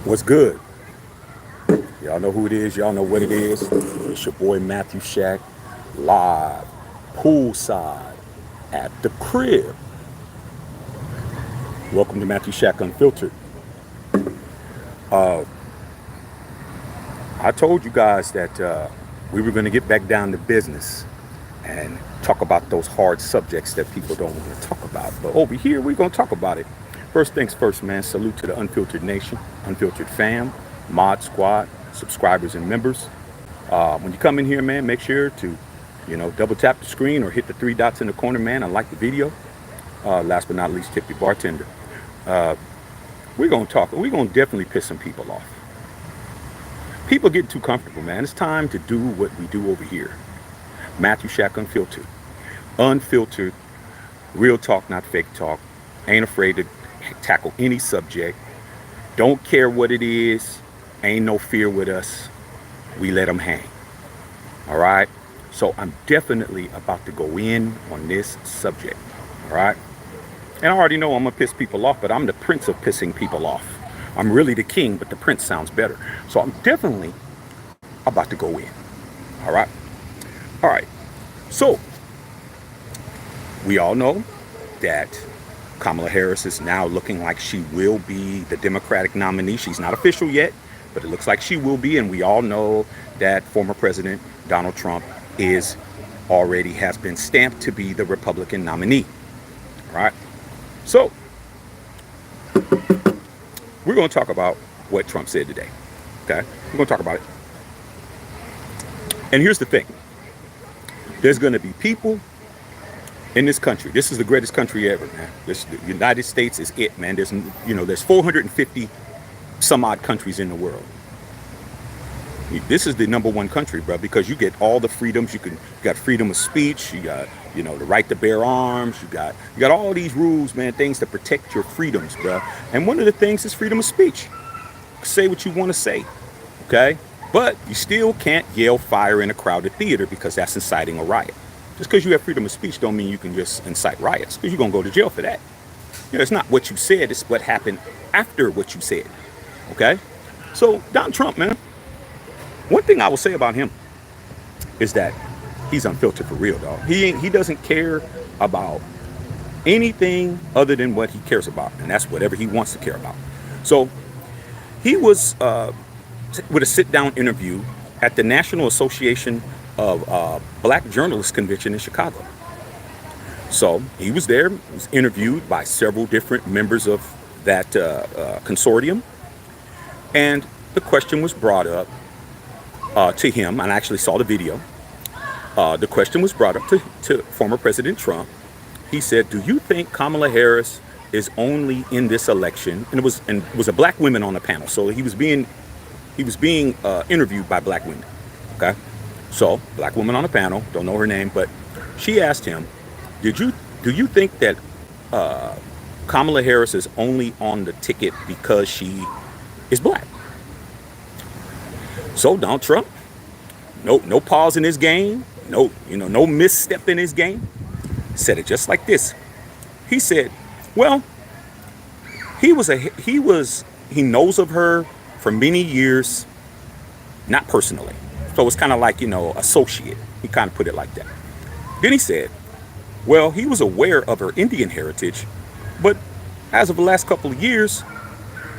What's good? Y'all know who it is. Y'all know what it is. It's your boy Matthew Shack, live, poolside, at the crib. Welcome to Matthew Shack Unfiltered. I told you guys that we were going to get back down to business and talk about those hard subjects that people don't want to talk about. But over here, we're going to talk about it. First things first, man. Salute to the Unfiltered Nation, Unfiltered fam, Mod Squad, subscribers and members. When you come in here, man, make sure to, double tap the screen or hit the three dots in the corner, man, and like the video. Last but not least, tip your bartender. We're going to talk. We're going to definitely piss some people off. People get too comfortable, man. It's time to do what we do over here. Matthew Shack Unfiltered. Unfiltered, real talk, not fake talk. Ain't afraid to tackle any subject. Don't care what it is. Ain't no fear with us. We let them hang. All right? So I'm definitely about to go in on this subject. All right? And I already know I'm going to piss people off, but I'm the prince of pissing people off. I'm really the king, but the prince sounds better. So I'm definitely about to go in. All right? All right. So we all know that Kamala Harris is now looking like she will be the Democratic nominee. She's not official yet, but it looks like she will be. And we all know that former President Donald Trump has been stamped to be the Republican nominee. All right. So we're going to talk about what Trump said today. Okay. We're going to talk about it. And here's the thing. There's going to be people in this country. This is the greatest country ever, man. The United States is it, man. There's 450 some odd countries in the world. This is the number one country, bro, because you get all the freedoms. You got freedom of speech. You got, the right to bear arms. You got all these rules, man, things to protect your freedoms, bro. And one of the things is freedom of speech. Say what you want to say, okay? But you still can't yell fire in a crowded theater because that's inciting a riot. Just because you have freedom of speech don't mean you can just incite riots, because you're going to go to jail for that. It's not what you said, it's what happened after what you said. Okay? So, Donald Trump, man, one thing I will say about him is that he's unfiltered for real, dog. He doesn't care about anything other than what he cares about, and that's whatever he wants to care about. So, he was with a sit-down interview at the National Association of Black Journalists Convention in Chicago. So he was there, he was interviewed by several different members of that consortium. And the question was brought up to him, and I actually saw the video. The question was brought up to former President Trump. He said, do you think Kamala Harris is only in this election? And it was a black woman on the panel. So he was being interviewed by black women. Okay. So, black woman on the panel, don't know her name, but she asked him, do you think that Kamala Harris is only on the ticket because she is black? So, Donald Trump, no pause in his game, no misstep in his game, said it just like this. He said, well, he knows of her for many years, not personally. So it's kind of like, associate. He kind of put it like that. Then he said, well, he was aware of her Indian heritage, but as of the last couple of years,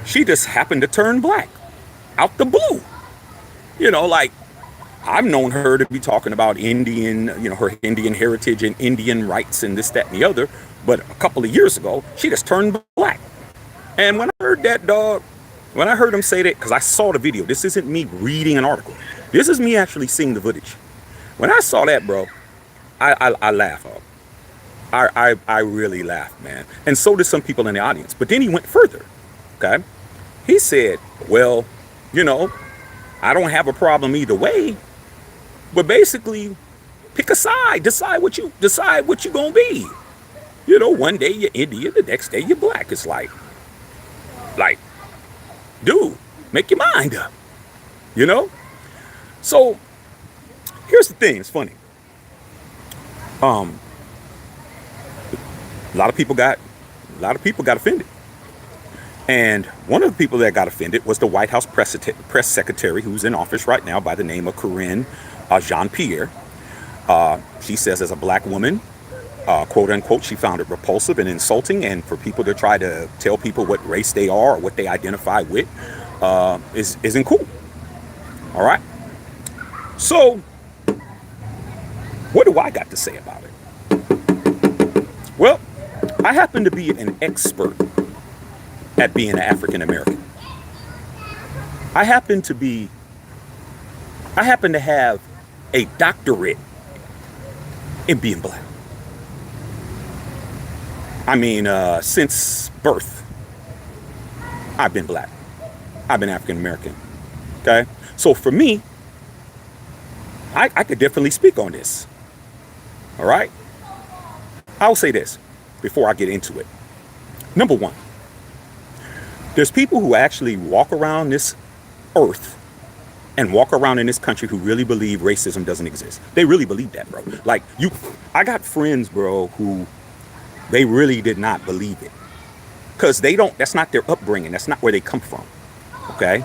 she just happened to turn black out the blue. I've known her to be talking about Indian, her Indian heritage and Indian rights and this, that, and the other. But a couple of years ago, she just turned black. And when I heard that, dog, when I heard him say that, because I saw the video, this isn't me reading an article. This is me actually seeing the footage. When I saw that, bro, I laughed. I really laughed, man. And so did some people in the audience. But then he went further, okay? He said, well, I don't have a problem either way. But basically, pick a side. Decide what you're going to be. One day you're Indian, the next day you're black. It's like, dude, make your mind up. So, here's the thing. It's funny. A lot of people got offended. And one of the people that got offended was the White House press secretary, who's in office right now by the name of Karine Jean-Pierre. She says, as a black woman, quote unquote, she found it repulsive and insulting, and for people to try to tell people what race they are or what they identify with isn't cool. All right. So, what do I got to say about it? Well, I happen to be an expert at being an African American. I happen to have a doctorate in being black. I mean, since birth, I've been black. I've been African American. Okay? So for me, I could definitely speak on this. All right? I'll say this before I get into it. Number one, there's people who actually walk around this earth and walk around in this country who really believe racism doesn't exist. They really believe that, bro. Like, I got friends, bro, who they really did not believe it. Because that's not their upbringing. That's not where they come from. Okay?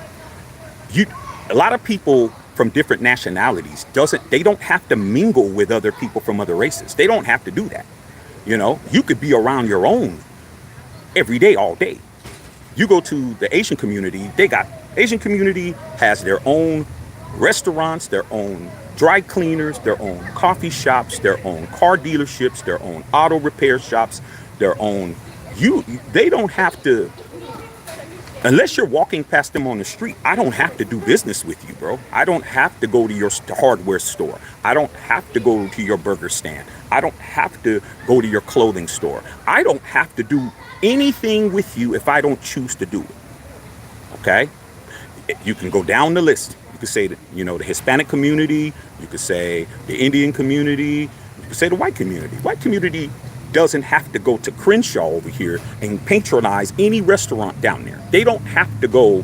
A lot of people from different nationalities they don't have to mingle with other people from other races. They don't have to do that. You know, you could be around your own every day, all day. You go to the Asian community, Asian community has their own restaurants, their own dry cleaners, their own coffee shops, their own car dealerships, their own auto repair shops, their own, they don't have to, unless you're walking past them on the street, I don't have to do business with you, bro. I don't have to go to your hardware store. I don't have to go to your burger stand. I don't have to go to your clothing store. I don't have to do anything with you if I don't choose to do it. Okay? You can go down the list. You could say, the Hispanic community. You could say the Indian community. You could say the white community. White community doesn't have to go to Crenshaw over here and patronize any restaurant down there. They don't have to go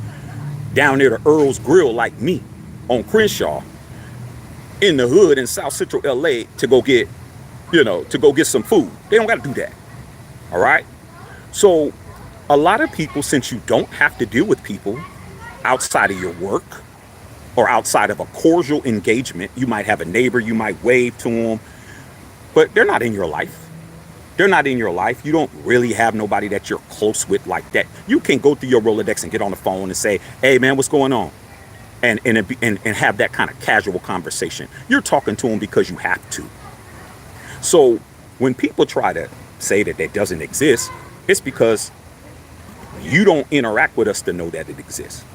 down there to Earl's Grill like me on Crenshaw in the hood in South Central LA to go get some food. They don't got to do that. All right? So a lot of people, since you don't have to deal with people outside of your work or outside of a cordial engagement, you might have a neighbor, you might wave to them, but they're not in your life. They're not in your life. You don't really have nobody that you're close with like that. You can go through your Rolodex and get on the phone and say, hey, man, what's going on? And have that kind of casual conversation. You're talking to them because you have to. So when people try to say that doesn't exist, it's because you don't interact with us to know that it exists.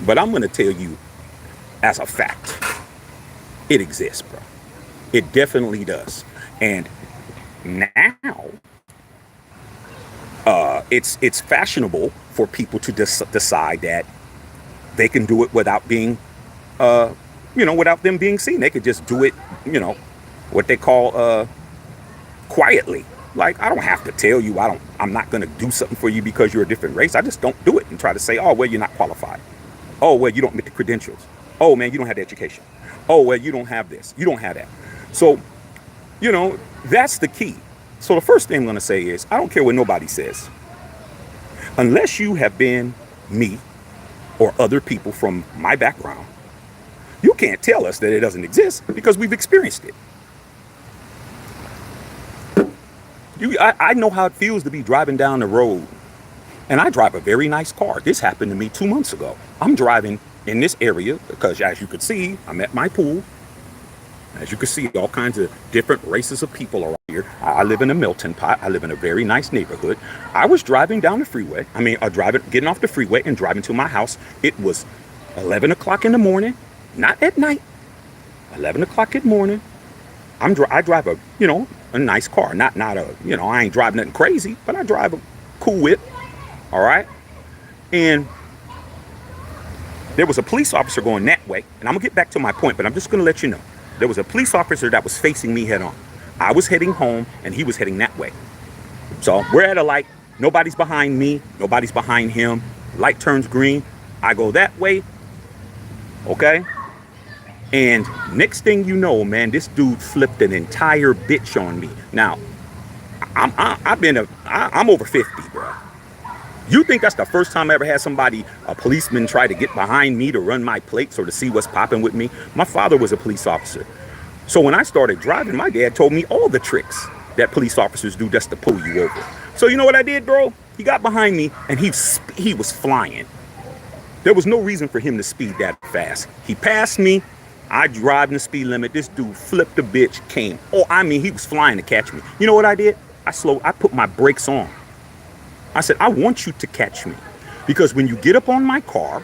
But I'm going to tell you as a fact, it exists, bro. It definitely does. And now, it's fashionable for people to decide that they can do it without being, without them being seen. They could just do it, what they call quietly. Like, I don't have to tell you, I'm not going to do something for you because you're a different race. I just don't do it and try to say, oh, well, you're not qualified. Oh, well, you don't meet the credentials. Oh, man, you don't have the education. Oh, well, you don't have this. You don't have that. So, that's the key. So the first thing I'm going to say is, I don't care what nobody says. Unless you have been me or other people from my background, you can't tell us that it doesn't exist because we've experienced it. I know how it feels to be driving down the road, and I drive a very nice car. This happened to me 2 months ago. I'm driving in this area because, as you can see, I'm at my pool. As you can see, all kinds of different races of people around here. I live in a melting pot. I live in a very nice neighborhood. I was driving down the freeway. Getting off the freeway and driving to my house. It was 11 o'clock in the morning, not at night. 11 o'clock in the morning. I drive a nice car. Not a, I ain't driving nothing crazy, but I drive a cool whip. All right. And there was a police officer going that way. And I'm going to get back to my point, but I'm just going to let you know. There was a police officer that was facing me head on. I was heading home and he was heading that way. So we're at a light. Nobody's behind me. Nobody's behind him. Light turns green. I go that way. Okay. And next thing you know, man, this dude flipped an entire bitch on me. Now, I'm over 50, bro. You think that's the first time I ever had somebody, a policeman, try to get behind me to run my plates or to see what's popping with me? My father was a police officer. So when I started driving, my dad told me all the tricks that police officers do just to pull you over. So you know what I did, bro? He got behind me and he was flying. There was no reason for him to speed that fast. He passed me. I driving the speed limit. This dude flipped the bitch, came. Oh, I mean, he was flying to catch me. You know what I did? I put my brakes on. I said, I want you to catch me. Because when you get up on my car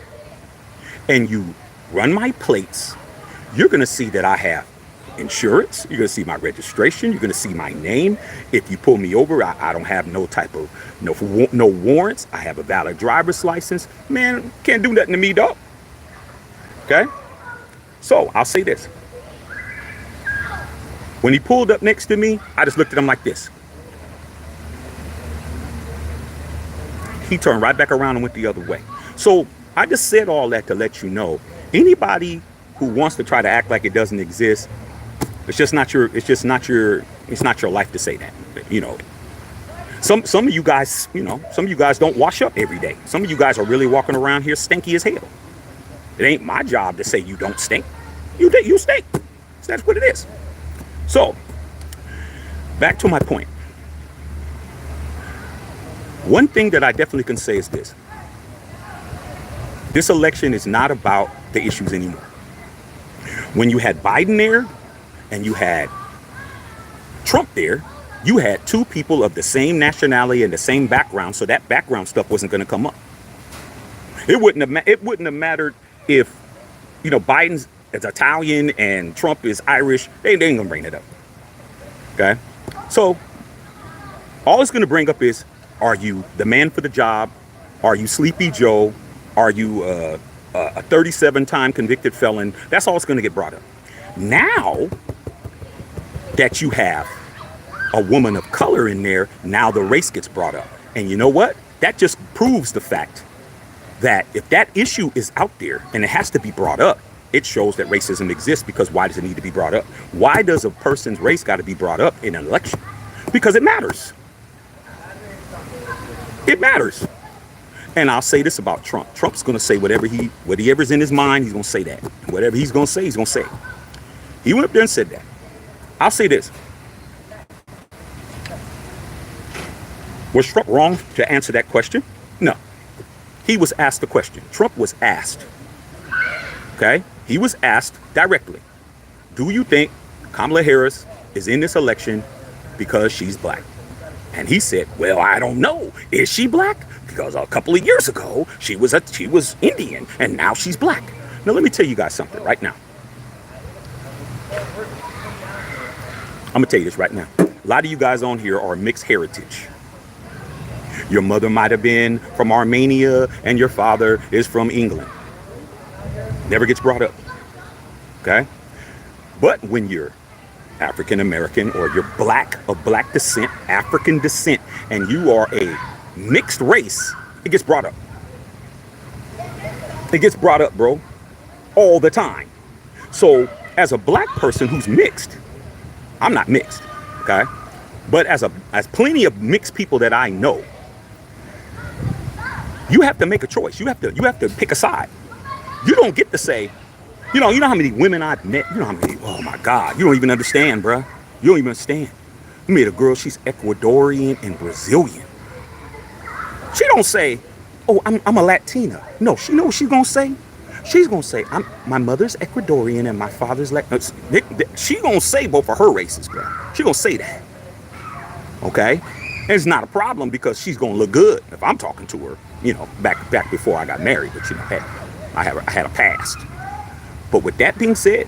and you run my plates, you're going to see that I have insurance. You're going to see my registration. You're going to see my name. If you pull me over, I don't have no type of, no warrants. I have a valid driver's license. Man, can't do nothing to me, dog. Okay? So I'll say this. When he pulled up next to me, I just looked at him like this. He turned right back around and went the other way. So I just said all that to let you know, anybody who wants to try to act like it doesn't exist, it's not your life to say that. You know, some of you guys, some of you guys don't wash up every day. Some of you guys are really walking around here stinky as hell. It ain't my job to say you don't stink. You stink. That's what it is. So back to my point. One thing that I definitely can say is this. This election is not about the issues anymore. When you had Biden there and you had Trump there, you had two people of the same nationality and the same background, so that background stuff wasn't going to come up. It wouldn't have mattered if, Biden's is Italian and Trump is Irish. They ain't going to bring it up. Okay? So all it's going to bring up is, are you the man for the job? Are you Sleepy Joe? Are you a 37-time convicted felon? That's all it's going to get brought up. Now that you have a woman of color in there, now the race gets brought up. And you know what? That just proves the fact that if that issue is out there and it has to be brought up, it shows that racism exists. Because why does it need to be brought up? Why does a person's race got to be brought up in an election? Because it matters. It matters. And I'll say this about Trump. Trump's going to say whatever's in his mind, he's going to say that. Whatever he's going to say, he's going to say it. He went up there and said that. I'll say this. Was Trump wrong to answer that question? No. He was asked the question. Trump was asked. Okay? He was asked directly. Do you think Kamala Harris is in this election because she's black? And he said, well, I don't know. Is she black? Because a couple of years ago, she was Indian, and now she's black. Now, let me tell you guys something right now. I'm going to tell you this right now. A lot of you guys on here are mixed heritage. Your mother might have been from Armenia, and your father is from England. Never gets brought up. Okay? But when you're African American or you're black, of black descent, African descent, and you are a mixed race, it gets brought up. It gets brought up, bro, all the time. So as a black person who's mixed, I'm not mixed, okay? But as plenty of mixed people that I know, you have to make a choice. You have to pick a side. You don't get to say, you know how many women I've met? You know how many, oh my God, you don't even understand, bruh. You don't even understand. I met a girl, she's Ecuadorian and Brazilian. She don't say, oh, I'm a Latina. No, she knows what she's gonna say. She's gonna say, my mother's Ecuadorian and my father's Latin. She gonna say both of her races, bruh. She gonna say that. Okay? And it's not a problem because she's gonna look good if I'm talking to her, back before I got married, but hey, I had a past. But with that being said,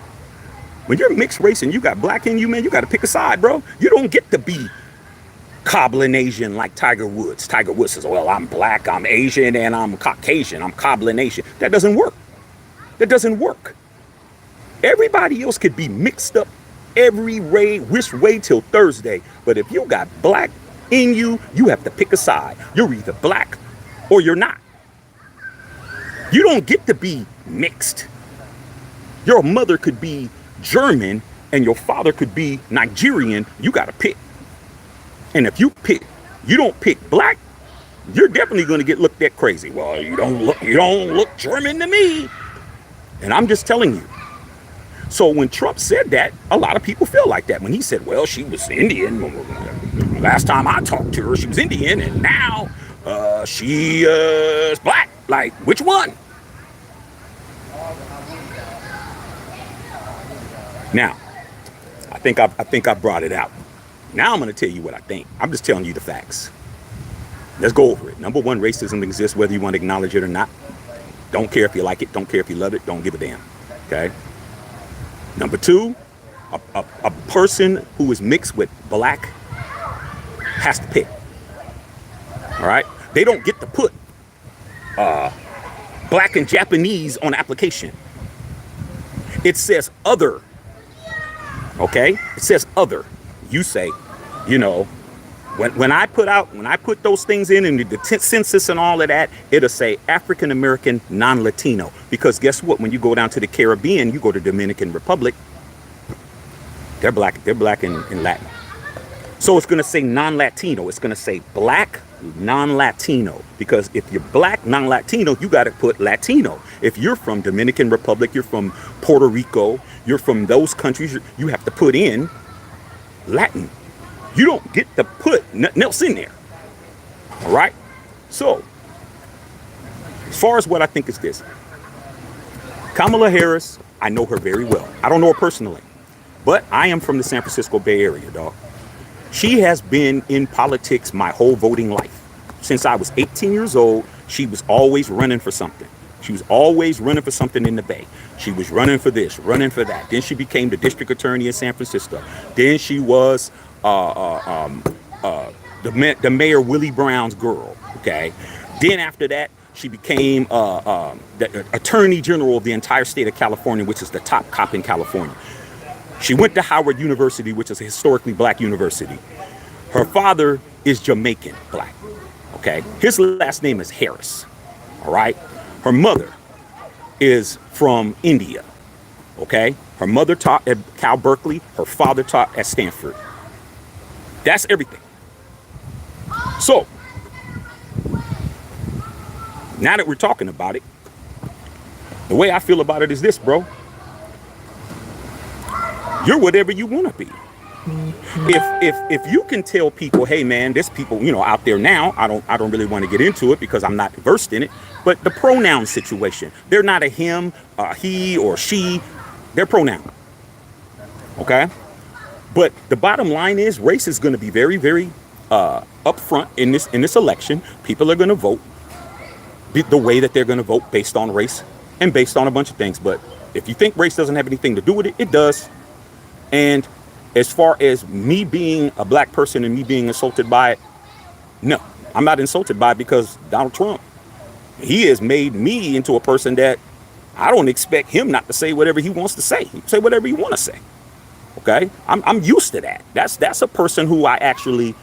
when you're mixed race and you got black in you, man, you got to pick a side, bro. You don't get to be cobbling Asian like Tiger Woods. Tiger Woods says, well, I'm black, I'm Asian, and I'm Caucasian. I'm cobbling Asian. That doesn't work. That doesn't work. Everybody else could be mixed up every which way till Thursday. But if you got black in you, you have to pick a side. You're either black or you're not. You don't get to be mixed. Your mother could be German and your father could be Nigerian. You got to pick. And if you don't pick black, you're definitely going to get looked at crazy. Well, you don't look German to me. And I'm just telling you. So when Trump said that, a lot of people feel like that. When he said, well, she was Indian. Last time I talked to her, she was Indian, and now she is black. Like, which one? Now, I think I brought it out. Now I'm going to tell you what I think. I'm just telling you the facts. Let's go over it. Number one, racism exists whether you want to acknowledge it or not. Don't care if you like it. Don't care if you love it. Don't give a damn. Okay? Number two, a person who is mixed with black has to pick. All right? They don't get to put black and Japanese on the application. It says other. Okay? It says other. You say, you know, when I put those things in the census and all of that, it'll say African American non-Latino. Because guess what? When you go down to the Caribbean, you go to Dominican Republic, they're black and Latin. So it's going to say non-Latino. It's going to say black non-Latino. Because if you're black non-Latino, you got to put Latino. If you're from Dominican Republic, you're from Puerto Rico, you're from those countries, you have to put in Latin. You don't get to put nothing else in there. All right? So, as far as what I think is this. Kamala Harris, I know her very well. I don't know her personally. But I am from the San Francisco Bay Area, dog. She has been in politics my whole voting life. Since I was 18 years old, she was always running for something. She was always running for something in the Bay. She was running for this, running for that. Then she became the district attorney in San Francisco. Then she was the mayor Willie Brown's girl. Okay. Then after that, she became the attorney general of the entire state of California, which is the top cop in California. She went to Howard University, which is a historically black university. Her father is Jamaican black. Okay. His last name is Harris. All right. Her mother is from India. Okay. Her mother taught at Cal Berkeley. Her father taught at Stanford. That's everything. So, now that we're talking about it, the way I feel about it is this, bro. You're whatever you want to be. If you can tell people, hey man, there's people, you know, out there now, I don't really want to get into it because I'm not versed in it, but the pronoun situation, they're not a him, he or she, they're pronoun. Okay? But the bottom line is race is going to be very, very upfront in this election. People are going to vote the way that they're going to vote based on race and based on a bunch of things. But if you think race doesn't have anything to do with it, it does. And as far as me being a black person and me being insulted by it, no, I'm not insulted by it because Donald Trump, he has made me into a person that I don't expect him not to say whatever he wants to say. He can say whatever he want to say. Okay, I'm used to that. That's a person who I actually,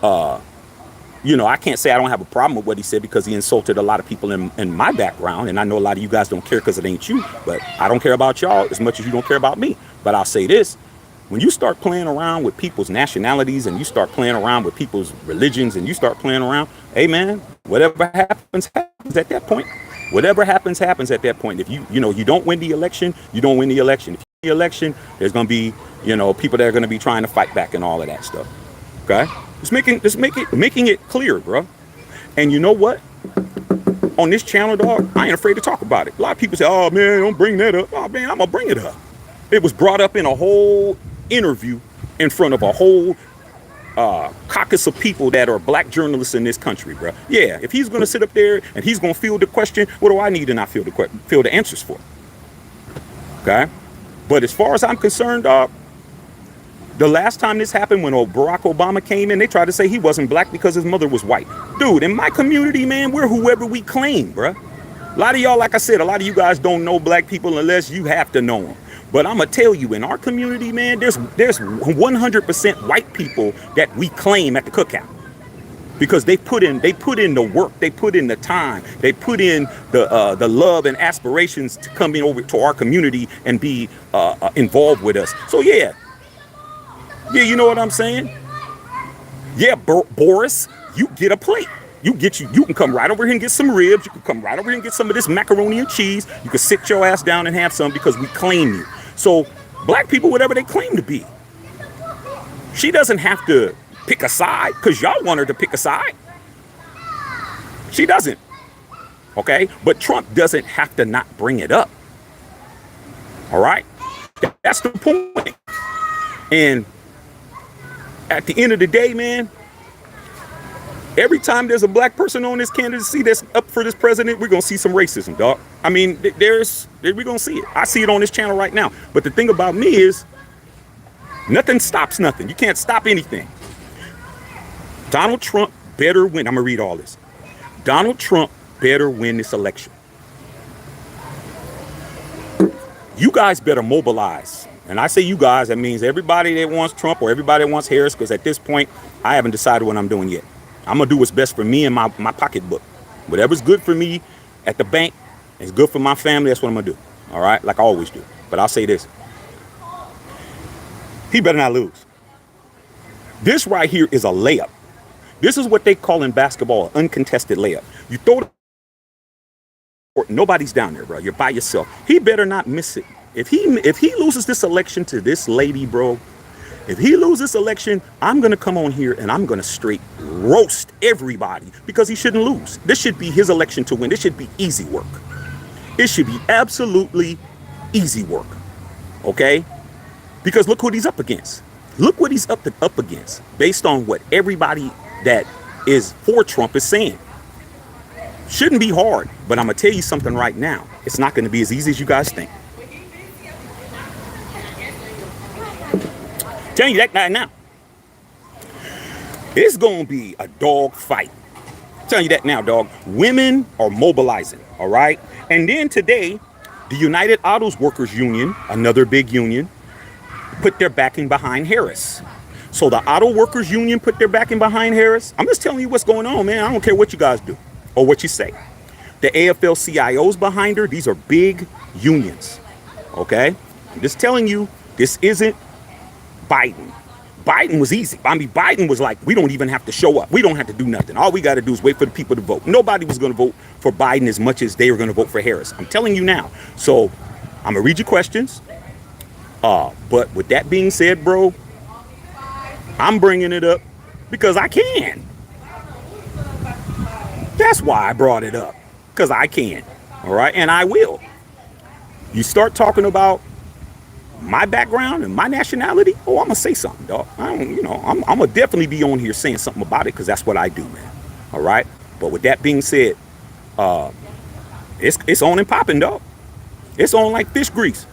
you know, I can't say I don't have a problem with what he said because he insulted a lot of people in my background. And I know a lot of you guys don't care because it ain't you, but I don't care about y'all as much as you don't care about me. But I'll say this. When you start playing around with people's nationalities and you start playing around with people's religions and you start playing around, hey man, whatever happens at that point. Whatever happens at that point. If you don't win the election, you don't win the election. If you win the election, there's going to be, you know, people that are going to be trying to fight back and all of that stuff. Okay? Just making it clear, bro. And you know what? On this channel, dog, I ain't afraid to talk about it. A lot of people say, oh man, don't bring that up. Oh man, I'm going to bring it up. It was brought up in a whole interview in front of a whole caucus of people that are black journalists in this country, bro. Yeah, if he's going to sit up there and he's going to field the question, what do I need to not field the answers for? Okay? But as far as I'm concerned, dog, the last time this happened when Barack Obama came in, they tried to say he wasn't black because his mother was white. Dude, in my community, man, we're whoever we claim, bro. A lot of y'all, like I said, a lot of you guys don't know black people unless you have to know them. But I'm going to tell you, in our community, man, there's 100% white people that we claim at the cookout. Because they put in the work, they put in the time, they put in the love and aspirations to come in over to our community and be involved with us. So yeah, you know what I'm saying? Yeah, Boris, you get a plate. You can come right over here and get some ribs. You can come right over here and get some of this macaroni and cheese. You can sit your ass down and have some because we claim you. So black people, whatever they claim to be. She doesn't have to pick a side because y'all want her to pick a side. She doesn't. Okay? But Trump doesn't have to not bring it up. All right? That's the point. And at the end of the day, man, every time there's a black person on this candidacy that's up for this president, we're going to see some racism, dog. I mean, we're going to see it. I see it on this channel right now. But the thing about me is nothing stops nothing. You can't stop anything. Donald Trump better win. I'm going to read all this. Donald Trump better win this election. You guys better mobilize. And I say you guys, that means everybody that wants Trump or everybody that wants Harris, because at this point, I haven't decided what I'm doing yet. I'm going to do what's best for me and my pocketbook. Whatever's good for me at the bank is good for my family. That's what I'm going to do. All right? Like I always do. But I'll say this. He better not lose. This right here is a layup. This is what they call in basketball an uncontested layup. You throw it, nobody's down there, bro. You're by yourself. He better not miss it. If he loses this election to this lady, bro, if he loses this election, I'm going to come on here and I'm going to straight roast everybody because he shouldn't lose. This should be his election to win. This should be easy work. It should be absolutely easy work. Okay? Because look what he's up against. Look what he's up against based on what everybody that is for Trump is saying. Shouldn't be hard, but I'm going to tell you something right now. It's not going to be as easy as you guys think. Telling you that now. It's going to be a dog fight. Telling you that now, dog. Women are mobilizing, all right? And then today, the United Auto Workers Union, another big union, put their backing behind Harris. So the Auto Workers Union put their backing behind Harris. I'm just telling you what's going on, man. I don't care what you guys do or what you say. The AFL-CIO's behind her. These are big unions, okay? I'm just telling you, this isn't Biden. Biden was easy. I mean, Biden was like, we don't even have to show up. We don't have to do nothing. All we got to do is wait for the people to vote. Nobody was going to vote for Biden as much as they were going to vote for Harris. I'm telling you now. So I'm going to read your questions. But with that being said, bro, I'm bringing it up because I can. That's why I brought it up, because I can. All right. And I will. You start talking about my background and my nationality, oh, I'm gonna say something, dog. I'm gonna definitely be on here saying something about it because that's what I do, man. All right. But with that being said, it's on and popping, dog. It's on like fish grease.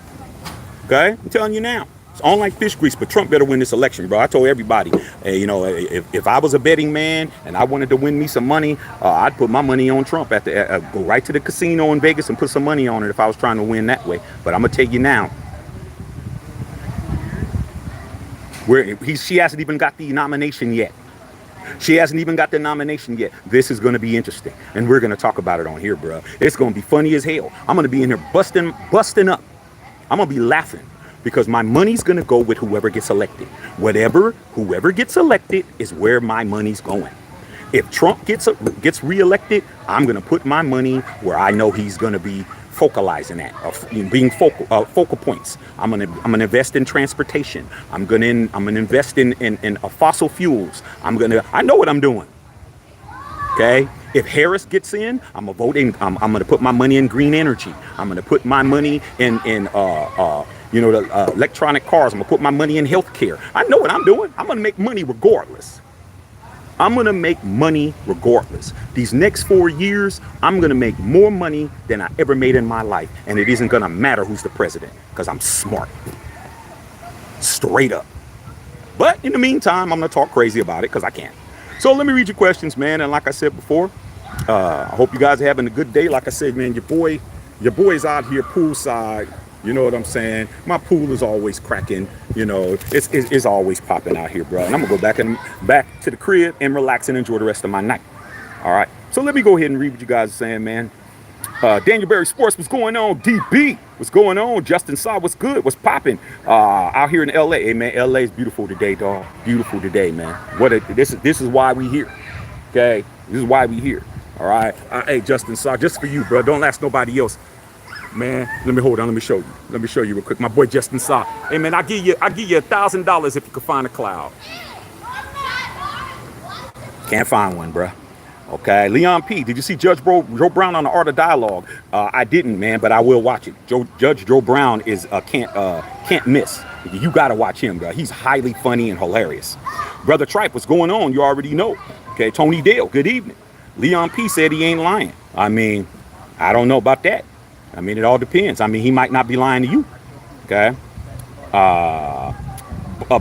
Okay, I'm telling you now, it's on like fish grease. But Trump better win this election, bro. I told everybody, hey, if I was a betting man and I wanted to win me some money, I'd put my money on Trump. Go right to the casino in Vegas and put some money on it if I was trying to win that way. But I'm gonna tell you now. She hasn't even got the nomination yet. She hasn't even got the nomination yet. This is going to be interesting. And we're going to talk about it on here, bro. It's going to be funny as hell. I'm going to be in here busting up. I'm going to be laughing because my money's going to go with whoever gets elected. Whoever gets elected is where my money's going. If Trump gets reelected, I'm going to put my money where I know he's going to be focalizing at, being focal points. I'm gonna invest in transportation. I'm gonna invest in fossil fuels. I know what I'm doing. Okay. If Harris gets in, I'm gonna put my money in green energy. I'm gonna put my money in the electronic cars. I'm gonna put my money in healthcare. I know what I'm doing. I'm gonna make money regardless. I'm going to make money regardless. These next 4 years, I'm going to make more money than I ever made in my life. And it isn't going to matter who's the president because I'm smart. Straight up. But in the meantime, I'm going to talk crazy about it because I can. So let me read your questions, man. And like I said before, I hope you guys are having a good day. Like I said, man, your boy's out here poolside. You know what I'm saying? My pool is always cracking. It's always popping out here, bro. And I'm gonna go back to the crib and relax and enjoy the rest of my night. All right. So let me go ahead and read what you guys are saying, man. Daniel Berry Sports, what's going on? DB, what's going on? Justin Saw, what's good? What's popping? Out here in LA, hey man, LA is beautiful today, dog. Beautiful today, man. This is why we here. Okay, This is why we here. All right. Hey, Justin Saw, just for you, bro. Don't ask nobody else. Man, let me hold on. Let me show you. Let me show you real quick. My boy Justin Saw. Hey, man, I give you $1,000 if you can find a cloud. Can't find one, bro. Okay, Leon P. Did you see Joe Brown on the Art of Dialogue? I didn't, man, but I will watch it. Judge Joe Brown is can't miss. You gotta watch him, bro. He's highly funny and hilarious. Brother Tripe, what's going on? You already know. Okay, Tony Dale, good evening. Leon P. said he ain't lying. I mean, I don't know about that. I mean, it all depends. I mean, he might not be lying to you. Okay.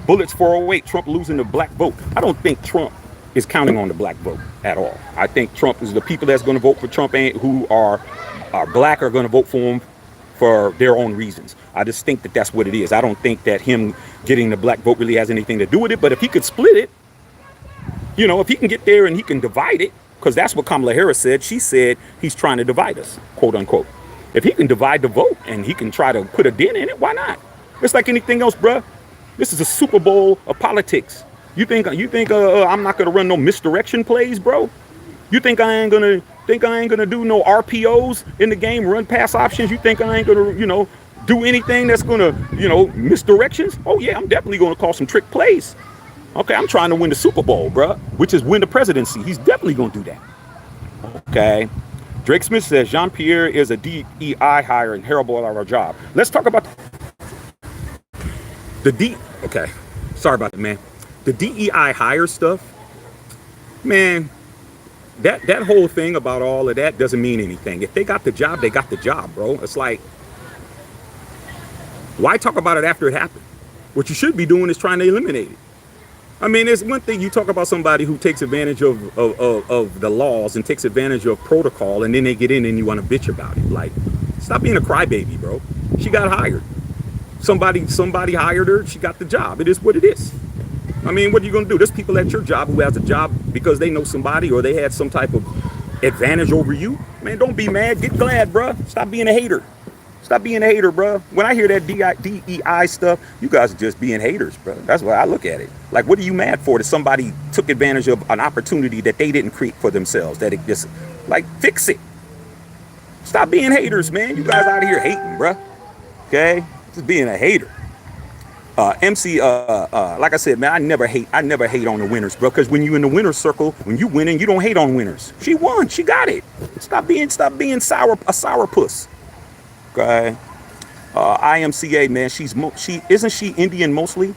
Bullets 408, Trump losing the black vote. I don't think Trump is counting on the black vote at all. I think Trump is the people that's going to vote for Trump who are black are going to vote for him for their own reasons. I just think that that's what it is. I don't think that him getting the black vote really has anything to do with it. But if he could split it, you know, if he can get there and he can divide it, because that's what Kamala Harris said. She said he's trying to divide us, quote unquote. If he can divide the vote and he can try to put a dent in it, why not? It's like anything else, bruh. This is a Super Bowl of politics. You think I'm not gonna run no misdirection plays, bro? You think I ain't gonna do no RPOs in the game, run pass options? You think I ain't gonna, you know, do anything that's gonna, you know, misdirections? Oh yeah, I'm definitely gonna call some trick plays. Okay, I'm trying to win the Super Bowl, bro, which is win the presidency. He's definitely gonna do that. Okay. Drake Smith says Jean-Pierre is a DEI hire and terrible at our job. Let's talk about okay. Sorry about that, man. The DEI hire stuff, man, that whole thing about all of that doesn't mean anything. If they got the job, they got the job, bro. It's like, why talk about it after it happened? What you should be doing is trying to eliminate it. I mean, there's one thing you talk about somebody who takes advantage of the laws and takes advantage of protocol, and then they get in and you want to bitch about it. Like, stop being a crybaby, bro. She got hired. Somebody hired her. She got the job. It is what it is. I mean, what are you going to do? There's people at your job who has a job because they know somebody or they had some type of advantage over you. Man, don't be mad. Get glad, bro. Stop being a hater. Stop being a hater, bro. When I hear that DEI stuff, you guys are just being haters, bro. That's why I look at it. Like, what are you mad for? That somebody took advantage of an opportunity that they didn't create for themselves? That it just, like, fix it. Stop being haters, man. You guys out here hating, bro. Okay? Just being a hater. MC, like I said, man, I never hate on the winners, bro. Because when you in the winner's circle, when you winning, you don't hate on winners. She won. She got it. Stop being sourpuss. Okay. IMCA, man, isn't she Indian mostly?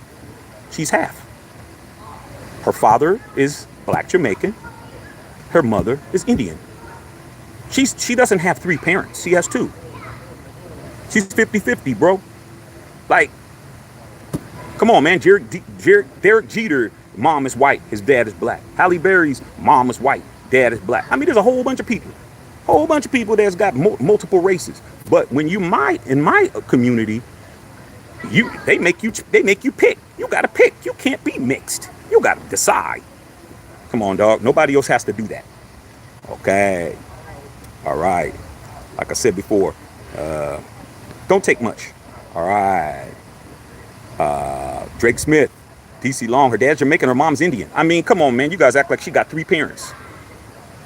She's half. Her father is black Jamaican. Her mother is Indian. She doesn't have 3 parents. She has 2. She's 50-50, bro. Like, come on, man. Derek Jeter, mom is white. His dad is black. Halle Berry's mom is white. Dad is black. I mean, there's a whole bunch of people. Whole bunch of people that's got multiple races. But when you in my community, they make you pick. You gotta pick. You can't be mixed. You gotta decide. Come on, dog. Nobody else has to do that. Okay. All right. Like I said before, don't take much. All right. Drake Smith, DC Long. Her dad's Jamaican. Her mom's Indian. I mean, come on, man. You guys act like she got 3 parents.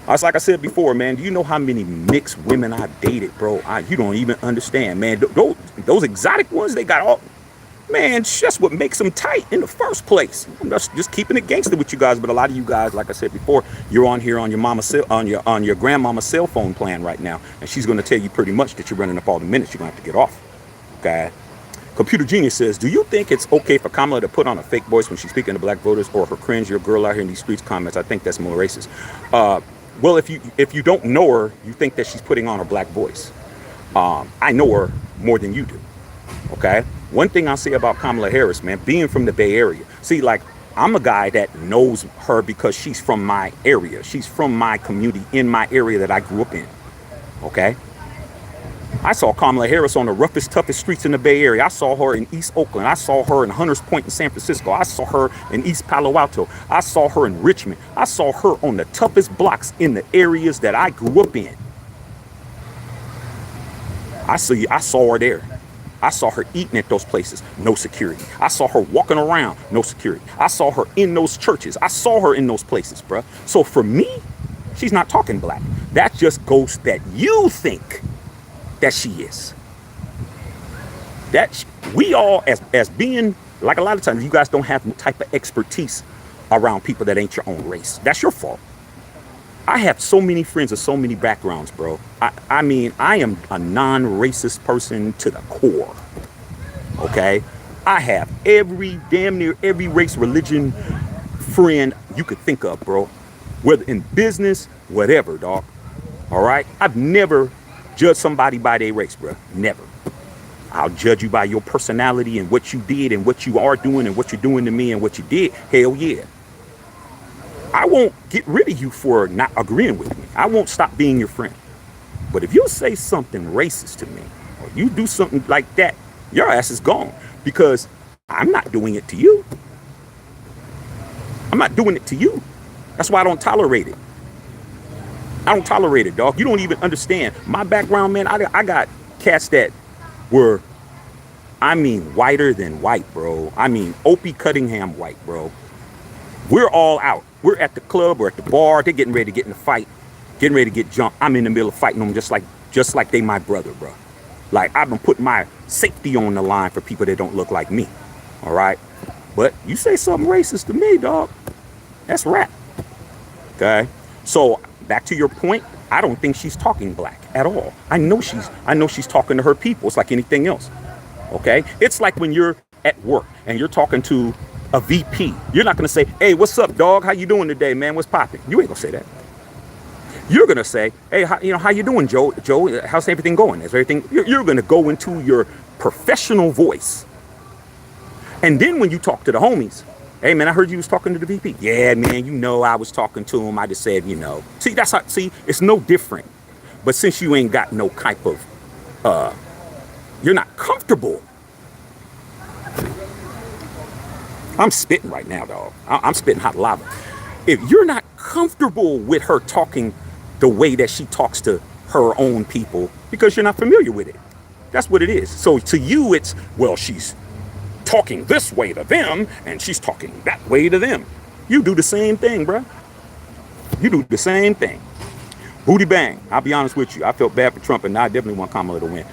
It's like I said before, man. Do you know how many mixed women I've dated, bro? You don't even understand, man. Those exotic ones, they got all, man. That's what makes them tight in the first place. I'm just keeping it gangster with you guys. But a lot of you guys, like I said before, you're on here on your on your grandmama's cell phone plan right now, and she's going to tell you pretty much that you're running up all the minutes. You're going to have to get off. Okay. Computer Genius says, do you think it's okay for Kamala to put on a fake voice when she's speaking to black voters, or her cringe, your girl out here in these streets comments? I think that's more racist. Well, if you don't know her, you think that she's putting on her black voice. I know her more than you do. Okay. One thing I'll say about Kamala Harris, man, being from the Bay Area. See, like, I'm a guy that knows her because she's from my area. She's from my community in my area that I grew up in. Okay. I saw Kamala Harris on the roughest, toughest streets in the Bay Area. I saw her in East Oakland. I saw her in Hunters Point in San Francisco. I saw her in East Palo Alto. I saw her in Richmond. I saw her on the toughest blocks in the areas that I grew up in. I saw her there. I saw her eating at those places, no security. I saw her walking around, no security. I saw her in those churches. I saw her in those places, bruh. So for me, She's not talking black. That just goes that you think that she is. That we all, as being, like a lot of times, you guys don't have no type of expertise around people that ain't your own race. That's your fault. I have so many friends of so many backgrounds, bro. I mean, I am a non-racist person to the core. Okay? I have damn near every race, religion, friend you could think of, bro. Whether in business, whatever, dog. All right? I've never judged somebody by their race, bro. Never. I'll judge you by your personality and what you did and what you are doing and what you're doing to me and what you did. Hell yeah. I won't get rid of you for not agreeing with me. I won't stop being your friend. But if you say something racist to me, or you do something like that, your ass is gone. Because I'm not doing it to you. I'm not doing it to you. That's why I don't tolerate it. I don't tolerate it, dog. You don't even understand. My background, man, I got cats that were, I mean, whiter than white, bro. I mean, Opie Cunningham white, bro. We're all out. We're at the club or at the bar. They're getting ready to get in a fight, getting ready to get jumped. I'm in the middle of fighting them just like they my brother, bro. Like, I've been putting my safety on the line for people that don't look like me. All right? But you say something racist to me, dog, that's rap. Okay? So, back to your point, I don't think she's talking black at all. I know she's talking to her people. It's like anything else. Okay? It's like when you're at work and you're talking to a VP. You're not gonna say, "Hey, what's up, dog? How you doing today, man? What's popping?" You ain't gonna say that. You're gonna say, "Hey, how you doing, Joe? Joe, how's everything going? Is everything?" You're gonna go into your professional voice. And then when you talk to the homies, "Hey, man, I heard you was talking to the VP." "Yeah, man, I was talking to him. I just said, See, that's how. See, it's no different. But since you ain't got no type of, you're not comfortable. I'm spitting right now, dog. I'm spitting hot lava. If you're not comfortable with her talking the way that she talks to her own people, because you're not familiar with it. That's what it is. So to you, it's, well, she's talking this way to them, and she's talking that way to them. You do the same thing, bruh. You do the same thing. Booty bang. I'll be honest with you. I felt bad for Trump, and I definitely want Kamala to win.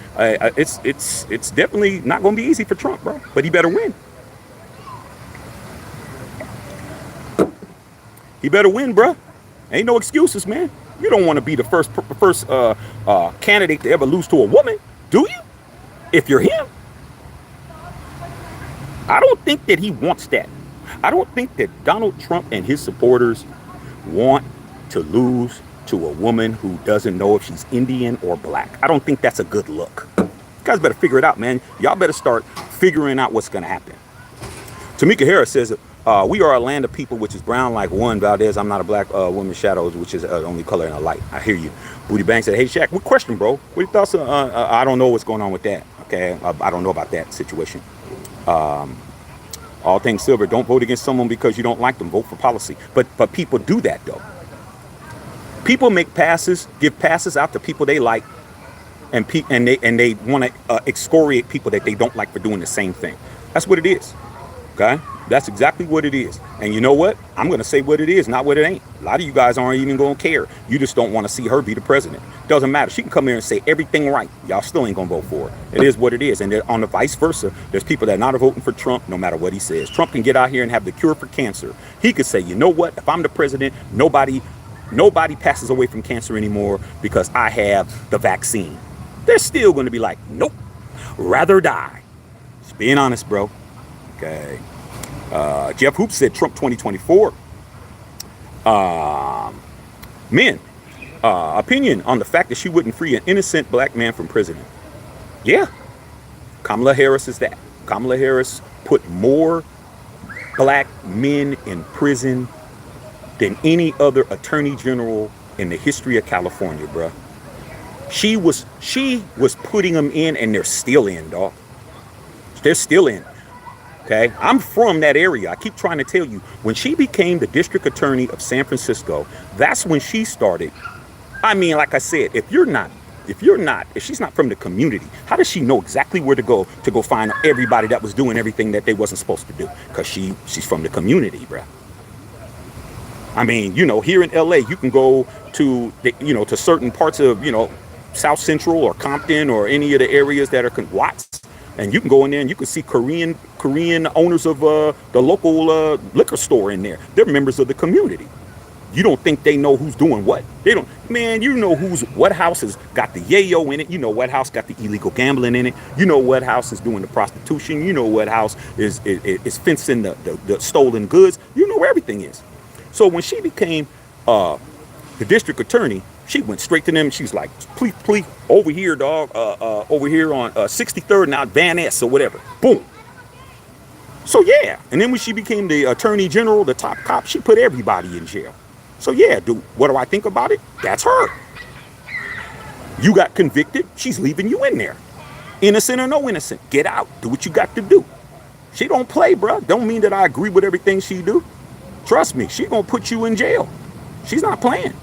It's definitely not going to be easy for Trump, bro. But he better win. He better win, bro. Ain't no excuses, man. You don't want to be the first candidate to ever lose to a woman, do you? If you're him. I don't think that he wants that. I don't think that Donald Trump and his supporters want to lose to a woman who doesn't know if she's Indian or black. I don't think that's a good look. You guys better figure it out, man. Y'all better start figuring out what's going to happen. Tamika Harris says, we are a land of people which is brown like one. Valdez, I'm not a black woman's shadows, which is the only color in a light. I hear you. Booty Bang said, "Hey, Shaq, what question, bro? What are your thoughts? I don't know what's going on with that. Okay, I don't know about that situation. All things silver. Don't vote against someone because you don't like them. Vote for policy." But people do that, though. People make passes, give passes out to people they like, and they want to excoriate people that they don't like for doing the same thing. That's what it is. Okay? That's exactly what it is. And you know what? I'm going to say what it is, not what it ain't. A lot of you guys aren't even going to care. You just don't want to see her be the president. Doesn't matter. She can come here and say everything right. Y'all still ain't going to vote for her. It is what it is. And on the vice versa, there's people that are not voting for Trump no matter what he says. Trump can get out here and have the cure for cancer. He could say, you know what? If I'm the president, nobody passes away from cancer anymore because I have the vaccine. They're still going to be like, nope, rather die. Just being honest, bro. Okay. Jeff Hoop said Trump 2024. Opinion on the fact that she wouldn't free an innocent black man from prison. Yeah. Kamala Harris is that. Kamala Harris put more black men in prison than any other attorney general in the history of California, bruh. She was putting them in, and they're still in, dog. They're still in. Okay, I'm from that area. I keep trying to tell you, when she became the district attorney of San Francisco, that's when she started. I mean, like I said, if she's not from the community, how does she know exactly where to go find everybody that was doing everything that they wasn't supposed to do? Because she's from the community, bruh. I mean, here in LA, you can go to to certain parts of South Central or Compton or any of the areas that are Watts, and you can go in there and you can see Korean owners of the local liquor store in there. They're members of the community. You don't think they know who's doing what? They don't, man. What house has got the yayo in it? You know what house got the illegal gambling in it? You know what house is doing the prostitution? You know what house is fencing the stolen goods? You know where everything is. So when she became the district attorney, she went straight to them. She was like, please, over here, dog, over here on 63rd and out Van Ness or whatever. Boom. So yeah, and then when she became the attorney general, the top cop, she put everybody in jail. So yeah, dude, what do I think about it? That's her. You got convicted, she's leaving you in there. Innocent or no innocent, get out, do what you got to do. She don't play, bruh. Don't mean that I agree with everything she do. Trust me, she gonna put you in jail. She's not playing.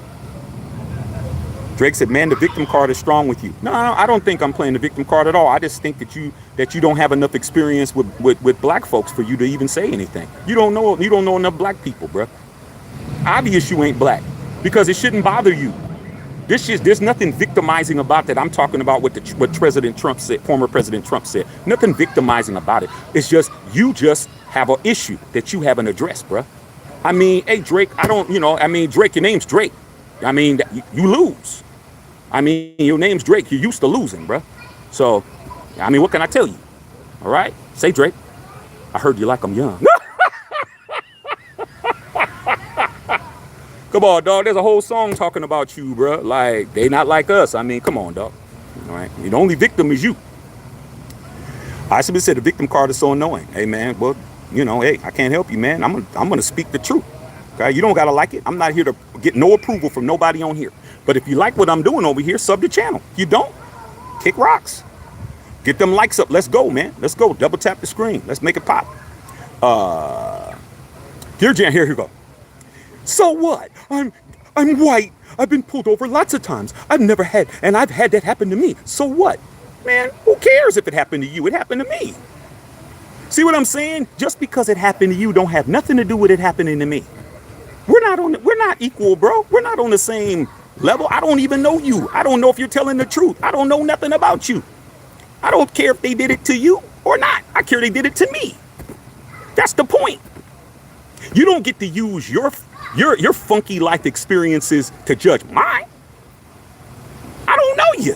Drake said, man, the victim card is strong with you. No, I don't think I'm playing the victim card at all. I just think that you don't have enough experience with black folks for you to even say anything. You don't know enough black people, bruh. Obvious you ain't black, because it shouldn't bother you. There's nothing victimizing about that. I'm talking about what President Trump said, former President Trump said. Nothing victimizing about it. It's just you just have an issue that you haven't addressed, bruh. I mean, hey Drake, Drake, your name's Drake. I mean, you lose. I mean, your name's Drake. You're used to losing, bruh. So, I mean, what can I tell you? All right, say Drake. I heard you like I'm young. Come on, dog. There's a whole song talking about you, bro. Like, they not like us. I mean, come on, dog. All right. The only victim is you. I simply said the victim card is so annoying. Hey, man. Well, hey, I can't help you, man. I'm gonna speak the truth. Okay. You don't gotta like it. I'm not here to get no approval from nobody on here. But if you like what I'm doing over here, sub the channel. If you don't, kick rocks. Get them likes up. Let's go, man. Let's go. Double tap the screen. Let's make it pop. Dear Jan, here you go. So what? I'm white. I've been pulled over lots of times. I've had that happen to me. So what? Man, who cares if it happened to you? It happened to me. See what I'm saying? Just because it happened to you don't have nothing to do with it happening to me. We're not equal, bro. We're not on the same level. I don't even know you. I don't know if you're telling the truth. I don't know nothing about you. I don't care if they did it to you or not. I care they did it to me. That's the point. You don't get to use your funky life experiences to judge mine. I don't know you.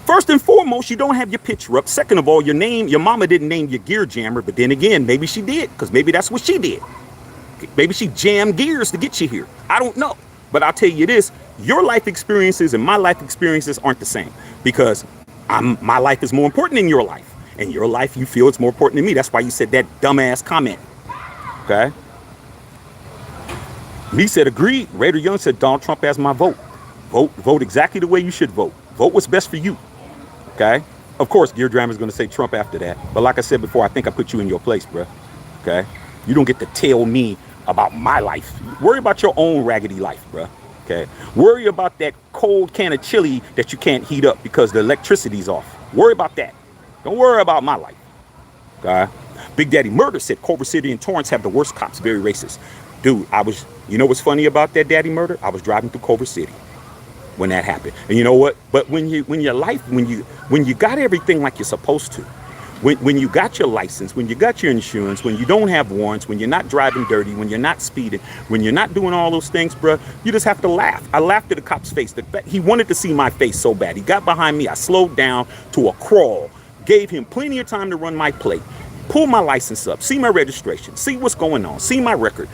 First and foremost, you don't have your picture up. Second of all, your mama didn't name you Gear Jammer, but then again, maybe she did, because maybe that's what she did. Maybe she jammed gears to get you here. I don't know. But I'll tell you this, your life experiences and my life experiences aren't the same, because my life is more important than your life. And your life, you feel it's more important than me. That's why you said that dumbass comment. Okay? Me said, agreed. Raider Young said, Donald Trump has my vote. Vote exactly the way you should vote. Vote what's best for you. Okay? Of course, Gear Drama is going to say Trump after that. But like I said before, I think I put you in your place, bro. Okay? You don't get to tell me about my life. Worry about your own raggedy life, bro. Okay? Worry about that cold can of chili that you can't heat up because the electricity's off. Worry about that. Don't worry about my life. Okay? Big Daddy Murder said Culver City and Torrance have the worst cops, very racist. Dude, you know what's funny about that Daddy Murder? I was driving through Culver City when that happened. And you know what? But when you got everything like you're supposed to, when you got your license, when you got your insurance, when you don't have warrants, when you're not driving dirty, when you're not speeding, when you're not doing all those things, bro, you just have to laugh. I laughed at the cop's face. He wanted to see my face so bad. He got behind me. I slowed down to a crawl, gave him plenty of time to run my plate. Pull my license up, see my registration, see what's going on, see my record,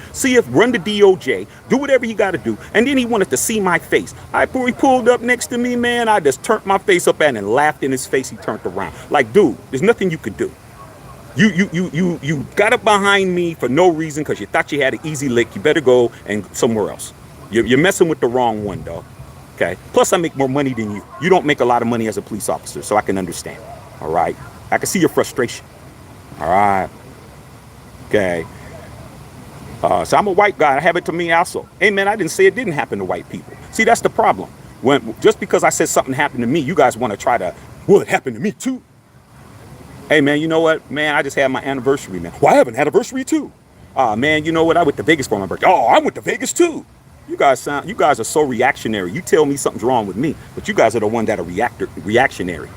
run the DOJ, do whatever you got to do. And then he wanted to see my face. He pulled up next to me, man. I just turned my face up at him and laughed in his face. He turned around. Like, dude, there's nothing you could do. You got up behind me for no reason because you thought you had an easy lick. You better go and somewhere else. You're messing with the wrong one, dog. Okay? Plus, I make more money than you. You don't make a lot of money as a police officer, so I can understand. All right? I can see your frustration. All right. Okay. So I'm a white guy. I have it to me also. Hey, man, I didn't say it didn't happen to white people. See, that's the problem. Just because I said something happened to me, you guys want to try to, well, it happened to me too. Hey, man, you know what? Man, I just had my anniversary, man. Well, I have an anniversary too. Oh man, you know what? I went to Vegas for my birthday. Oh, I went to Vegas too. You guys are so reactionary. You tell me something's wrong with me, but you guys are the one that are reactionary.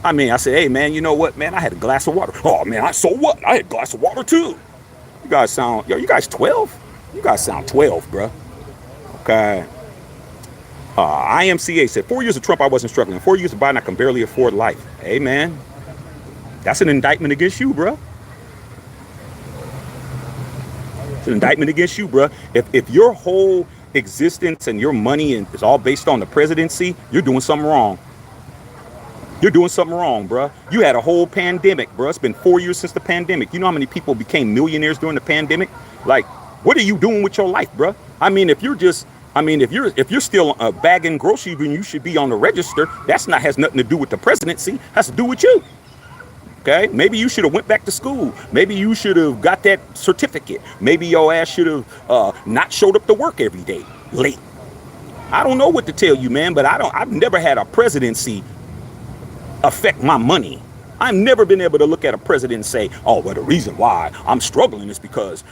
I mean, I said, hey man, you know what, man? I had a glass of water. Oh man, so what? I had a glass of water too. You guys sound, yo, you guys 12? You guys sound 12, bruh. Okay. IMCA said, 4 years of Trump, I wasn't struggling. 4 years of Biden, I can barely afford life. Hey man, that's an indictment against you, bruh. It's an indictment against you, bruh. If your whole existence and your money is all based on the presidency, you're doing something wrong. You're doing something wrong, bruh. You had a whole pandemic, bruh. It's been 4 years since the pandemic. You know how many people became millionaires during the pandemic? Like, what are you doing with your life, bruh? I mean, if you're still bagging groceries when you should be on the register, has nothing to do with the presidency. Has to do with you. Okay, maybe you should have went back to school. Maybe you should have got that certificate. Maybe your ass should have not showed up to work every day late. I don't know what to tell you, man, but I've never had a presidency affect my money. I've never been able to look at a president and say, oh, well, the reason why I'm struggling is because,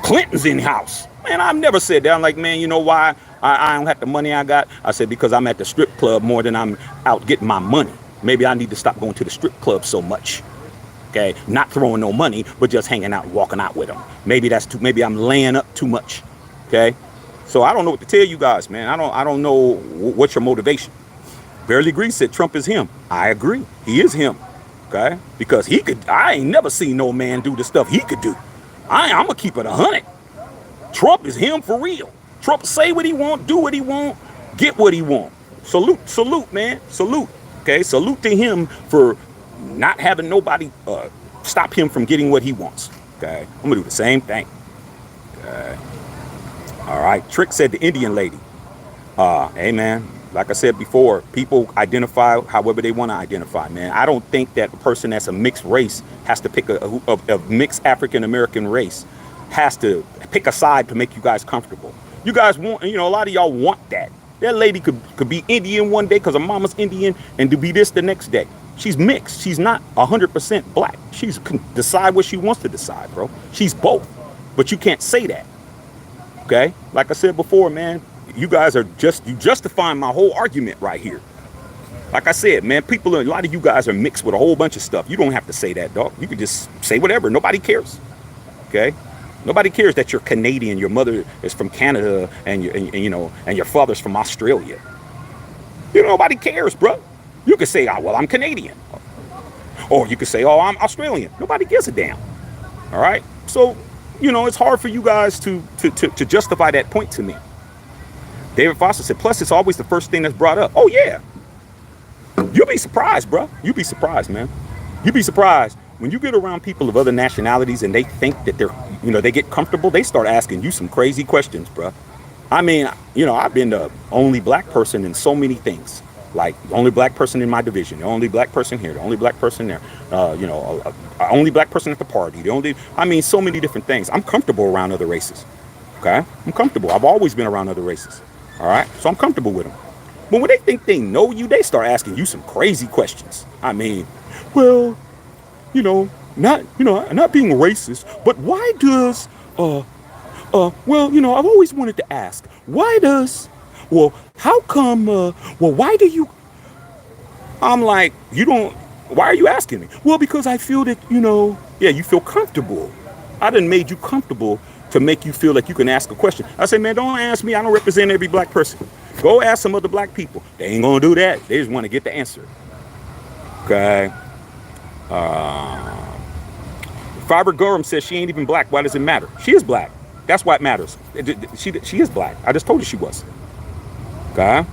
Clinton's in house. Man, I've never said that. I'm like, man, you know why I don't have the money I got? I said, because I'm at the strip club more than I'm out getting my money. Maybe I need to stop going to the strip club so much. Okay, not throwing no money, but just hanging out and walking out with them. Maybe maybe I'm laying up too much. Okay, so I don't know what to tell you guys, man. I don't know what's your motivation. Barely Agree said Trump is him. I agree, he is him. Okay, because I ain't never seen no man do the stuff he could do. I'm gonna keep it 100. Trump is him for real. Trump say what he want, do what he want, get what he want. Salute, man, salute. Okay, salute to him for not having nobody stop him from getting what he wants. Okay, I'm gonna do the same thing. Okay. All right, Trick said the Indian lady. Hey man, like I said before, people identify however they want to identify, man. I don't think that a person that's a mixed race has to pick a mixed African American race has to pick a side to make you guys comfortable. You guys want, a lot of y'all want that. That lady could be Indian one day because her mama's Indian and to be this the next day. She's mixed. She's not 100% black. She can decide what she wants to decide, bro. She's both. But you can't say that. Okay? Like I said before, man, you guys are justifying my whole argument right here. Like I said, man, a lot of you guys are mixed with a whole bunch of stuff. You don't have to say that, dog. You can just say whatever. Nobody cares. Okay? Nobody cares that you're Canadian, your mother is from Canada, and your father's from Australia. Nobody cares, bro. You could say, oh, well, I'm Canadian. Or you could say, oh, I'm Australian. Nobody gives a damn. All right? So, it's hard for you guys to justify that point to me. David Foster said, plus it's always the first thing that's brought up. Oh, yeah. You'll be surprised, bro. You'll be surprised, man. You'll be surprised. When you get around people of other nationalities and they think that they get comfortable, they start asking you some crazy questions, bro. I mean, I've been the only black person in so many things. Like, the only black person in my division, the only black person here, the only black person there, only black person at the party, so many different things. I'm comfortable around other races, okay? I'm comfortable. I've always been around other races, all right? So I'm comfortable with them. But when they think they know you, they start asking you some crazy questions. I mean, well, not being racist, but why does, I've always wanted to ask, how come, why do you, I'm like, why are you asking me? Well, because I feel that, you feel comfortable. I done made you comfortable to make you feel like you can ask a question. I say, man, don't ask me. I don't represent every black person. Go ask some other black people. They ain't gonna do that. They just want to get the answer. Okay. Fiber Gorham says she ain't even black. Why does it matter? She is black. That's why it matters. She is black. I just told you she was. Okay.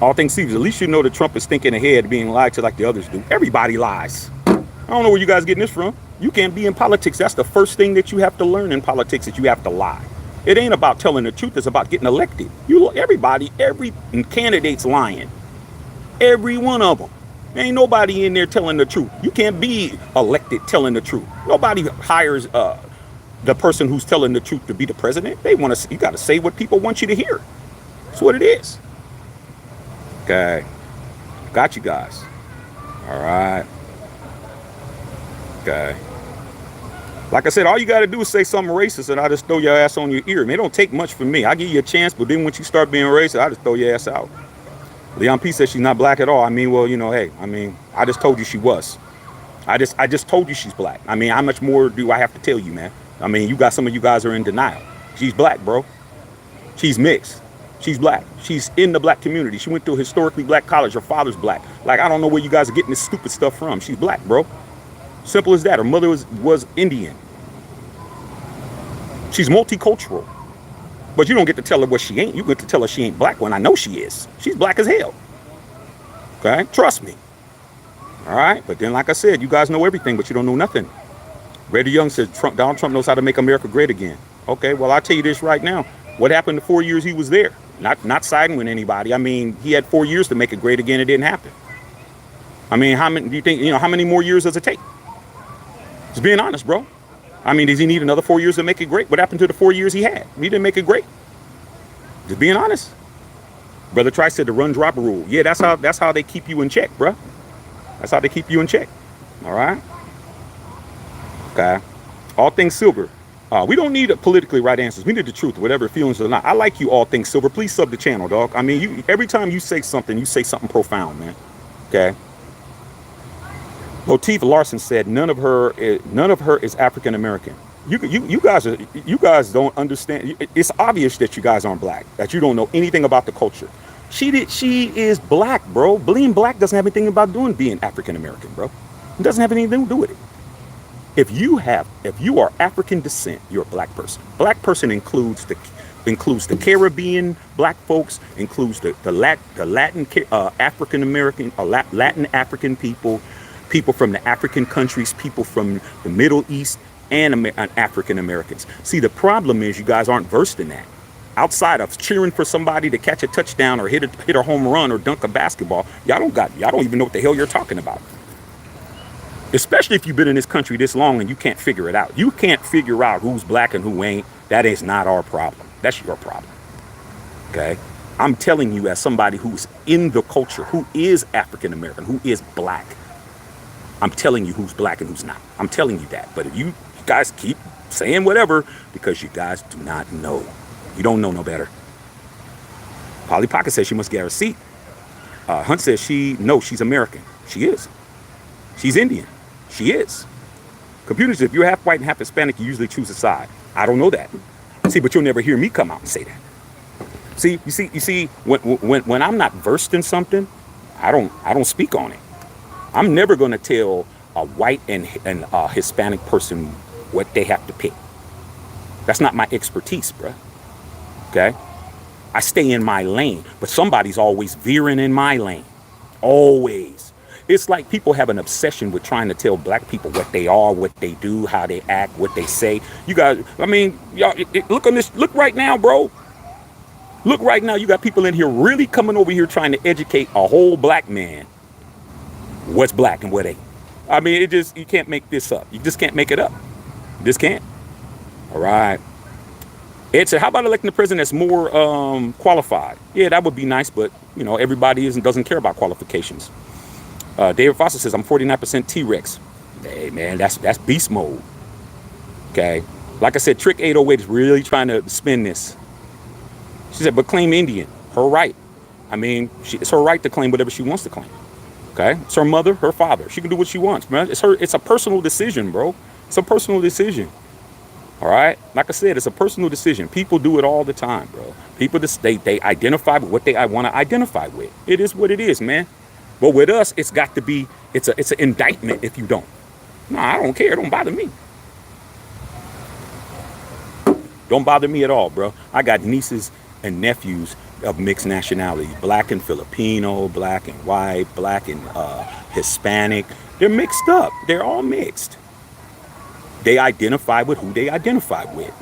All things serious. At least you know that Trump is thinking ahead, being lied to like the others do. Everybody lies. I don't know where you guys getting this from. You can't be in politics. That's the first thing that you have to learn in politics, that you have to lie. It ain't about telling the truth. It's about getting elected. Every candidate's lying. Every one of them. Ain't nobody in there telling the truth. You can't be elected telling the truth. Nobody hires the person who's telling the truth to be the president. You got to say what people want you to hear. That's what it is. Okay. Got you guys. All right. Okay. Like I said, all you got to do is say something racist and I just throw your ass on your ear. Man, it don't take much from me. I give you a chance, but then once you start being racist, I just throw your ass out. Leon P says she's not black at all. I mean, well, you know, hey, I mean, I just told you she was. I just told you she's black. I mean, how much more do I have to tell you, man? I mean, some of you guys are in denial. She's black, bro. She's mixed. She's black. She's in the black community. She went to a historically black college. Her father's black. Like, I don't know where you guys are getting this stupid stuff from. She's black, bro. Simple as that. Her mother was Indian. She's multicultural. But you don't get to tell her what she ain't. You get to tell her she ain't black when I know she is. She's black as hell. Okay? Trust me. All right? But then, like I said, you guys know everything, but you don't know nothing. Reddy Young says Donald Trump knows how to make America great again. Okay, well, I'll tell you this right now. What happened the 4 years he was there? Not siding with anybody. I mean, he had 4 years to make it great again. It didn't happen. I mean, how many do you think, how many more years does it take? Just being honest, bro. I mean, does he need another 4 years to make it great? What happened to the 4 years he had? He didn't make it great. Just being honest. Brother Trice said the run drop rule. Yeah, that's how they keep you in check, bro. That's how they keep you in check. All right. Okay. All things silver. We don't need politically right answers. We need the truth, whatever feelings or not. I like you, all things silver. Please sub the channel, dog. I mean, every time you say something profound, man. Okay. Latif Larson said none of her is African American. You guys don't understand. It's obvious that you guys aren't black. That you don't know anything about the culture. She is black, bro. Being black doesn't have anything about being African American, bro. It doesn't have anything to do with it. If you are African descent, you're a black person. Black person includes the Caribbean black folks, includes the Latin African American, Latin African people from the African countries, people from the Middle East, and African Americans. See, the problem is you guys aren't versed in that. Outside of cheering for somebody to catch a touchdown or hit a home run or dunk a basketball, y'all don't even know what the hell you're talking about. Especially if you've been in this country this long and you can't figure it out. You can't figure out who's black and who ain't. That is not our problem. That's your problem. Okay? I'm telling you, as somebody who's in the culture, who is African American, who is black, I'm telling you who's black and who's not. I'm telling you that. But if you guys keep saying whatever, because you guys do not know. You don't know no better. Polly Pocket says she must get her seat. Hunt says she's American. She is. She's Indian. She is. Computer says if you're half white and half Hispanic, you usually choose a side. I don't know that. See, but you'll never hear me come out and say that. See, you see, when I'm not versed in something, I don't speak on it. I'm never going to tell a white and Hispanic person what they have to pick. That's not my expertise, bruh. Okay? I stay in my lane, but somebody's always veering in my lane. Always. It's like people have an obsession with trying to tell black people what they are, what they do, how they act, what they say. You guys, I mean, y'all, look on this. Look right now, bro. Look right now. You got people in here really coming over here trying to educate a whole black man what's black and what ain't. I mean, you can't make this up. You just can't make it up. You just can't. All right. Ed said, how about electing a president that's more qualified? Yeah, that would be nice, but, everybody doesn't care about qualifications. David Foster says, I'm 49% T-Rex. Hey, man, that's beast mode. Okay. Like I said, Trick 808 is really trying to spin this. She said, but claim Indian. Her right. I mean, it's her right to claim whatever she wants to claim. Okay. It's her mother, her father. She can do what she wants, man. It's a personal decision, bro. It's a personal decision. All right. Like I said, it's a personal decision. People do it all the time, bro. People they identify with what they want to identify with. It is what it is, man. But with us, it's got to be, it's an indictment if you don't. No, I don't care. Don't bother me. Don't bother me at all, bro. I got nieces and nephews of mixed nationalities. Black and Filipino, black and white, black and Hispanic. They're mixed up. They're all mixed. They identify with who they identify with.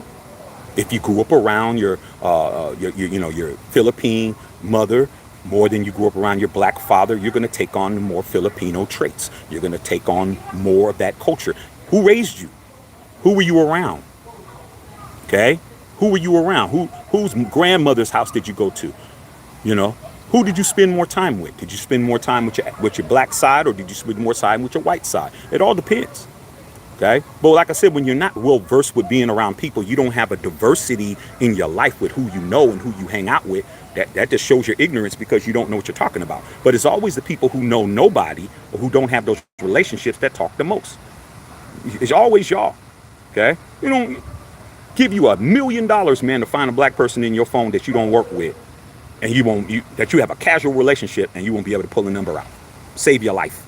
If you grew up around your Philippine mother, more than you grew up around your black father, you're going to take on more Filipino traits. You're going to take on more of that culture. Who raised you? Who were you around? Okay? Who were you around? Whose grandmother's house did you go to? Who did you spend more time with? Did you spend more time with your black side, or did you spend more time with your white side? It all depends. Okay. But like I said, when you're not well versed with being around people, you don't have a diversity in your life with who you know and who you hang out with. That just shows your ignorance because you don't know what you're talking about. But it's always the people who know nobody or who don't have those relationships that talk the most. It's always y'all. Okay. You don't give you $1 million, man, to find a black person in your phone that you don't work with, and that you have a casual relationship, and you won't be able to pull a number out. Save your life.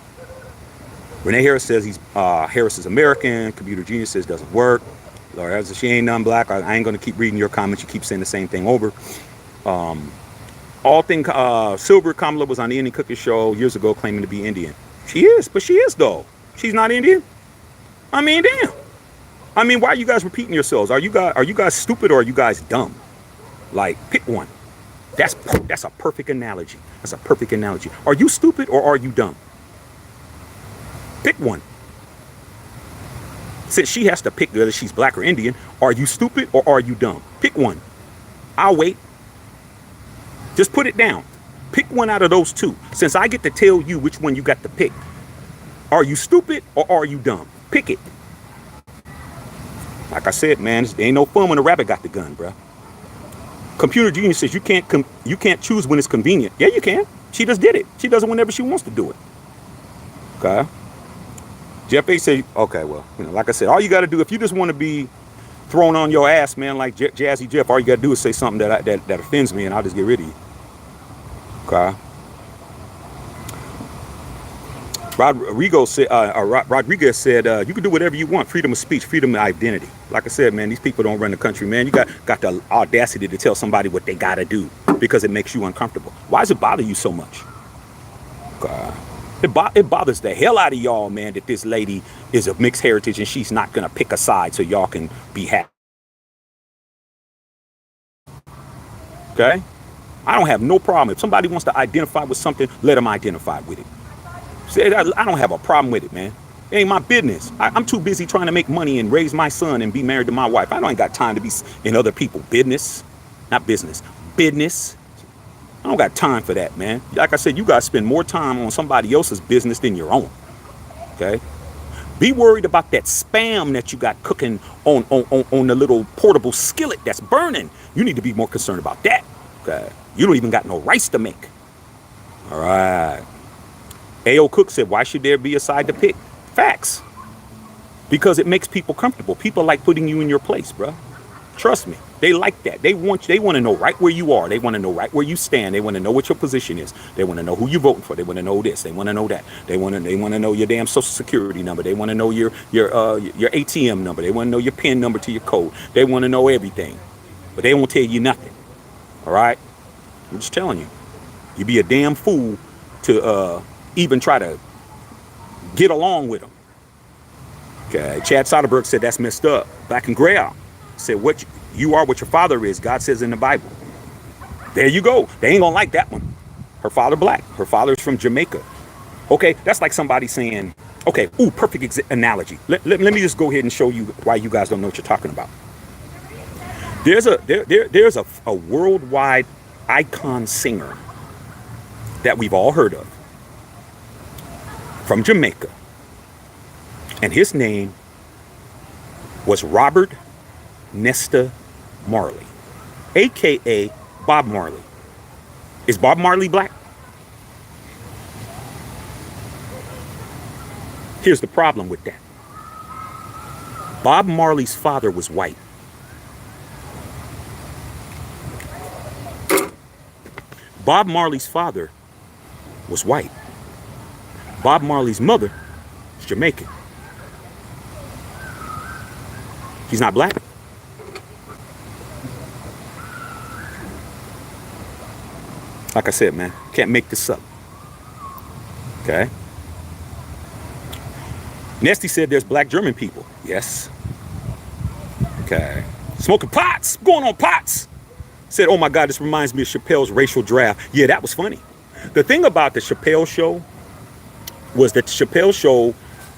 Renee Harris says Harris is American. Computer Genius says doesn't work. Laura says she ain't non-black. I ain't gonna keep reading your comments. You keep saying the same thing over. All thing Silver Kamala was on the Indian Cooking Show years ago, claiming to be Indian. She is, but she is though. She's not Indian. I mean, damn. I mean, why are you guys repeating yourselves? Are you guys stupid or are you guys dumb? Like, pick one. That's a perfect analogy. That's a perfect analogy. Are you stupid or are you dumb? Pick one. Since she has to pick whether she's black or Indian, are you stupid or are you dumb? Pick one. I'll wait. Just put it down. Pick one out of those two. Since I get to tell you which one you got to pick. Are you stupid or are you dumb? Pick it. Like I said, man, there ain't no fun when the rabbit got the gun, bro. Computer Genius says you can't choose when it's convenient. Yeah, you can. She just did it. She does it whenever she wants to do it. Okay. Jeff A said, okay, well, like I said, all you got to do if you just want to be thrown on your ass, man, like Jazzy Jeff, all you got to do is say something that offends me, and I'll just get rid of you. Okay. Rodriguez said, you can do whatever you want. Freedom of speech, freedom of identity. Like I said, man, these people don't run the country, man. You got the audacity to tell somebody what they got to do because it makes you uncomfortable. Why does it bother you so much? It bothers the hell out of y'all, man, that this lady is of mixed heritage and she's not going to pick a side so y'all can be happy. Okay? I don't have no problem. If somebody wants to identify with something, let them identify with it. I don't have a problem with it, man. It ain't my business. I'm too busy trying to make money and raise my son and be married to my wife. I don't got time to be in other people's business. Not business. Business. I don't got time for that, man. Like I said, you guys spend more time on somebody else's business than your own. Okay? Be worried about that spam that you got cooking on the little portable skillet that's burning. You need to be more concerned about that. Okay? You don't even got no rice to make. All right. A.O. Cook said, why should there be a side to pick? Facts. Because it makes people comfortable. People like putting you in your place, bro. Trust me. They like that. They want to know right where you are. They want to know right where you stand. They want to know what your position is. They want to know who you're voting for. They want to know this. They want to know that. They want to know your damn social security number. They want to know your ATM number. They want to know your PIN number to your code. They want to know everything. But they won't tell you nothing. All right? I'm just telling you. You'd be a damn fool to even try to get along with them. Okay. Chad Soderbergh said that's messed up. Black and Gray said what you are what your father is. God says in the Bible. There you go. They ain't gonna like that one. Her father black. Her father's from Jamaica. Okay, that's like somebody saying, okay, perfect analogy. Let me just go ahead and show you why you guys don't know what you're talking about. There's a worldwide icon singer that we've all heard of from Jamaica. And his name was Robert Nesta Marley, a.k.a. Bob Marley. Is Bob Marley black? Here's the problem with that. Bob Marley's father was white. Bob Marley's father was white. Bob Marley's mother is Jamaican. He's not black. Like I said, man, can't make this up. Okay. Nesty said there's black German people. Yes. Okay. Smoking pots. Going on pots. Said, oh my God, this reminds me of Chappelle's racial draft. Yeah, that was funny. The thing about the Chappelle show was that the Chappelle show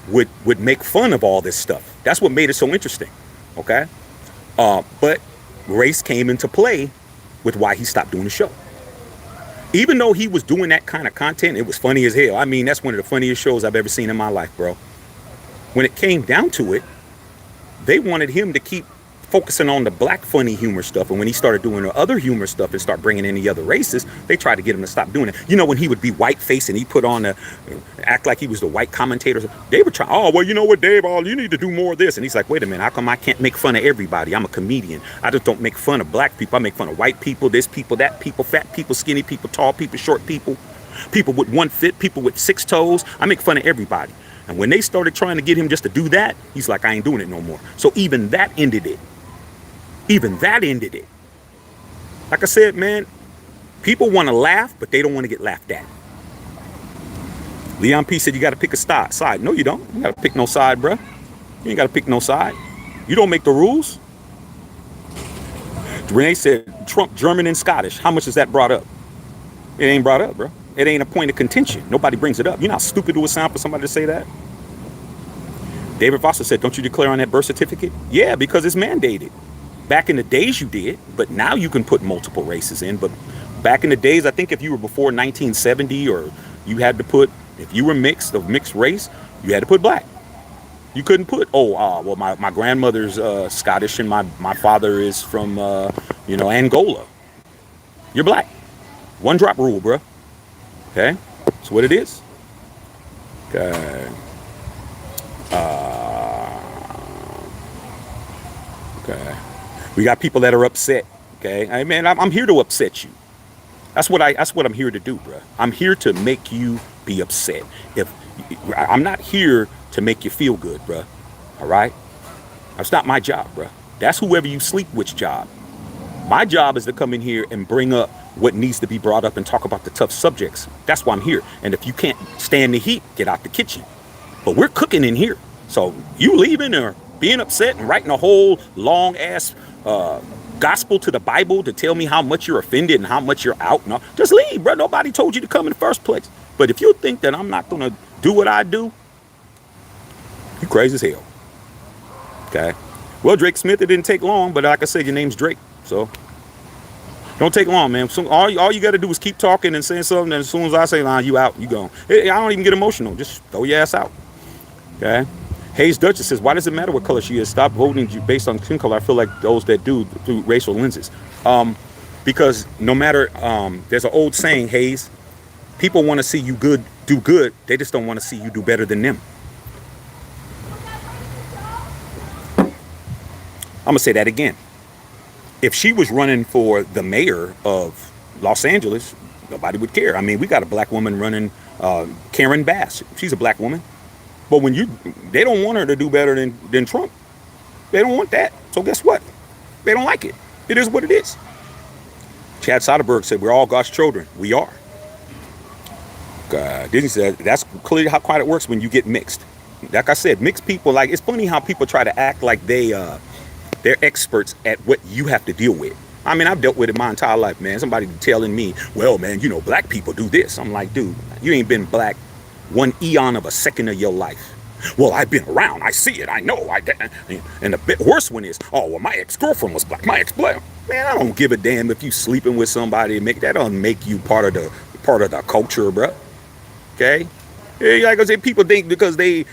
would make fun of all this stuff. That's what made it so interesting. Okay. But race came into play with why he stopped doing the show. Even though he was doing that kind of content, it was funny as hell. I mean, that's one of the funniest shows I've ever seen in my life, bro. When it came down to it, they wanted him to keep focusing on the black funny humor stuff. And when he started doing the other humor stuff and start bringing in the other races, they tried to get him to stop doing it. You know, when he would be white face and he put on act like he was the white commentator, they were trying, oh, well, you know what, Dave, you need to do more of this. And he's like, wait a minute, how come I can't make fun of everybody? I'm a comedian. I just don't make fun of black people. I make fun of white people, this people, that people, fat people, skinny people, tall people, short people, people with one foot, people with 6 toes. I make fun of everybody. And when they started trying to get him just to do that, he's like, I ain't doing it no more. So even that ended it. Even that ended it. Like I said, man, people want to laugh, but they don't want to get laughed at. Leon P said you got to pick a side. No, you don't. You got to pick no side, bruh. You ain't got to pick no side. You don't make the rules. Renee said Trump, German and Scottish. How much is that brought up? It ain't brought up, bro. It ain't a point of contention. Nobody brings it up. You know how stupid it would sound for somebody to say that? David Foster said, don't you declare on that birth certificate? Yeah, because it's mandated. Back in the days you did, but now you can put multiple races in. But back in the days, I think if you were before 1970 or you had to put, if you were mixed, of mixed race, you had to put black. You couldn't put, well, my grandmother's Scottish and my father is from, Angola. You're black. One drop rule, bro. Okay? That's what it is. Okay. Okay. We got people that are upset. Okay? Hey, man, I'm here to upset you. That's what I'm here to do, bro. I'm here to make you be upset. I'm not here to make you feel good, bro. All right? That's not my job, bro. That's whoever you sleep with's job. My job is to come in here and bring up what needs to be brought up and talk about the tough subjects. That's why I'm here. And if you can't stand the heat, get out the kitchen. But we're cooking in here. So you leaving or being upset and writing a whole long ass gospel to the Bible to tell me how much you're offended and how much you're out. No, just leave, bro. Nobody told you to come in the first place. But if you think that I'm not going to do what I do, you crazy as hell. Okay. Well, Drake Smith, it didn't take long, but like I said, your name's Drake. So don't take long, man. So all you got to do is keep talking and saying something. And as soon as I say, you out, you gone. I don't even get emotional. Just throw your ass out. Okay. Hayes Duchess says, why does it matter what color she is? Stop voting based on skin color. I feel like those that do through racial lenses. Because no matter, there's an old saying, Hayes, people want to see you do good. They just don't want to see you do better than them. I'm going to say that again. If she was running for the mayor of Los Angeles, nobody would care. I mean, we got a black woman running, Karen Bass. She's a black woman. But they don't want her to do better than Trump. They don't want that. So guess what? They don't like it. It is what it is. Chad Soderbergh said, we're all God's children. We are. Disney said, that's clearly how quite it works when you get mixed. Like I said, mixed people, like, it's funny how people try to act like they're experts at what you have to deal with. I mean, I've dealt with it my entire life, man. Somebody telling me, well, man, black people do this. I'm like, dude, you ain't been black one eon of a second of your life. Well, I've been around. I see it. I know. And the bit worse one is, well, my ex-girlfriend was black. My ex-black. Man, I don't give a damn if you sleeping with somebody. That don't make you part of the culture, bro. Okay? Yeah, like I said, people think because they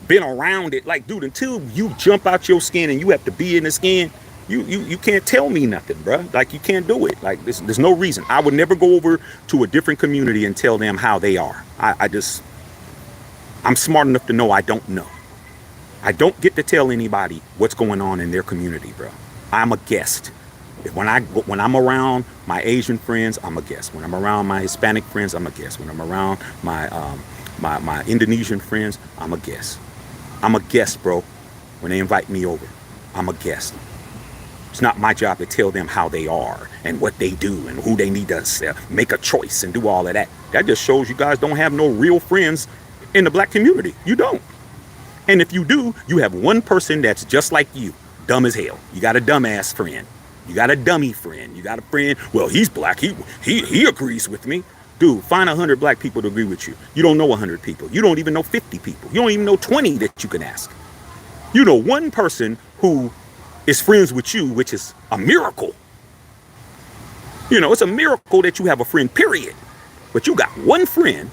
been around it, like, dude, until you jump out your skin and you have to be in the skin, you can't tell me nothing, bro. Like, you can't do it. Like, there's no reason. I would never go over to a different community and tell them how they are. I'm smart enough to know I don't know. I don't get to tell anybody what's going on in their community, bro. I'm a guest. When I'm around my Asian friends, I'm a guest. When I'm around my Hispanic friends, I'm a guest. When I'm around my Indonesian friends, I'm a guest. I'm a guest, bro. When they invite me over, I'm a guest. It's not my job to tell them how they are and what they do and who they need to make a choice and do all of that. That just shows you guys don't have no real friends in the black community. You don't. And if you do, you have one person that's just like you, dumb as hell. You got a dumbass friend. You got a dummy friend. You got a friend, well, he's black. He agrees with me. Dude, find 100 black people to agree with you. You don't know 100 people. You don't even know 50 people. You don't even know 20 that you can ask. You know one person who is friends with you, which is a miracle. It's a miracle that you have a friend, period. But you got one friend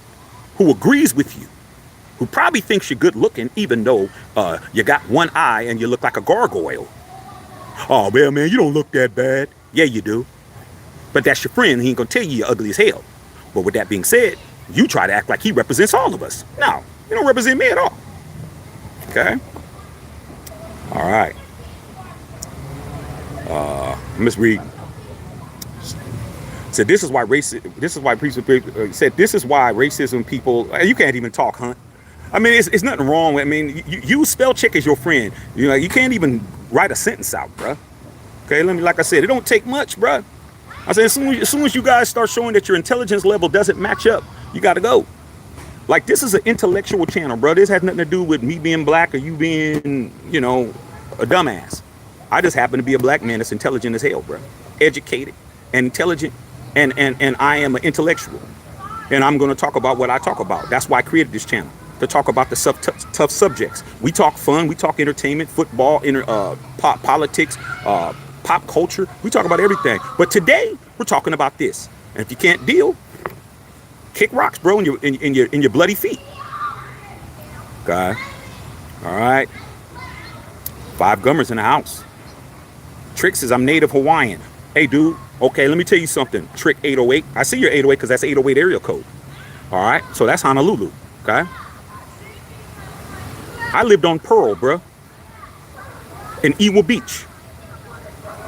who agrees with you, who probably thinks you're good looking, even though you got one eye and you look like a gargoyle. Oh, man, you don't look that bad. Yeah, you do. But that's your friend. He ain't gonna tell you you're ugly as hell. But with that being said, you try to act like he represents all of us. No, you don't represent me at all. Okay? All right. Let's read. Said this is why racism people, you can't even talk, Hunt. I mean, it's nothing wrong. I mean, you spell check as your friend. You know, you can't even write a sentence out, bruh. Okay, like I said, it don't take much, bruh. I said, as soon as you guys start showing that your intelligence level doesn't match up, you got to go. Like, this is an intellectual channel, bro. This has nothing to do with me being black or you being, you know, a dumbass. I just happen to be a black man that's intelligent as hell, bro. Educated and intelligent, and I am an intellectual. And I'm going to talk about what I talk about. That's why I created this channel, to talk about the tough subjects. We talk fun, we talk entertainment, football, politics, pop culture. We talk about everything. But today, we're talking about this. And if you can't deal, kick rocks, bro, in your bloody feet. Okay. All right. 5 Gummers in the house. Trick says, I'm native Hawaiian. Hey, dude. Okay, let me tell you something. Trick 808. I see your 808 because that's 808 area code. All right. So that's Honolulu. Okay. I lived on Pearl, bro. In Ewa Beach.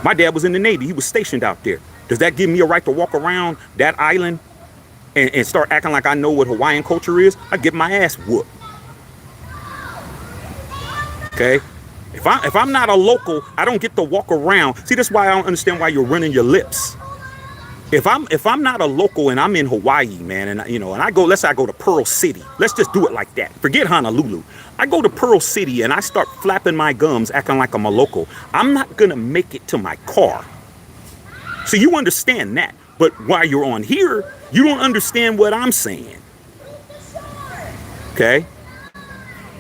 My dad was in the Navy. He was stationed out there. Does that give me a right to walk around that island and start acting like I know what Hawaiian culture is? I get my ass whooped. Okay? If I'm not a local, I don't get to walk around. See, that's why I don't understand why you're running your lips. If I'm not a local and I'm in Hawaii, man, and I go, let's say I go to Pearl City. Let's just do it like that. Forget Honolulu. I go to Pearl City and I start flapping my gums, acting like I'm a local. I'm not gonna make it to my car. So you understand that. But while you're on here, you don't understand what I'm saying. Okay?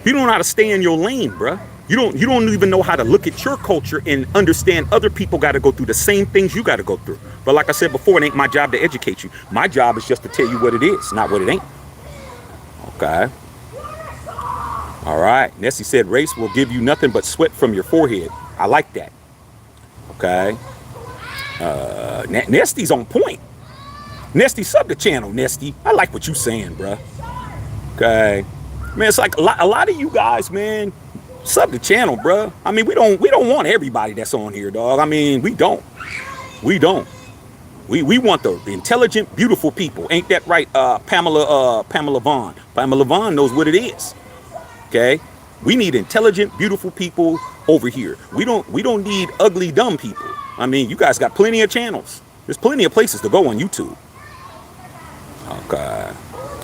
You don't know how to stay in your lane, bruh. You don't even know how to look at your culture and understand other people got to go through the same things you got to go through. But like I said before, it ain't my job to educate you. My job is just to tell you what it is, not what it ain't. Okay. All right. Nessie said race will give you nothing but sweat from your forehead. I like that. Okay. Nesty's on point. Nesty, sub the channel, Nesty. I like what you saying, bruh. Okay. Man, it's like a lot of you guys, man, sub the channel, bruh. I mean, we don't want everybody that's on here, dog. I mean, we don't. We want the intelligent, beautiful people. Ain't that right, Pamela Vaughn? Pamela Vaughn knows what it is. Okay? We need intelligent, beautiful people over here. We don't need ugly, dumb people. I mean, you guys got plenty of channels. There's plenty of places to go on YouTube. Okay.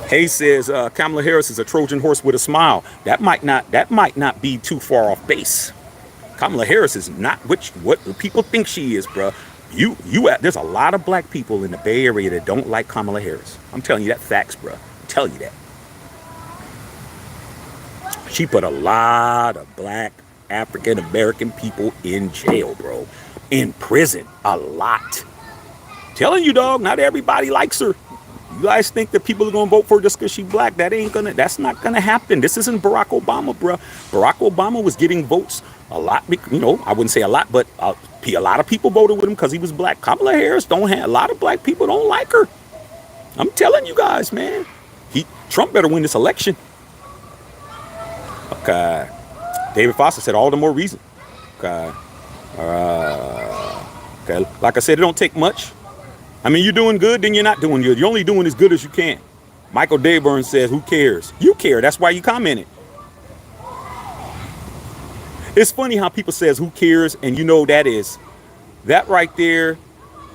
Hayes says Kamala Harris is a Trojan horse with a smile. That might not be too far off base. Kamala Harris is not what people think she is, bruh. There's a lot of black people in the Bay Area that don't like Kamala Harris. I'm telling you that facts, bruh. I'm telling you that. She put a lot of black African American people in jail, bro. In prison. A lot. Telling you, dog, not everybody likes her. You guys think that people are gonna vote for her just because she's black? That's not gonna happen. This isn't Barack Obama, bro. Barack Obama was getting votes a lot, I wouldn't say a lot, but a lot of people voted with him because he was black. Kamala Harris a lot of black people don't like her. I'm telling you guys, man. Trump better win this election. Okay. David Foster said all the more reason. Okay. Okay. Like I said, it don't take much. I mean, you're doing good, then you're not doing good. You're only doing as good as you can. Michael Dayburn says, who cares? You care. That's why you commented. It's funny how people says, who cares? And you know that right there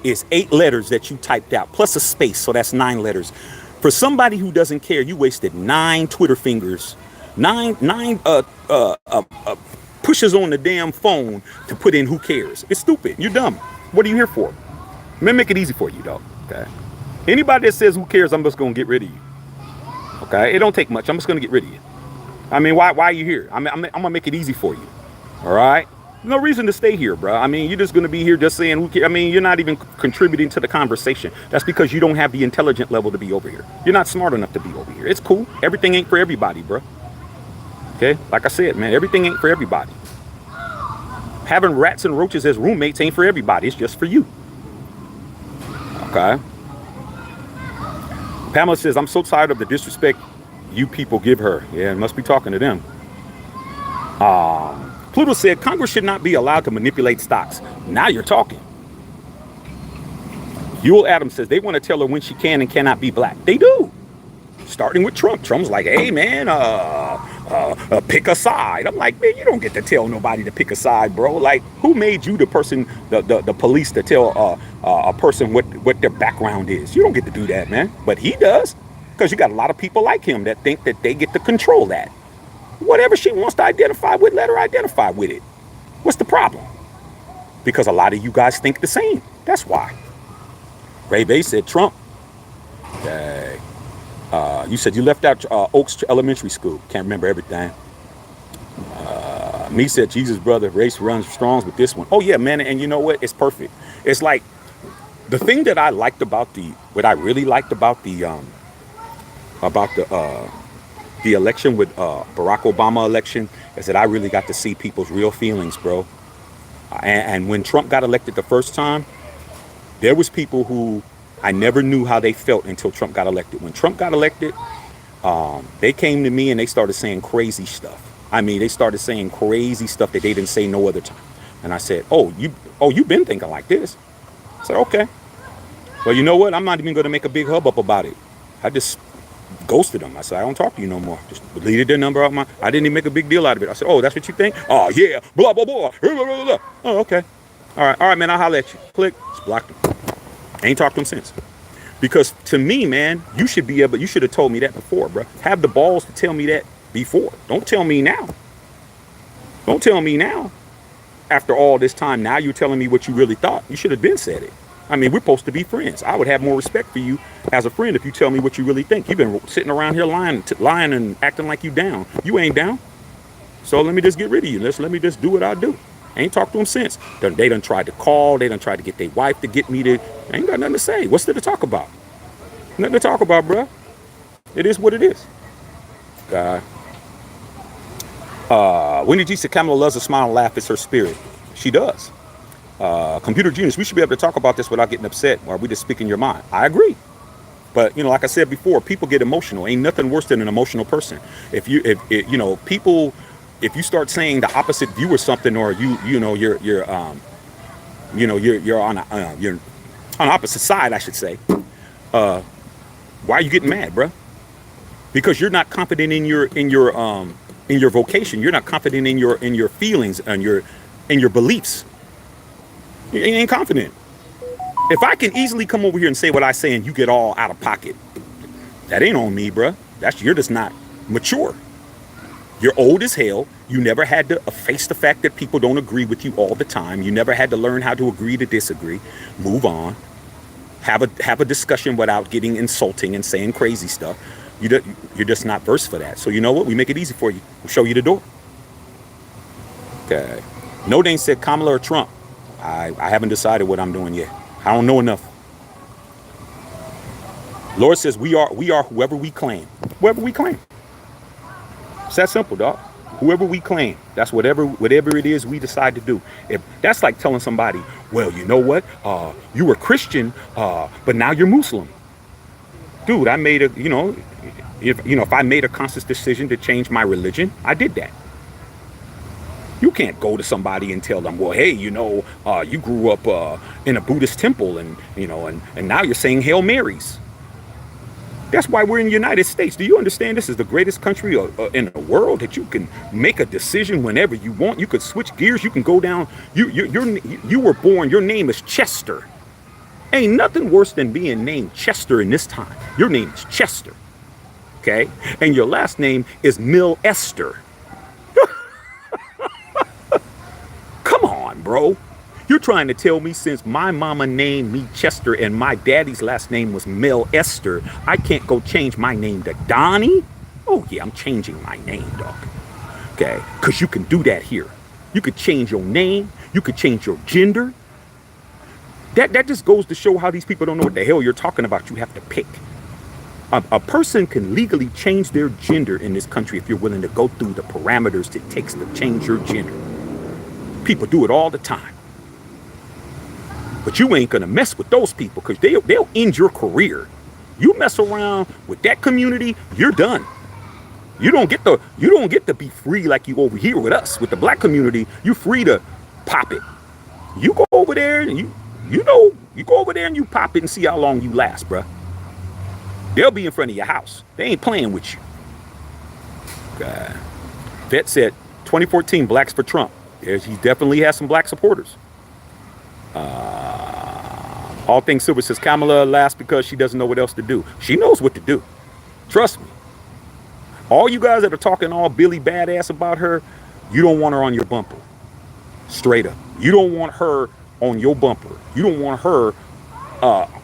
is 8 letters that you typed out, plus a space. So that's 9 letters. For somebody who doesn't care, you wasted 9 Twitter fingers, 9 pushes on the damn phone to put in who cares. It's stupid. You're dumb. What are you here for? Let me make it easy for you, dog. Okay. Anybody that says who cares, I'm just gonna get rid of you. Okay. It don't take much. I'm just gonna get rid of you. I mean, why are you here? I'm gonna make it easy for you. All right. No reason to stay here, bro. I mean, you're just gonna be here just saying who cares. I mean, you're not even contributing to the conversation. That's because you don't have the intelligent level to be over here. You're not smart enough to be over here. It's cool. Everything ain't for everybody, bro. Okay, like I said, man, everything ain't for everybody. Having rats and roaches as roommates ain't for everybody. It's just for you. Okay. Pamela says, I'm so tired of the disrespect you people give her. Yeah, it must be talking to them. Pluto said, Congress should not be allowed to manipulate stocks. Now you're talking. Yule Adams says, they want to tell her when she can and cannot be black. They do. Starting with Trump. Trump's like, hey, man, pick a side. I'm like, man, you don't get to tell nobody to pick a side, bro. Like, who made you the person, the police to tell a person what their background is? You don't get to do that, man. But he does, because you got a lot of people like him that think that they get to control that. Whatever she wants to identify with, let her identify with it. What's the problem? Because a lot of you guys think the same. That's why. Ray Bay said Trump. Okay. You said you left out Oaks Elementary School. Can't remember everything. Me said, Jesus, brother, race runs strong with this one. Oh, yeah, man. And you know what? It's perfect. It's like the thing that I liked about what I really liked about the election with Barack Obama election is that I really got to see people's real feelings, bro. And when Trump got elected the first time, there was people who I never knew how they felt until Trump got elected. When Trump got elected, they came to me and they started saying crazy stuff. I mean, they started saying crazy stuff that they didn't say no other time. And I said, you've been thinking like this. I said, okay. Well, you know what? I'm not even going to make a big hubbub about it. I just ghosted them. I said, I don't talk to you no more. Just deleted their number out I didn't even make a big deal out of it. I said, oh, that's what you think? Oh, yeah. Blah, blah, blah. Blah, blah, blah. Oh, okay. All right, man. I'll holler at you. Click. Just blocked them. Ain't talked to him since. Because to me, man, you should have told me that before, bro. Have the balls to tell me that before. Don't tell me now. Don't tell me now. After all this time, now you're telling me what you really thought. You should have been said it. I mean, we're supposed to be friends. I would have more respect for you as a friend if you tell me what you really think. You've been sitting around here lying and acting like you down. You ain't down. So let me just get rid of you. Let me just do what I do. Ain't talked to them since. They done tried to call. They done tried to get their wife to get me to. Ain't got nothing to say. What's there to talk about? Nothing to talk about, bruh. It is what it is. Winnie G said Kamala loves to smile and laugh. It's her spirit. She does. Computer genius, we should be able to talk about this without getting upset, or we just speaking your mind. I agree. But, like I said before, people get emotional. Ain't nothing worse than an emotional person. If you start saying the opposite view or something, or you're on opposite side, I should say. Why are you getting mad, bro? Because you're not confident in your vocation. You're not confident in your feelings and your beliefs. You ain't confident. If I can easily come over here and say what I say and you get all out of pocket, that ain't on me, bro. You're just not mature. You're old as hell. You never had to face the fact that people don't agree with you all the time. You never had to learn how to agree to disagree. Move on. Have a discussion without getting insulting and saying crazy stuff. You're just not versed for that. So you know what? We make it easy for you. We'll show you the door. Okay. No Dane said Kamala or Trump. I haven't decided what I'm doing yet. I don't know enough. Lord says we are whoever we claim. Whoever we claim. It's that simple, dog. Whoever we claim, that's whatever it is we decide to do. If that's like telling somebody, well, you know what? You were Christian, but now you're Muslim. Dude, I made if I made a conscious decision to change my religion, I did that. You can't go to somebody and tell them, well, hey, you grew up in a Buddhist temple and now you're saying Hail Marys. That's why we're in the United States. Do you understand this is the greatest country in the world that you can make a decision whenever you want? You could switch gears. You can go down. You were born. Your name is Chester. Ain't nothing worse than being named Chester in this time. Your name is Chester. Okay? And your last name is Mill Esther. Come on, bro. You're trying to tell me since my mama named me Chester and my daddy's last name was Mill Esther, I can't go change my name to Donnie? Oh, yeah, I'm changing my name, dog. Okay? Because you can do that here. You could change your name. You could change your gender. That just goes to show how these people don't know what the hell you're talking about. You have to pick. A person can legally change their gender in this country if you're willing to go through the parameters it takes to change your gender. People do it all the time. But you ain't gonna mess with those people because they'll end your career. You mess around with that community, you're done. You don't get to be free like you over here with us. With the black community, you free to pop it. You go over there and you go over there and you pop it and see how long you last, bruh. They'll be in front of your house. They ain't playing with you. Vet said 2014 blacks for Trump. He definitely has some black supporters. All Things Silver says Kamala laughs because she doesn't know what else to do. She knows what to do. Trust me. All you guys that are talking all Billy badass about her, you don't want her on your bumper. Straight up. You don't want her on your bumper. You don't want her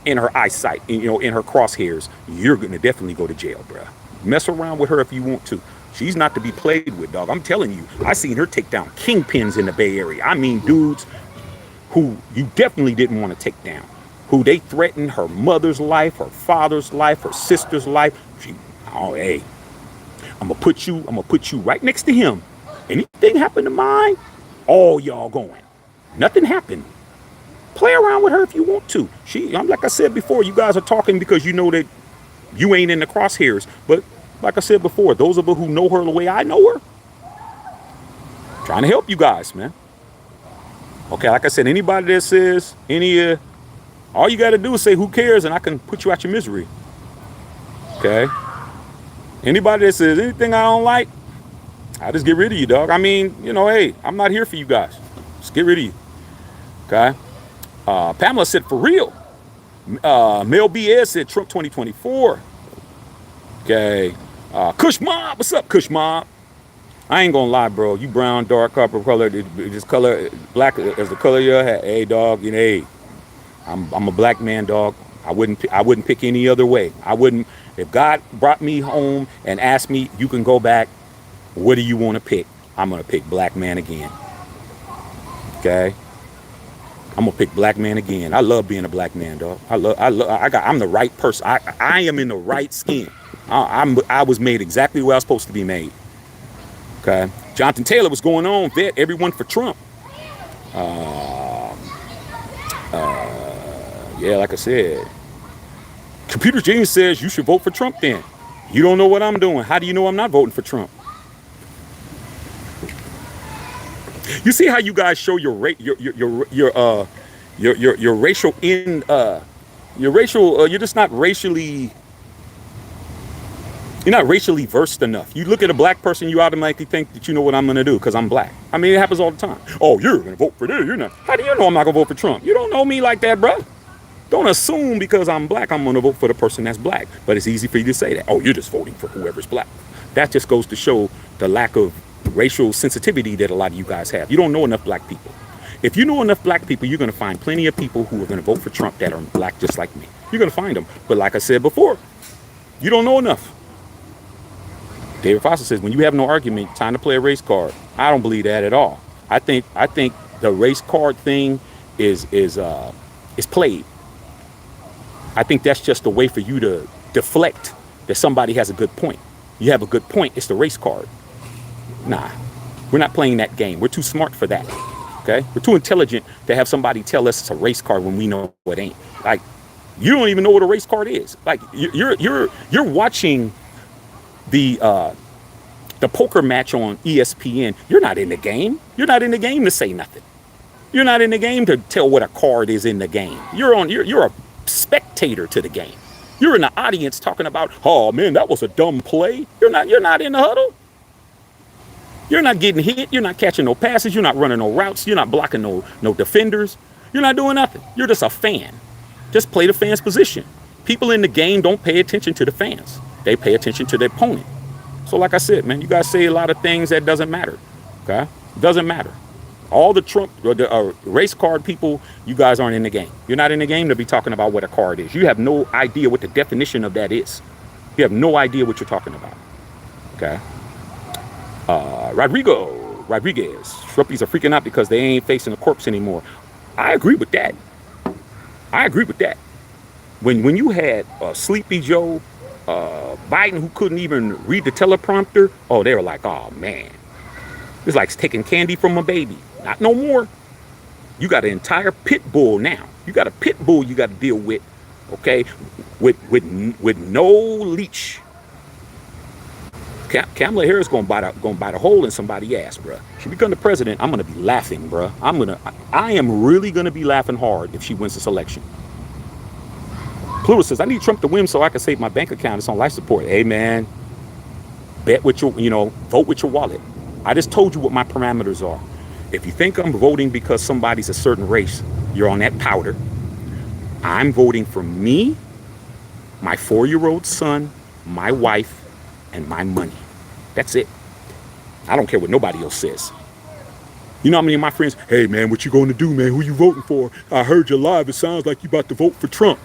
in her eyesight, in her crosshairs. You're going to definitely go to jail, bruh. Mess around with her if you want to. She's not to be played with, dog. I'm telling you. I seen her take down kingpins in the Bay Area. I mean, dudes who you definitely didn't want to take down. Who they threatened her mother's life, her father's life, her sister's life. Hey, I'm gonna put you right next to him. Anything happen to mine, all y'all going. Nothing happened. Play around with her if you want to. Like I said before, you guys are talking because you know that you ain't in the crosshairs. But like I said before, those of us who know her the way I know her, trying to help you guys, man. Okay, like I said, anybody that says all you got to do is say, who cares? And I can put you out your misery. Okay. Anybody that says anything I don't like, I just get rid of you, dog. I mean, hey, I'm not here for you guys. Just get rid of you. Okay. Pamela said, for real. Mel B.S. said Trump 2024. Okay. Kush Mob. What's up, Kush Mob? I ain't gonna lie, bro. You brown, dark, copper color, this color, black as the color of your hair. Hey, dog, hey. I'm a black man, dog. I wouldn't pick any other way. I wouldn't. If God brought me home and asked me, you can go back, what do you want to pick? I'm gonna pick black man again. Okay. I'm gonna pick black man again. I love being a black man, dog. I'm the right person. I am in the right skin. I was made exactly where I was supposed to be made. Okay. Jonathan Taylor, what's going on? Vet, everyone for Trump. Yeah, like I said, Computer Genius says you should vote for Trump then. You don't know what I'm doing. How do you know I'm not voting for Trump? You see how you guys show your racial you're just not racially, you're not racially versed enough. You look at a black person, you automatically think that you know what I'm going to do because I'm black. I mean, it happens all the time. Oh, you're going to vote for this. You're not. How do you know I'm not going to vote for Trump? You don't know me like that, bro. Don't assume because I'm black, I'm going to vote for the person that's black. But it's easy for you to say that. Oh, you're just voting for whoever's black. That just goes to show the lack of racial sensitivity that a lot of you guys have. You don't know enough black people. If you know enough black people, you're going to find plenty of people who are going to vote for Trump that are black just like me. You're going to find them. But like I said before, you don't know enough. David Foster says, when you have no argument, time to play a race card. I don't believe that at all. I think the race card thing is played. I think that's just a way for you to deflect that somebody has a good point. You have a good point, it's the race card. Nah, we're not playing that game. We're too smart for that. Okay? We're too intelligent to have somebody tell us it's a race card when we know it ain't. Like, you don't even know what a race card is. Like, you're watching the poker match on ESPN. You're not in the game. You're not in the game to say nothing. You're not in the game to tell what a card is in the game. You're a spectator to the game. You're in the audience talking about, oh man, that was a dumb play. You're not in the huddle. You're not getting hit. You're not catching no passes. You're not running no routes. You're not blocking no defenders. You're not doing nothing. You're just a fan. Just play the fan's position. People in the game don't pay attention to the fans. They pay attention to the opponent. So like I said, man, you guys say a lot of things that doesn't matter. Okay? Doesn't matter. All the Trump, race card people, you guys aren't in the game. You're not in the game to be talking about what a card is. You have no idea what the definition of that is. You have no idea what you're talking about. Okay? Rodriguez, Shruppies are freaking out because they ain't facing a corpse anymore. I agree with that. When you had Sleepy Joe, Biden, who couldn't even read the teleprompter, oh, they were like, oh man, it's like taking candy from a baby. Not no more. You got an entire pit bull now. You got a pit bull you got to deal with, okay, with no leash. Kamala Harris gonna bite a hole in somebody's ass, bro. She become the president, I'm gonna be laughing, bro. I am really gonna be laughing hard if she wins this election. Pluto says, I need Trump to win so I can save my bank account. It's on life support. Hey, man, bet with your, vote with your wallet. I just told you what my parameters are. If you think I'm voting because somebody's a certain race, you're on that powder. I'm voting for me, my 4-year-old son, my wife, and my money. That's it. I don't care what nobody else says. You know how many of my friends, hey, man, what you going to do, man? Who you voting for? I heard you live. It sounds like you about to vote for Trump.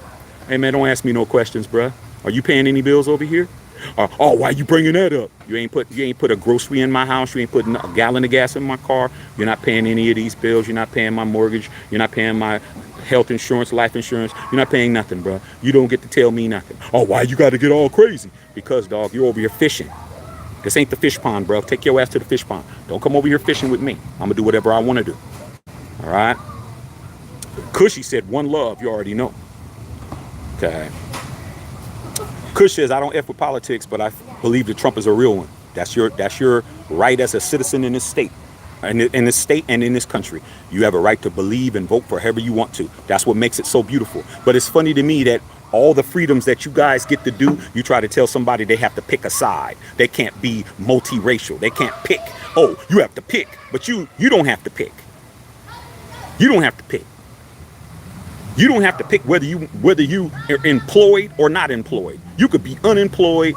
Hey, man, don't ask me no questions, bruh. Are you paying any bills over here? Oh, why you bringing that up? You ain't put a grocery in my house. You ain't putting a gallon of gas in my car. You're not paying any of these bills. You're not paying my mortgage. You're not paying my health insurance, life insurance. You're not paying nothing, bruh. You don't get to tell me nothing. Oh, why you got to get all crazy? Because, dog, you're over here fishing. This ain't the fish pond, bro. Take your ass to the fish pond. Don't come over here fishing with me. I'm going to do whatever I want to do. All right? Cushy said, one love. You already know. Okay. Kush says, I don't F with politics, but I believe that Trump is a real one. That's your right as a citizen in this state. In this state and in this country. You have a right to believe and vote for whoever you want to. That's what makes it so beautiful. But it's funny to me that all the freedoms that you guys get to do, you try to tell somebody they have to pick a side. They can't be multiracial. They can't pick. Oh, you have to pick. But you don't have to pick. You don't have to pick. You don't have to pick whether you are employed or not employed. You could be unemployed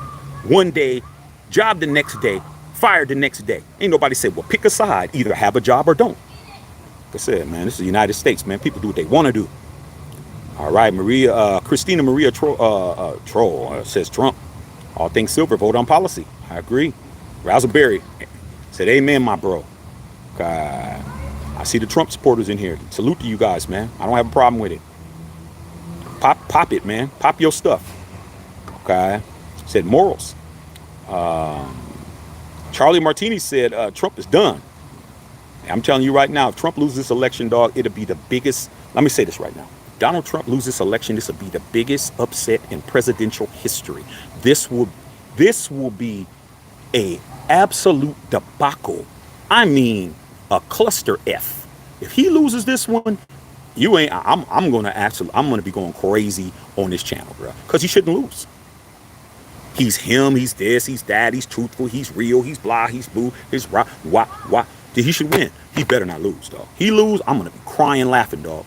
one day, job the next day, fired the next day. Ain't nobody said, well, pick a side. Either have a job or don't. Like I said, man, this is the United States, man. People do what they want to do. All right, Christina Maria Troll says Trump. All things silver, vote on policy. I agree. Razzleberry said, amen, my bro. I see the Trump supporters in here. Salute to you guys, man. I don't have a problem with it. Pop it, man. Pop your stuff. Okay. Said morals. Charlie Martini said Trump is done. I'm telling you right now, if Trump loses this election, dog, it'll be the biggest. Let me say this right now. Donald Trump loses this election, this will be the biggest upset in presidential history. This will be a absolute debacle. I mean, a cluster F. If he loses this one, I'm gonna be going crazy on this channel, bro. Because he shouldn't lose. He's him, he's this, he's that, he's truthful, he's real, he's blah, he's boo, he's rock, why. He should win. He better not lose, dog. He lose, I'm gonna be crying, laughing, dog.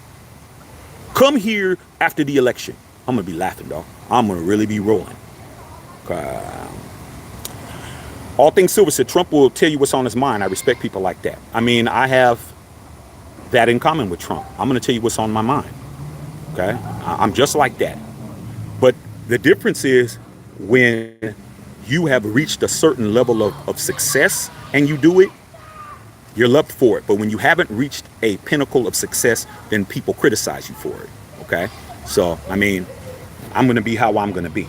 Come here after the election. I'm gonna be laughing, dog. I'm gonna really be rolling. All things silver said Trump will tell you what's on his mind. I respect people like that. I mean, I have that in common with Trump. I'm gonna tell you what's on my mind. Okay? I'm just like that. But the difference is when you have reached a certain level of success and you do it, you're loved for it. But when you haven't reached a pinnacle of success, then people criticize you for it. Okay? So, I mean, I'm going to be how I'm going to be.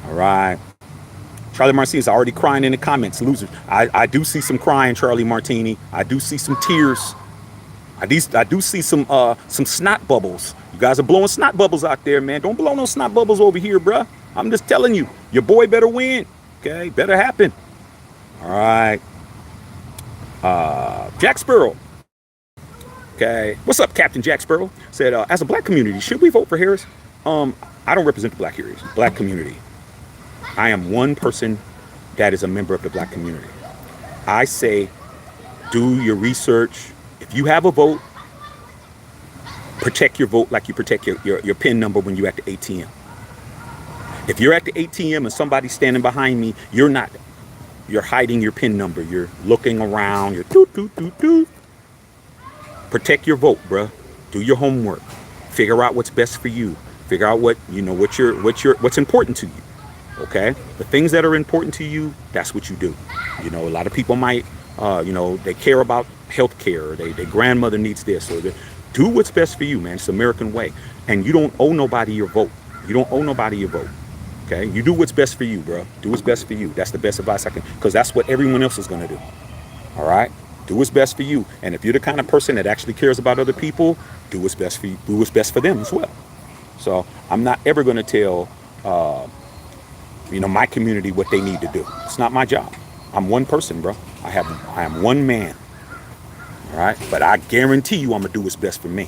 All right? Charlie Martini is already crying in the comments. Losers. I do see some crying, Charlie Martini. I do see some tears. I do see some snot bubbles. You guys are blowing snot bubbles out there, man. Don't blow no snot bubbles over here, bruh. I'm just telling you. Your boy better win. Okay? Better happen. All right. Jack Sparrow. Okay. What's up, Captain Jack Sparrow? Said, as a black community, should we vote for Harris? I don't represent the black community. I am one person that is a member of the black community. I say, do your research. If you have a vote, protect your vote like you protect your PIN number when you're at the ATM. If you're at the ATM and somebody's standing behind me, you're hiding your PIN number. You're looking around. You're doot, doot, doot, doot. Protect your vote, bruh. Do your homework. Figure out what's best for you. Figure out what's important to you. Okay? The things that are important to you, that's what you do. You know, a lot of people might, they care about health care. Their grandmother needs this. Or do what's best for you, man. It's the American way. And you don't owe nobody your vote. You don't owe nobody your vote. Okay, you do what's best for you, bro. Do what's best for you. That's the best advice I can, because that's what everyone else is gonna do. All right, do what's best for you. And if you're the kind of person that actually cares about other people, do what's best for you. Do what's best for them as well. So I'm not ever gonna tell, my community what they need to do. It's not my job. I'm one person, bro. I am one man. All right, but I guarantee you, I'm gonna do what's best for me.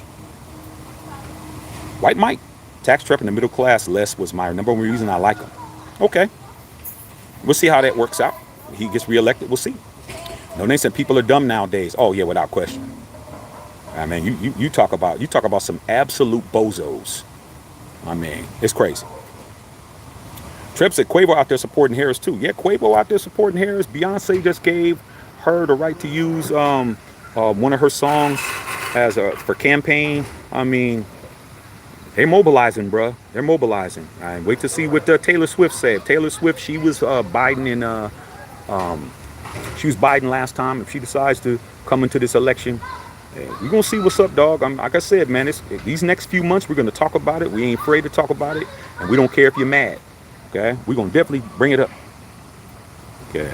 White Mike, tax prep in the middle class less was my number one reason I like him. Okay, we'll see how that works out. He gets reelected. We'll see. No, they said people are dumb nowadays. Oh yeah, without question. I mean, you talk about some absolute bozos. I mean, it's crazy. Trip said Quavo out there supporting Harris too. Yeah, Quavo out there supporting Harris. Beyonce just gave her the right to use one of her songs as for campaign. I mean, they're mobilizing, bro. They're mobilizing. I wait to see what Taylor Swift said. Taylor Swift, she was Biden she was Biden last time. If she decides to come into this election, we're gonna see what's up, dog. Like I said, man, these next few months we're gonna talk about it. We ain't afraid to talk about it, and we don't care if you're mad. Okay, we're gonna definitely bring it up. Okay,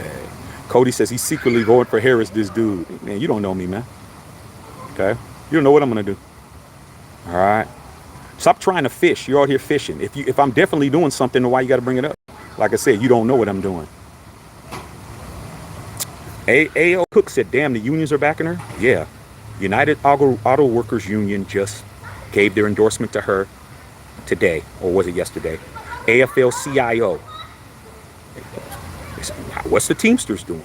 Cody says he's secretly voting for Harris. This dude, man, you don't know me, man. Okay, you don't know what I'm gonna do. All right, stop trying to fish. You're out here fishing. If I'm definitely doing something, then why you got to bring it up? Like I said, you don't know what I'm doing. A.O. Cook said, "Damn, the unions are backing her." Yeah, United Auto Workers Union just gave their endorsement to her today, or was it yesterday? AFL-CIO. What's the Teamsters doing?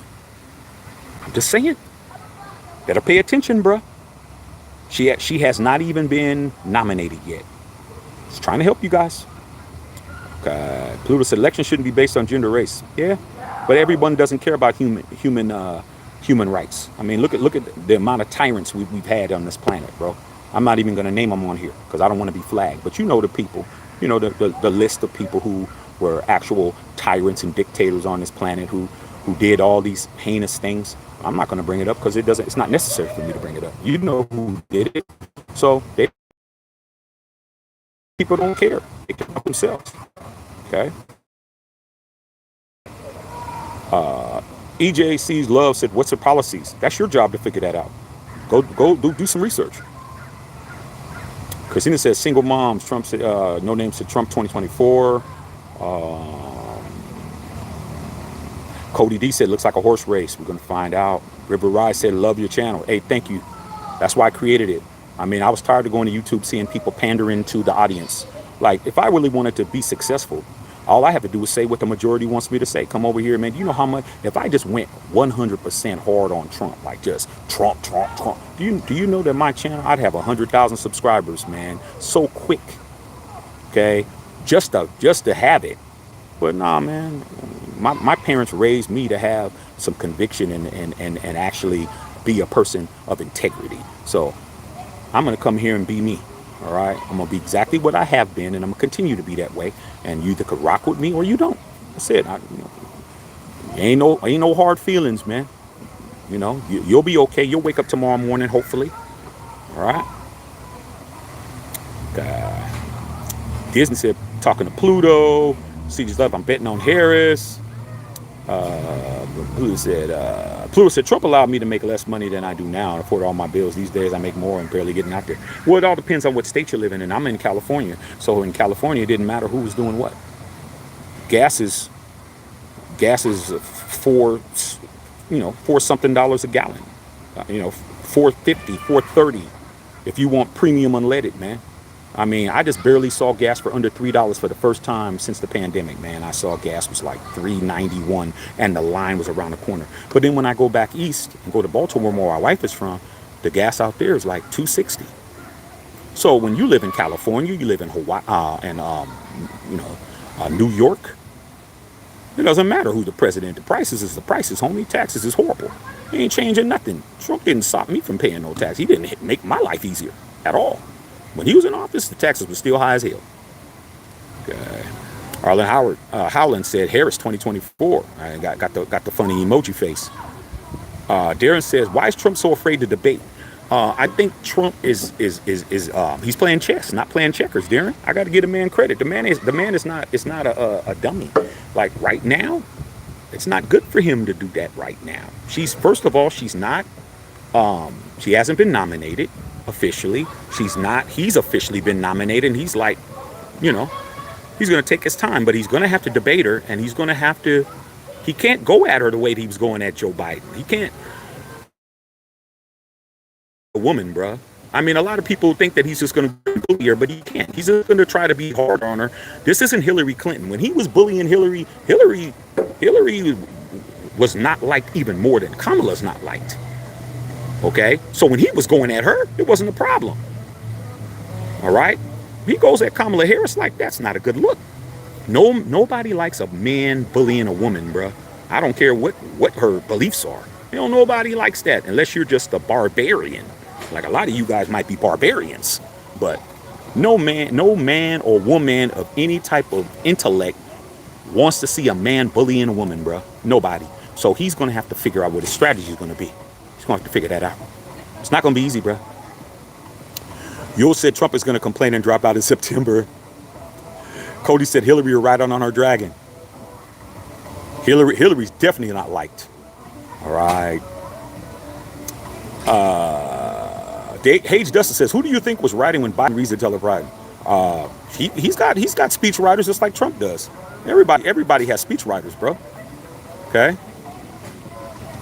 I'm just saying. Better pay attention, bruh. She has not even been nominated yet. Just trying to help you guys. Pluto said election shouldn't be based on gender, race. Yeah, but everyone doesn't care about human rights. I mean, look at the amount of tyrants we've had on this planet, bro. I'm not even gonna name them on here because I don't want to be flagged. But you know the people. You know the list of people who were actual tyrants and dictators on this planet who did all these heinous things. I'm not going to bring it up because it's not necessary for me to bring it up. You know who did it, so people don't care. They care about themselves. Okay. EJC's Love said, "What's the policies?" That's your job to figure that out. Go do some research. Christina says single moms. Trump said no name said Trump 2024. Cody D said looks like a horse race. We're gonna find out. River Rise said love your channel. Hey, thank you. That's why I created it. I mean, I was tired of going to YouTube seeing people pandering to the audience. Like, if I really wanted to be successful, all I have to do is say what the majority wants me to say. Come over here, man. You know how much? If I just went 100% hard on Trump, like just Trump. Do you know that my channel, I'd have 100,000 subscribers, man, so quick. Okay, just to have it. But nah, man. My parents raised me to have some conviction and actually be a person of integrity. So I'm gonna come here and be me. All right, I'm gonna be exactly what I have been, and I'm gonna continue to be that way. And you either could rock with me or you don't. That's it. Ain't no hard feelings, man. You know, you'll be okay. You'll wake up tomorrow morning, hopefully. All right. Disney said talking to Pluto. CG's love. I'm betting on Harris. Pluto said Trump allowed me to make less money than I do now and afford all my bills. These days I make more and barely getting out there. Well, it all depends on what state you're living in. I'm in California, so in California it didn't matter who was doing what. Gas is $4 something a gallon. $4.50, $4.30 if you want premium unleaded, man. I mean, I just barely saw gas for under $3 for the first time since the pandemic, man. I saw gas was like $3.91 and the line was around the corner. But then when I go back east and go to Baltimore, where my wife is from, the gas out there is like $2.60. So when you live in California, you live in Hawaii and New York, it doesn't matter who's the president. The prices is the prices, homie. Taxes is horrible. He ain't changing nothing. Trump didn't stop me from paying no tax. He didn't make my life easier at all. When he was in office, the taxes were still high as hell. Okay. Arlen Howland said Harris 2024. I got the funny emoji face. Darren says, why is Trump so afraid to debate? I think Trump is he's playing chess, not playing checkers, Darren. I got to give the man credit. The man is not a dummy. Like right now, it's not good for him to do that right now. She's first of all, she's not. She hasn't been nominated officially. She's not. He's officially been nominated, and he's like, you know, he's going to take his time, but he's going to have to debate her, and he's going to have to. He can't go at her the way that he was going at Joe Biden. He can't. A woman, bruh. I mean, a lot of people think that he's just going to bully her, but he can't. He's just going to try to be hard on her. This isn't Hillary Clinton. When he was bullying Hillary was not liked even more than Kamala's not liked. Okay? So when he was going at her, it wasn't a problem. All right? He goes at Kamala Harris like that's not a good look. Nobody likes a man bullying a woman, bruh. I don't care what her beliefs are. Nobody likes that unless you're just a barbarian. Like a lot of you guys might be barbarians, but no man or woman of any type of intellect wants to see a man bullying a woman, bro. Nobody. So he's going to have to figure out what his strategy is going to be. He's going to have to figure that out. It's not going to be easy, bro. Yule said Trump is going to complain and drop out in September. Cody said Hillary will ride on her dragon. Hillary's definitely not liked. All right. Hage Dustin says, who do you think was writing when Biden reads the teleprompter? He's got speech writers just like Trump does. Everybody has speech writers, bro. Okay.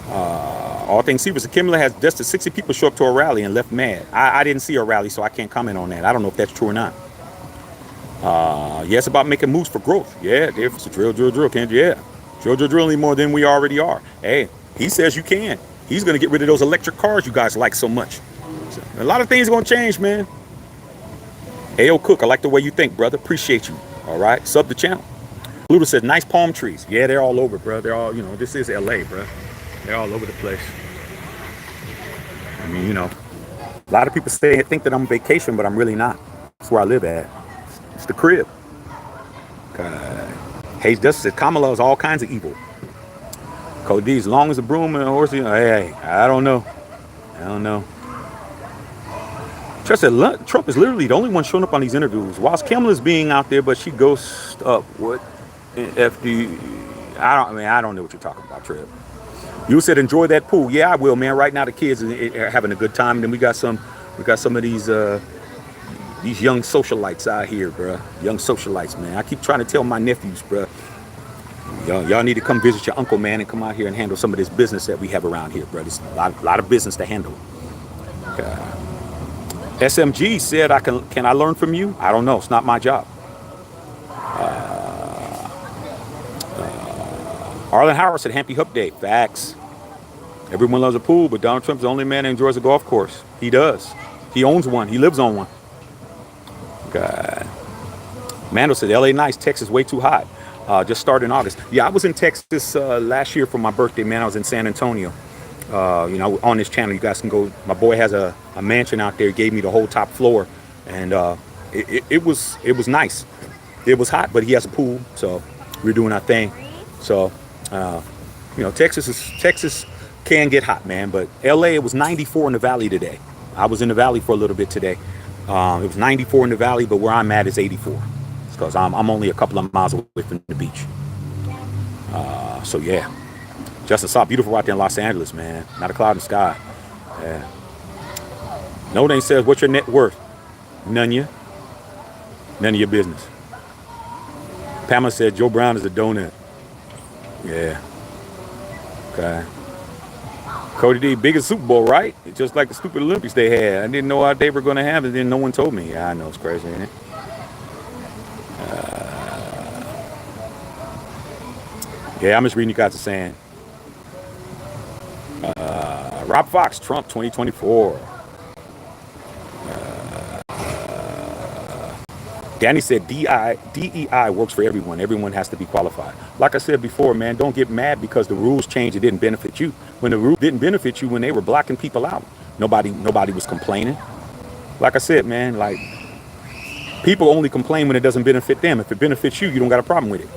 All things serious. Kamala has just 60 people show up to a rally and left mad. I didn't see a rally, so I can't comment on that. I don't know if that's true or not. Yeah, it's about making moves for growth. Yeah, it's a drill, can't you? Yeah. Drill any more than we already are. Hey, he says you can. He's going to get rid of those electric cars you guys like so much. So, a lot of things are going to change, man. A.O. Cook, I like the way you think, brother. Appreciate you. All right. Sub the channel. Luda says, nice palm trees. Yeah, they're all over, bro. They're all, this is L.A., bro. They're all over the place. I mean, a lot of people think that I'm on vacation, but I'm really not. That's where I live at. It's the crib. Hayes Dustin says, Kamala is all kinds of evil. Cody, as long as a broom and a horse, hey, I don't know. Trust said Trump is literally the only one showing up on these interviews. Whilst Kamala's being out there, but she goes up. What? FD. I don't know what you're talking about, Trev. You said enjoy that pool. Yeah, I will, man. Right now the kids are having a good time. And then we got some of these young socialites out here, bro. Young socialites, man. I keep trying to tell my nephews, bro. Y'all need to come visit your uncle, man, and come out here and handle some of this business that we have around here, bro. There's a lot of business to handle. SMG said, can I learn from you? I don't know. It's not my job. Arlen Howard said, Happy Hump Day. Facts. Everyone loves a pool, but Donald Trump's the only man that enjoys a golf course. He does. He owns one. He lives on one. God. Mando said, LA nice, Texas way too hot. Just started in August. Yeah, I was in Texas last year for my birthday, man. I was in San Antonio. On this channel, you guys can go. My boy has a mansion out there. He gave me the whole top floor, and it was nice. It was hot, but he has a pool, so we're doing our thing. So, Texas can get hot, man. But LA, it was 94 in the valley today. I was in the valley for a little bit today. It was 94 in the valley, but where I'm at is 84. Because I'm only a couple of miles away from the beach. So yeah, Justin saw beautiful out there in Los Angeles, man. Not a cloud in the sky. Yeah. No name says, what's your net worth? None of your business. Pamela said Joe Brown is a donut. Yeah. Okay. Cody D, biggest Super Bowl, right? It's just like the stupid Olympics they had. I didn't know how they were going to have it. Then no one told me. Yeah, I know, it's crazy, ain't it? Yeah, I'm just reading you guys are saying. Rob Fox, Trump 2024. Danny said DEI works for everyone. Everyone has to be qualified. Like I said before, man, don't get mad because the rules changed. It didn't benefit you. When the rule didn't benefit you, when they were blocking people out, nobody was complaining. Like I said, man, like people only complain when it doesn't benefit them. If it benefits you, you don't got a problem with it.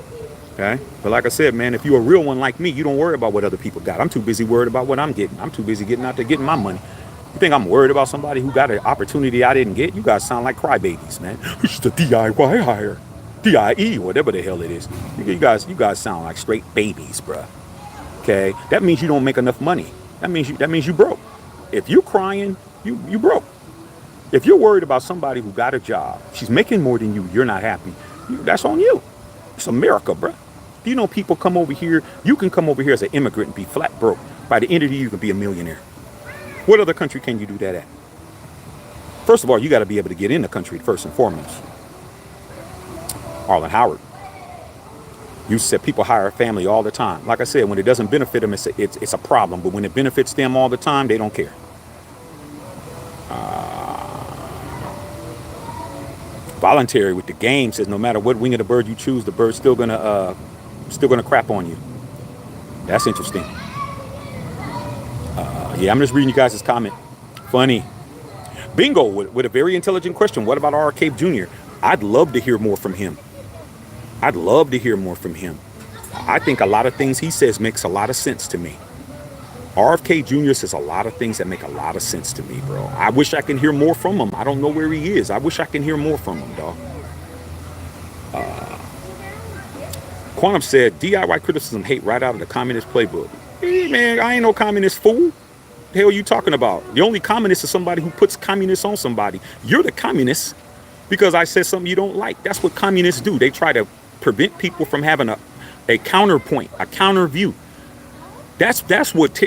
Okay? But like I said, man, if you're a real one like me, you don't worry about what other people got. I'm too busy worried about what I'm getting. I'm too busy getting out there getting my money. You think I'm worried about somebody who got an opportunity I didn't get? You guys sound like crybabies, man. It's the DIY hire, DIE, whatever the hell it is. You guys sound like straight babies, bruh. Okay, that means you don't make enough money. That means you broke. If you're crying, you broke. If you're worried about somebody who got a job, she's making more than you, you're not happy. That's on you. It's America, bruh. Do you know people come over here? You can come over here as an immigrant and be flat broke. By the end of the year, you can be a millionaire. What other country can you do that at? First of all, you got to be able to get in the country first and foremost. Arlen Howard. You said people hire a family all the time. Like I said, when it doesn't benefit them, it's a problem. But when it benefits them all the time, they don't care. Voluntary with the game says no matter what wing of the bird you choose, the bird's still gonna crap on you. That's interesting. Yeah, I'm just reading you guys' comment. Funny. Bingo with a very intelligent question. What about R.K. Jr.? I'd love to hear more from him. I think a lot of things he says makes a lot of sense to me. RFK Jr. says a lot of things that make a lot of sense to me, bro. I wish I can hear more from him. I don't know where he is. I wish I can hear more from him, dog. Quantum said, DIY criticism hate right out of the communist playbook. Hey, man, I ain't no communist fool. The hell are you talking about? The only communist is somebody who puts communists on somebody. You're the communist because I said something you don't like. That's what communists do. They try to prevent people from having a counterpoint, a counter view. That's what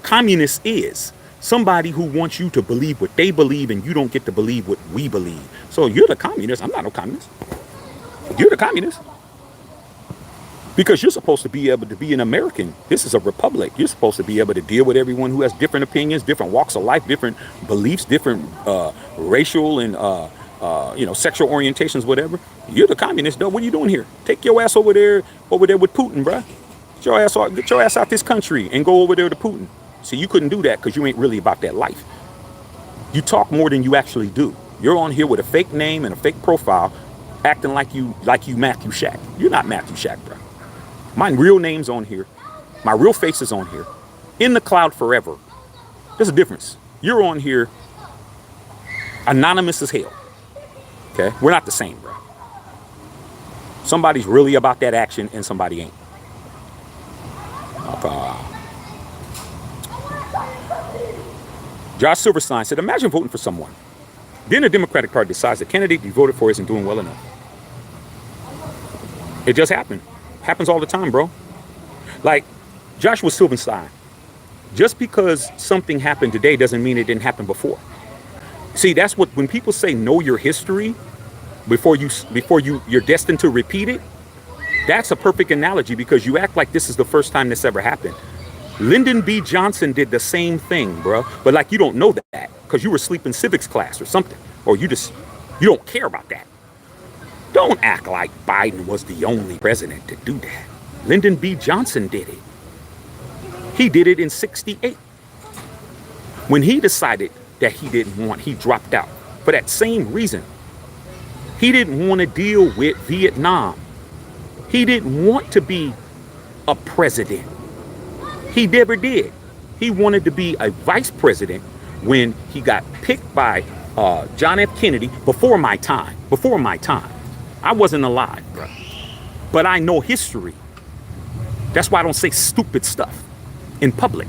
communist is. Somebody who wants you to believe what they believe and you don't get to believe what we believe. So you're the communist. I'm not no communist. You're the communist. Because you're supposed to be able to be an American. This is a republic. You're supposed to be able to deal with everyone who has different opinions, different walks of life, different beliefs, different racial and sexual orientations, whatever. You're the communist, though. What are you doing here? Take your ass over there with Putin, bruh. Get your ass out this country and go over there to Putin. See, you couldn't do that because you ain't really about that life. You talk more than you actually do. You're on here with a fake name and a fake profile, acting like you Matthew Shack. You're not Matthew Shack, bro. My real name's on here. My real face is on here. In the cloud forever. There's a difference. You're on here anonymous as hell. Okay? We're not the same, bro. Somebody's really about that action and somebody ain't. Josh Silverstein said, imagine voting for someone. Then the Democratic Party decides the candidate you voted for isn't doing well enough. It just happened. Happens all the time, bro. Like Joshua Silverstein. Just because something happened today doesn't mean it didn't happen before. See, that's what, when people say know your history before you're destined to repeat it, that's a perfect analogy because you act like this is the first time this ever happened. Lyndon B. Johnson did the same thing, bro. But like you don't know that because you were asleep in civics class or something. Or you don't care about that. Don't act like Biden was the only president to do that. Lyndon B. Johnson did it. He did it in '68. When he decided that he dropped out for that same reason. He didn't want to deal with Vietnam. He didn't want to be a president. He never did. He wanted to be a vice president when he got picked by John F. Kennedy before my time. I wasn't alive, bro. But I know history. That's why I don't say stupid stuff in public.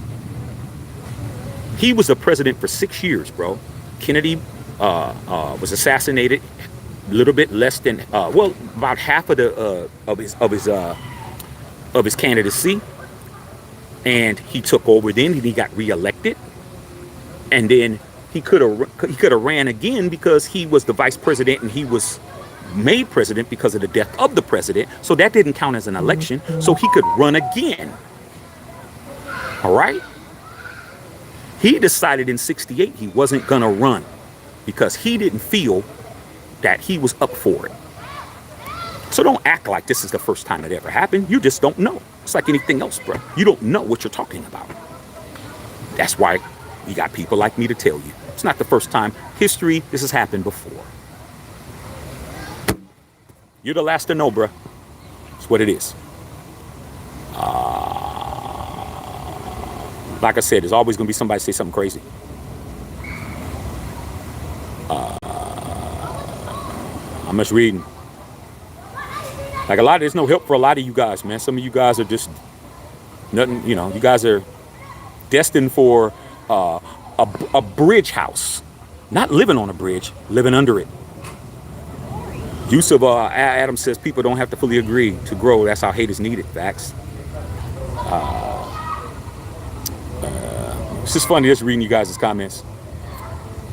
He was the president for 6 years, bro. Kennedy was assassinated a little bit less than, about half of his candidacy. And he took over then and he got reelected. And then he could have ran again because he was the vice president and he was made president because of the death of the president. So that didn't count as an election. So he could run again. All right. He decided in '68 he wasn't going to run because he didn't feel that he was up for it. So don't act like this is the first time it ever happened. You just don't know. It's like anything else, bro. You don't know what you're talking about. That's why you got people like me to tell you. It's not the first time. History, this has happened before. You're the last to know, bro. It's what it is. Like I said, there's always going to be somebody say something crazy. I'm just reading. Like there's no help for a lot of you guys, man. Some of you guys are just nothing, you guys are destined for a bridge house. Not living on a bridge, living under it. Use of Adam says people don't have to fully agree to grow. That's how hate is needed. Facts. It's just funny just reading you guys' comments.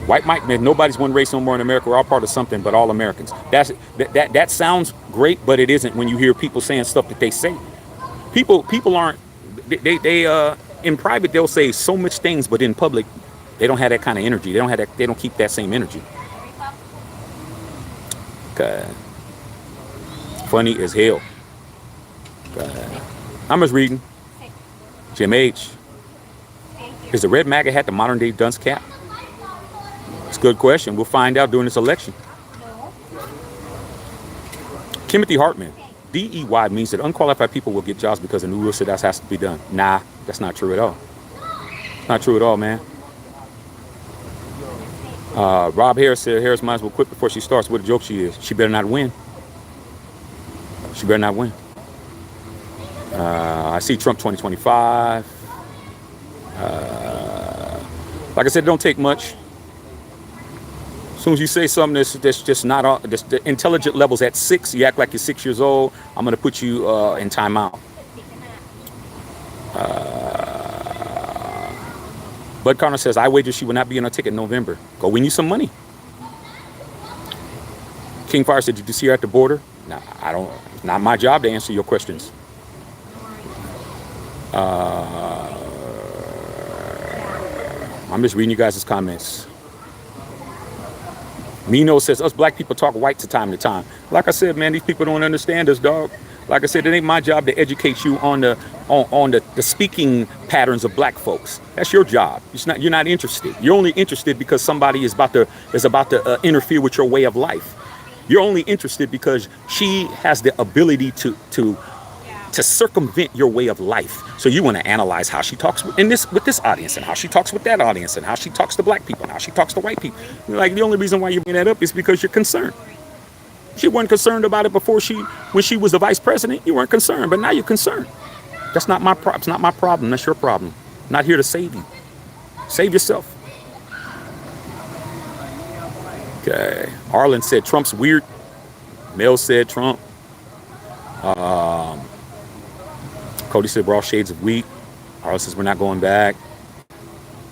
White Mike, man, nobody's one race no more in America. We're all part of something, but all Americans. That sounds great, but it isn't when you hear people saying stuff that they say. People aren't. They in private they'll say so much things, but in public they don't have that kind of energy. They don't have that. They don't keep that same energy. Okay. Funny as hell. Okay. I'm just reading. Jim H. Is the red MAGA hat the modern day dunce cap? It's a good question. We'll find out during this election. Timothy Hartman. DEY means that unqualified people will get jobs because a new rule said that has to be done. Nah, that's not true at all. Not true at all, man. Rob Harris said Harris might as well quit before she starts. What a joke she is. She better not win. She better not win. I see Trump 2025. Like I said, it don't take much. As soon as you say something that's just not all, the intelligent level's at 6, you act like you're 6 years old, I'm going to put you in timeout. Bud Connor says, I wager she will not be on a ticket in November. Go win you some money. King Fire said, did you see her at the border? No, I don't. It's not my job to answer your questions. I'm just reading you guys' comments. Mino says, us black people talk white to time. Like I said, man, these people don't understand us, dog. Like I said, it ain't my job to educate you on the speaking patterns of black folks. That's your job. You're not interested. You're only interested because somebody is about to interfere with your way of life. You're only interested because she has the ability to circumvent your way of life. So you want to analyze how she talks with this audience, and how she talks with that audience, and how she talks to black people, and how she talks to white people. Like, the only reason why you bring that up is because you're concerned. She wasn't concerned about it before when she was the vice president. You weren't concerned, but now you're concerned. That's not my problem. It's not my problem. That's your problem. I'm not here to save you. Save yourself. Okay. Arlen said Trump's weird. Mel said Trump. Cody said we're all shades of wheat. Arlen says we're not going back.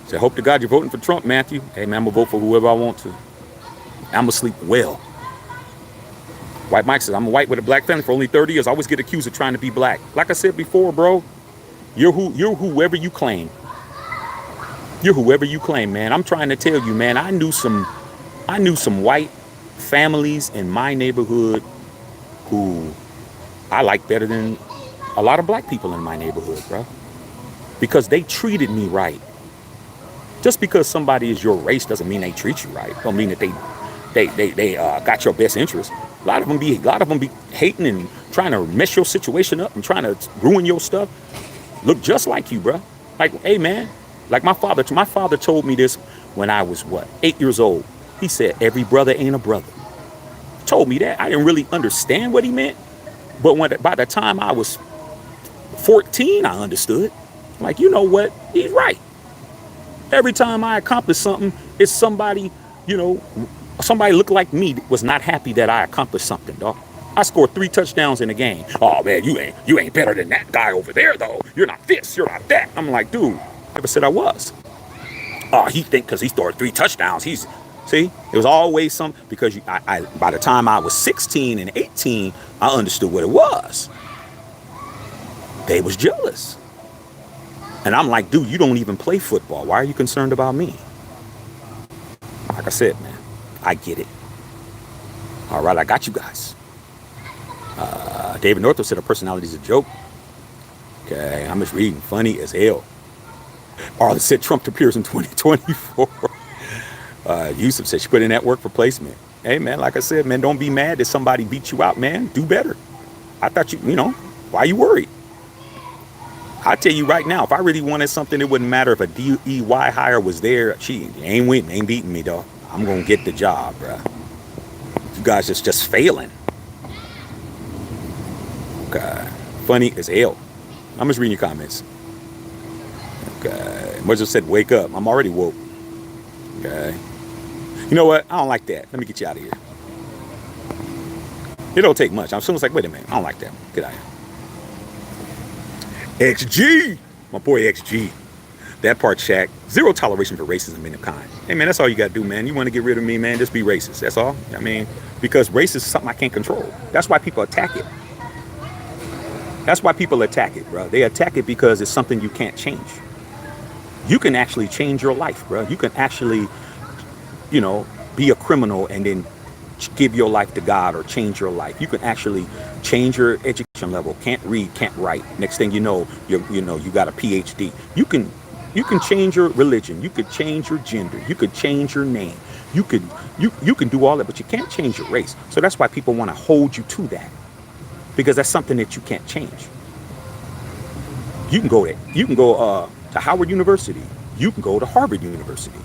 Said, hope to God you're voting for Trump, Matthew. Hey, man, I'm going to vote for whoever I want to. I'm going to sleep well. White Mike says, I'm a white with a black family for only 30 years. I always get accused of trying to be black. Like I said before, bro, you're whoever you claim. You're whoever you claim, man. I'm trying to tell you, man, I knew some white families in my neighborhood who I like better than a lot of black people in my neighborhood, bro. Because they treated me right. Just because somebody is your race doesn't mean they treat you right. Don't mean that they got your best interest. A lot of them be hating and trying to mess your situation up and trying to ruin your stuff. Look just like you, bro. Like, hey, man. Like my father told me this when I was 8 years old. He said, every brother ain't a brother. Told me that. I didn't really understand what he meant. But by the time I was 14, I understood. Like, you know what? He's right. Every time I accomplish something, it's somebody look like me was not happy that I accomplished something, dog. I scored 3 touchdowns in a game. Oh, man, you ain't better than that guy over there, though. You're not this, you're not that. I'm like, dude, never said I was. Oh, he think because he scored 3 touchdowns, see, it was always something, because by the time I was 16 and 18, I understood what it was. They was jealous. And I'm like, dude, you don't even play football. Why are you concerned about me? Like I said, man, I get it. All right, I got you guys. David Northrup said a personality is a joke. Okay, I'm just reading. Funny as hell. Arlen said Trump appears in 2024. Yusuf said she put in that work for placement. Hey, man, like I said, man, don't be mad that somebody beat you out, man. Do better. I thought why you worried? I tell you right now, if I really wanted something, it wouldn't matter if a DEY hire was there. She ain't winning, ain't beating me, dog. I'm going to get the job, bro. guys is just failing. Okay. Funny as hell. I'm just reading your comments. Okay. Mojo said, wake up. I'm already woke. Okay. You know what? I don't like that. Let me get you out of here. It don't take much. I'm soon as like, wait a minute. I don't like that. Get out of here. XG. My boy XG. That part, Shaq. Zero toleration for racism in the kind. Hey, man, that's all you got to do, man. You want to get rid of me, man, just be racist. That's all. I mean, because race is something I can't control. That's why people attack it. That's why people attack it, bro. They attack it because it's something you can't change. You can actually change your life, bro. You can actually, you know, be a criminal and then give your life to God or change your life. You can actually change your education level. Can't read, can't write. Next thing you know, you got a PhD. You can change your religion. You could change your gender. You could change your name. You can do all that, but you can't change your race. So that's why people want to hold you to that, because that's something that you can't change. You can go to Howard University. You can go to Harvard University.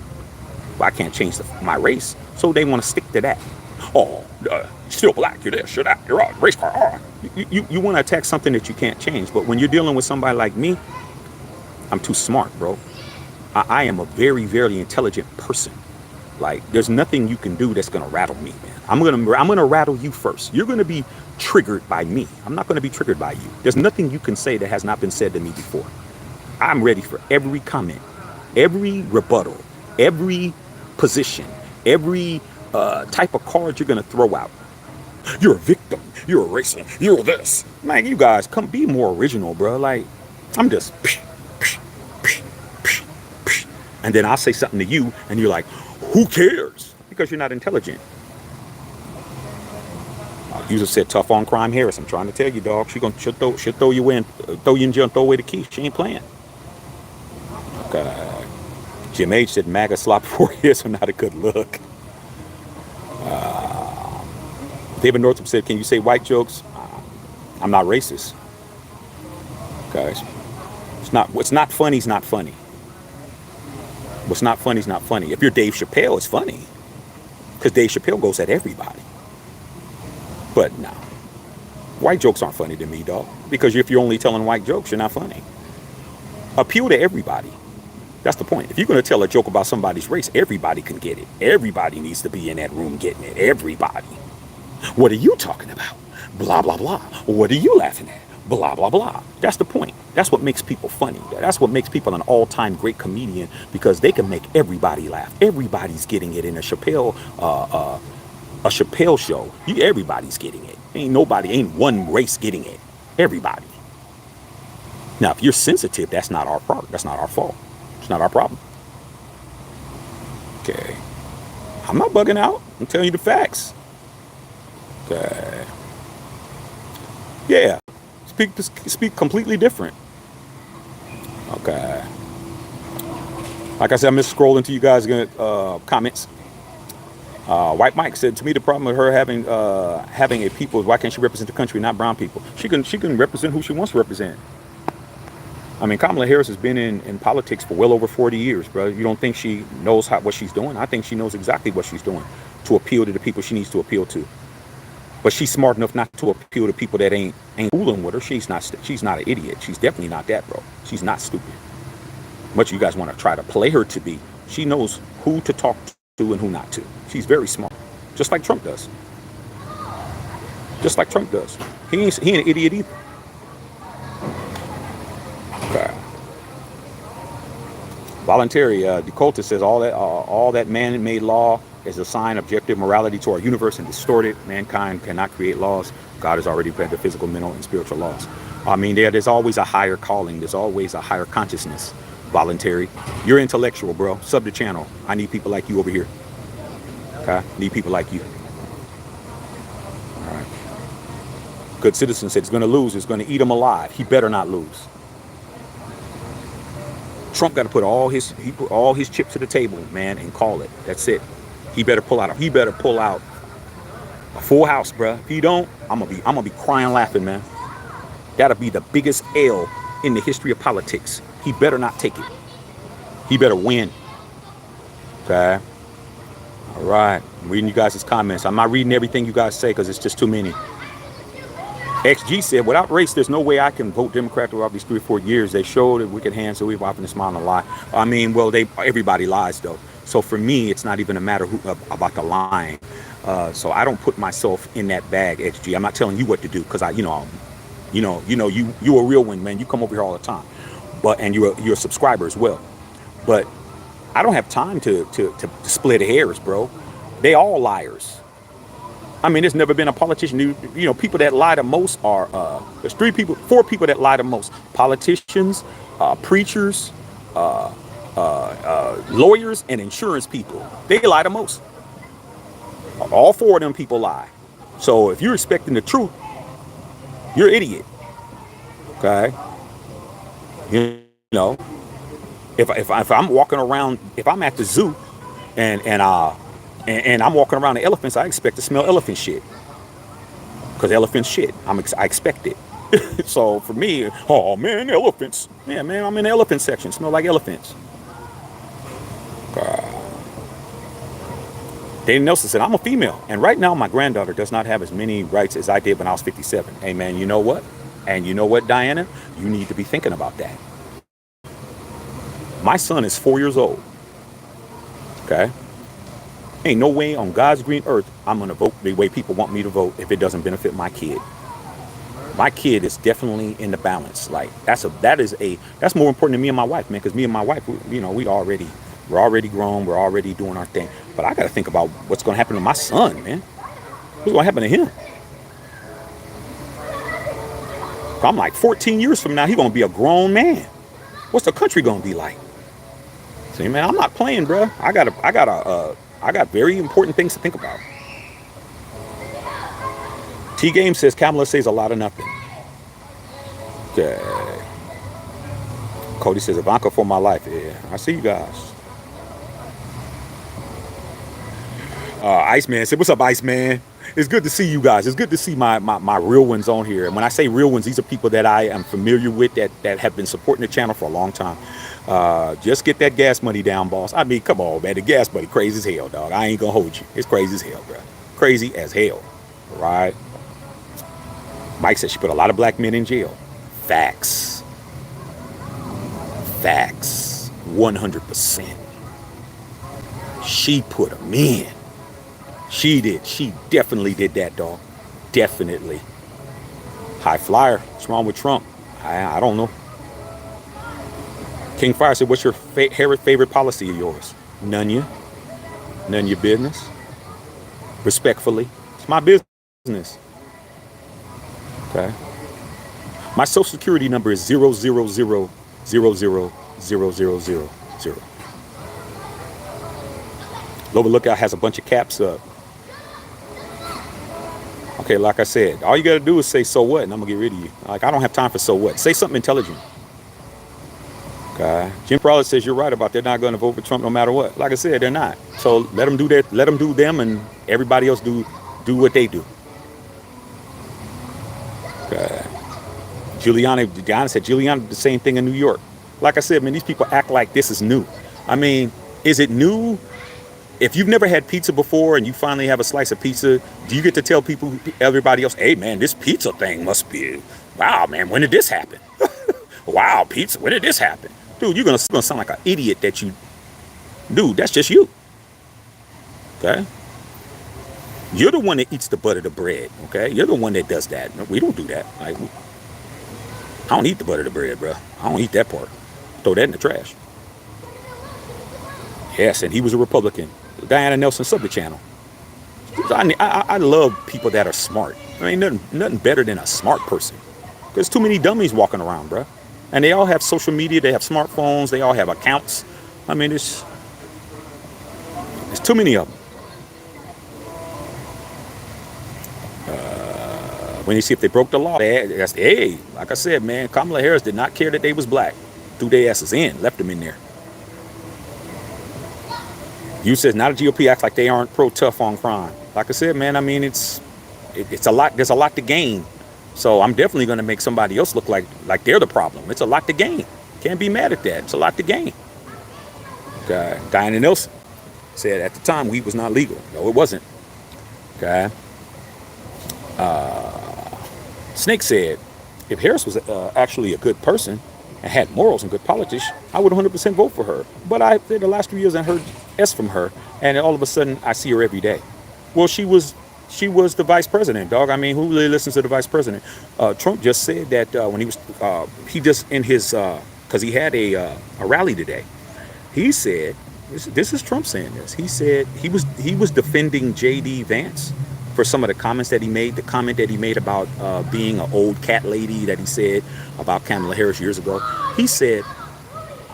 Well, I can't change my race, so they want to stick to that. Oh, still black, you're this, you're that, you're all race car. Oh. You want to attack something that you can't change, but when you're dealing with somebody like me, I'm too smart, bro. I am a very, very intelligent person. Like, there's nothing you can do that's gonna rattle me, man. I'm gonna rattle you first. You're gonna be triggered by me. I'm not gonna be triggered by you. There's nothing you can say that has not been said to me before. I'm ready for every comment, every rebuttal, every position, every type of card you're gonna throw out. You're a victim. You're a racist. You're this. Man, you guys, come be more original, bro. Like, I'm just, and then I'll say something to you, and you're like, who cares? Because you're not intelligent. User said, tough on crime Harris. I'm trying to tell you, dog. She'll throw you in jail and throw away the key. She ain't playing. Okay. Jim H said, MAGA slop 4 years are not a good look. David Northrup said, can you say white jokes? I'm not racist. Okay. What's not funny is not funny. What's not funny is not funny. If you're Dave Chappelle, it's funny, because Dave Chappelle goes at everybody. But no, white jokes aren't funny to me, dog. Because if you're only telling white jokes, you're not funny. Appeal to everybody. That's the point. If you're going to tell a joke about somebody's race, everybody can get it. Everybody needs to be in that room getting it. Everybody. What are you talking about? Blah, blah, blah. What are you laughing at? Blah, blah, blah. That's the point. That's what makes people funny. That's what makes people an all-time great comedian, because they can make everybody laugh. Everybody's getting it in a Chappelle show. Everybody's getting it. Ain't one race getting it. Everybody. Now, if you're sensitive, that's not our problem. That's not our fault. It's not our problem. Okay. I'm not bugging out. I'm telling you the facts. Okay. Yeah. Speak completely different. Okay. Like I said, I'm just scrolling to you guys' comments. White Mike said, to me, the problem with her having a people is, why can't she represent the country, not brown people? She can represent who she wants to represent. I mean, Kamala Harris has been in politics for well over 40 years, bro. You don't think she knows what she's doing? I think she knows exactly what she's doing to appeal to the people she needs to appeal to. But she's smart enough not to appeal to people that ain't fooling with her. She's not an idiot. She's definitely not that, bro. She's not stupid. Much of you guys want to try to play her to be. She knows who to talk to and who not to. She's very smart, just like Trump does. Just like Trump does. He ain't an idiot either. Okay. Voluntary Dakota says all that man-made law is a sign of objective morality to our universe and distorted. Mankind cannot create laws. God has already created the physical, mental, and spiritual laws. I mean, there's always a higher calling. There's always a higher consciousness. Voluntary. You're intellectual, bro. Sub the channel. I need people like you over here. Okay? Need people like you. All right. Good Citizen said he's going to lose. He's going to eat him alive. He better not lose. Trump got to put all his chips to the table, man, and call it. That's it. He better pull out a full house, bruh. If he don't, I'm gonna be crying laughing, man. That'll be the biggest L in the history of politics. He better not take it. He better win. Okay. All All right. I'm reading you guys' comments. I'm not reading everything you guys say because it's just too many. XG said, without race, there's no way I can vote Democrat throughout these 3 or 4 years. They showed a wicked hand, so we've often smile and lie. I mean, well, everybody lies, though. So for me, it's not even a matter about the lying. So I don't put myself in that bag, XG. I'm not telling you what to do because you a real one, man. You come over here all the time, and you're a subscriber as well. But I don't have time to split hairs, bro. They all liars. I mean, there's never been a politician. People that lie the most are there's 4 people that lie the most: politicians, preachers, lawyers, and insurance people. They lie the most. All 4 of them people lie. So if you're expecting the truth, you're an idiot. Okay. If I'm walking around, if I'm at the zoo, and I'm walking around the elephants, I expect to smell elephant shit. Because elephant shit, I expect it. So for me, oh man, elephants. Yeah, man, I'm in the elephant section. Smell like elephants. Dana Nelson said, I'm a female. And right now, my granddaughter does not have as many rights as I did when I was 57. Hey, man, you know what? And you know what, Diana? You need to be thinking about that. My son is 4 years old. Okay? Ain't no way on God's green earth I'm going to vote the way people want me to vote if it doesn't benefit my kid. My kid is definitely in the balance. Like that's more important than me and my wife, man, because me and my wife, we're already grown, we're already doing our thing. But I got to think about what's going to happen to my son, man. What's going to happen to him? I'm like 14 years from now, he's going to be a grown man. What's the country going to be like? See, man, I'm not playing, bro. I got very important things to think about. T-Game says Kamala says a lot of nothing. Okay. Cody says Ivanka for my life. Yeah, I see you guys. Iceman said, what's up, Iceman? It's good to see you guys. It's good to see my real ones on here. And when I say real ones, these are people that I am familiar with that have been supporting the channel for a long time. Just get that gas money down, boss. I mean, come on, man. The gas money crazy as hell, dog. I ain't gonna hold you. It's crazy as hell, bro. Crazy as hell. All right? Mike said she put a lot of black men in jail. Facts. 100%. She put them in. She did. She definitely did that, dog. Definitely. High flyer. What's wrong with Trump? I don't know. King Fire said, what's your favorite policy of yours? None your business. Respectfully. It's my business. Okay. My social security number is 000000000. Lower Lookout has a bunch of caps up. Okay, like I said, all you got to do is say, so what? And I'm going to get rid of you. Like, I don't have time for so what. Say something intelligent. Okay. Jim Prowler says, you're right about they're not going to vote for Trump no matter what. Like I said, they're not. So let them do that. Let them do them and everybody else do what they do. Okay. Diana said, Giuliani did the same thing in New York. Like I said, man, these people act like this is new. I mean, is it new? If you've never had pizza before and you finally have a slice of pizza, do you get to tell everybody else, hey, man, this pizza thing must be, wow, man, when did this happen? Wow, pizza, when did this happen? Dude, you're going to sound like an idiot dude, that's just you. Okay? You're the one that eats the butter of the bread, okay? You're the one that does that. We don't do that. Like, I don't eat the butter of the bread, bro. I don't eat that part. Throw that in the trash. Yes, and he was a Republican. Diana Nelson sub the channel. I love people that are smart. I mean, nothing better than a smart person. There's too many dummies walking around, bro. And they all have social media. They have smartphones. They all have accounts. I mean, there's too many of them. When you see if they broke the law, hey, like I said, man, Kamala Harris did not care that they was black. Threw their asses in, left them in there. You says not a GOP acts like they aren't pro-tough on crime. Like I said, man, I mean, it's a lot. There's a lot to gain. So I'm definitely going to make somebody else look like they're the problem. It's a lot to gain. Can't be mad at that. It's a lot to gain. Diana Nelson Said at the time weed was not legal. No, it wasn't. Okay. Snake said, if Harris was actually a good person and had morals and good politics, I would 100% vote for her. But the last 3 years I heard S from her, and all of a sudden I see her every day. Well, she was the vice president, dog. I mean, who really listens to the vice president? Trump just said that when he just in his, because he had a rally today. He said, this is Trump saying this. He said he was defending J.D. Vance for some of the comments that he made. The comment that he made about being an old cat lady that he said about Kamala Harris years ago. He said,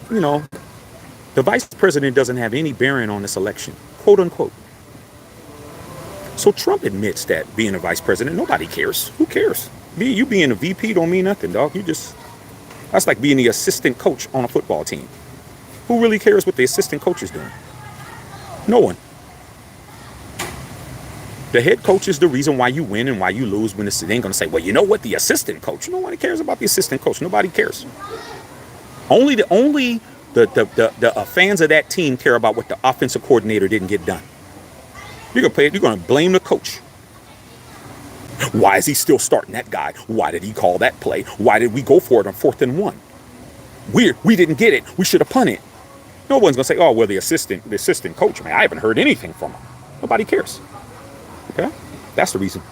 the vice president doesn't have any bearing on this election, quote unquote. So Trump admits that being a vice president, nobody cares. Who cares? You being a VP don't mean nothing, dog. That's like being the assistant coach on a football team. Who really cares what the assistant coach is doing? No one. The head coach is the reason why you win and why you lose. When they ain't going to say, well, you know what, the assistant coach. Nobody cares about the assistant coach. Nobody cares. Only the fans of that team care about what the offensive coordinator didn't get done. You're going to blame the coach. Why is he still starting that guy? Why did he call that play? Why did we go for it on 4th and 1? We didn't get it. We should have punted. No one's going to say, oh, well, the assistant coach, man, I haven't heard anything from him. Nobody cares. Okay? That's the reason.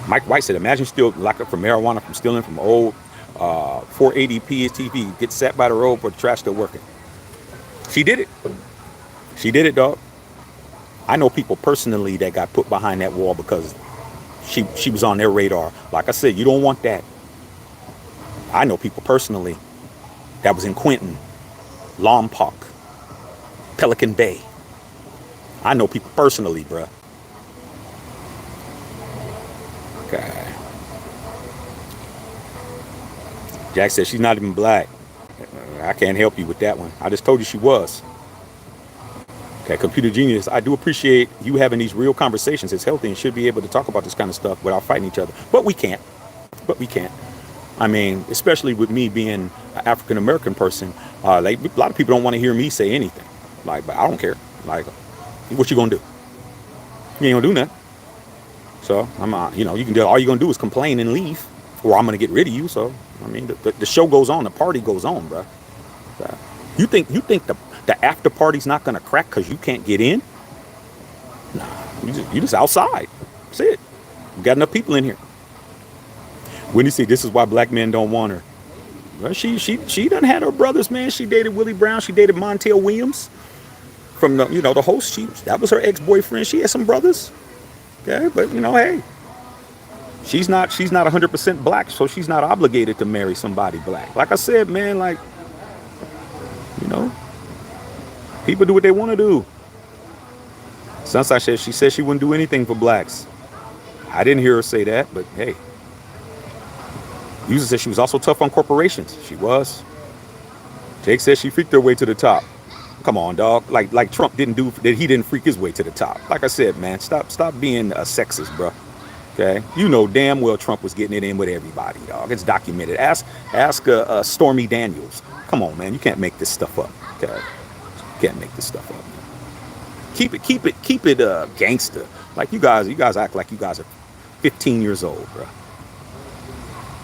Mike White said, imagine still locked up for marijuana from stealing from old 480p TV. Get sat by the road for the trash still working. She did it. She did it, dog. I know people personally that got put behind that wall because she was on their radar. Like I said, you don't want that. I know people personally that was in Quentin, Lompoc, Pelican Bay. I know people personally, bruh. Okay. Jack said she's not even black. I can't help you with that one. I just told you she was. Okay, Computer Genius, I do appreciate you having these real conversations. It's healthy and should be able to talk about this kind of stuff without fighting each other. But we can't. I mean, especially with me being an African-American person, a lot of people don't want to hear me say anything. But I don't care. What you gonna do? You ain't gonna do nothing. So you can do all you're gonna do is complain and leave, or I'm gonna get rid of you. So I mean, the show goes on, the party goes on, bro. You think the after party's not gonna crack because you can't get in? Nah, you just outside. That's it. We got enough people in here. When you see this is why black men don't want her. Well, she done had her brothers, man. She dated Willie Brown. She dated Montel Williams. From the host, that was her ex-boyfriend. She had some brothers. Okay, but hey, she's not 100% black, so she's not obligated to marry somebody black. Like I said, man, people do what they want to do. Sunshine said she said she wouldn't do anything for blacks. I didn't hear her say that, but hey. User said she was also tough on corporations. She was. Jake said she freaked her way to the top. Come on, dog. Like Trump didn't freak his way to the top. Like I said, man, stop being a sexist, bro. Okay, damn well Trump was getting it in with everybody, dog. It's documented. Ask Stormy Daniels. Come on, man. You can't make this stuff up. Okay, you can't make this stuff up. Keep it gangster. Like you guys act like you guys are 15 years old, bro.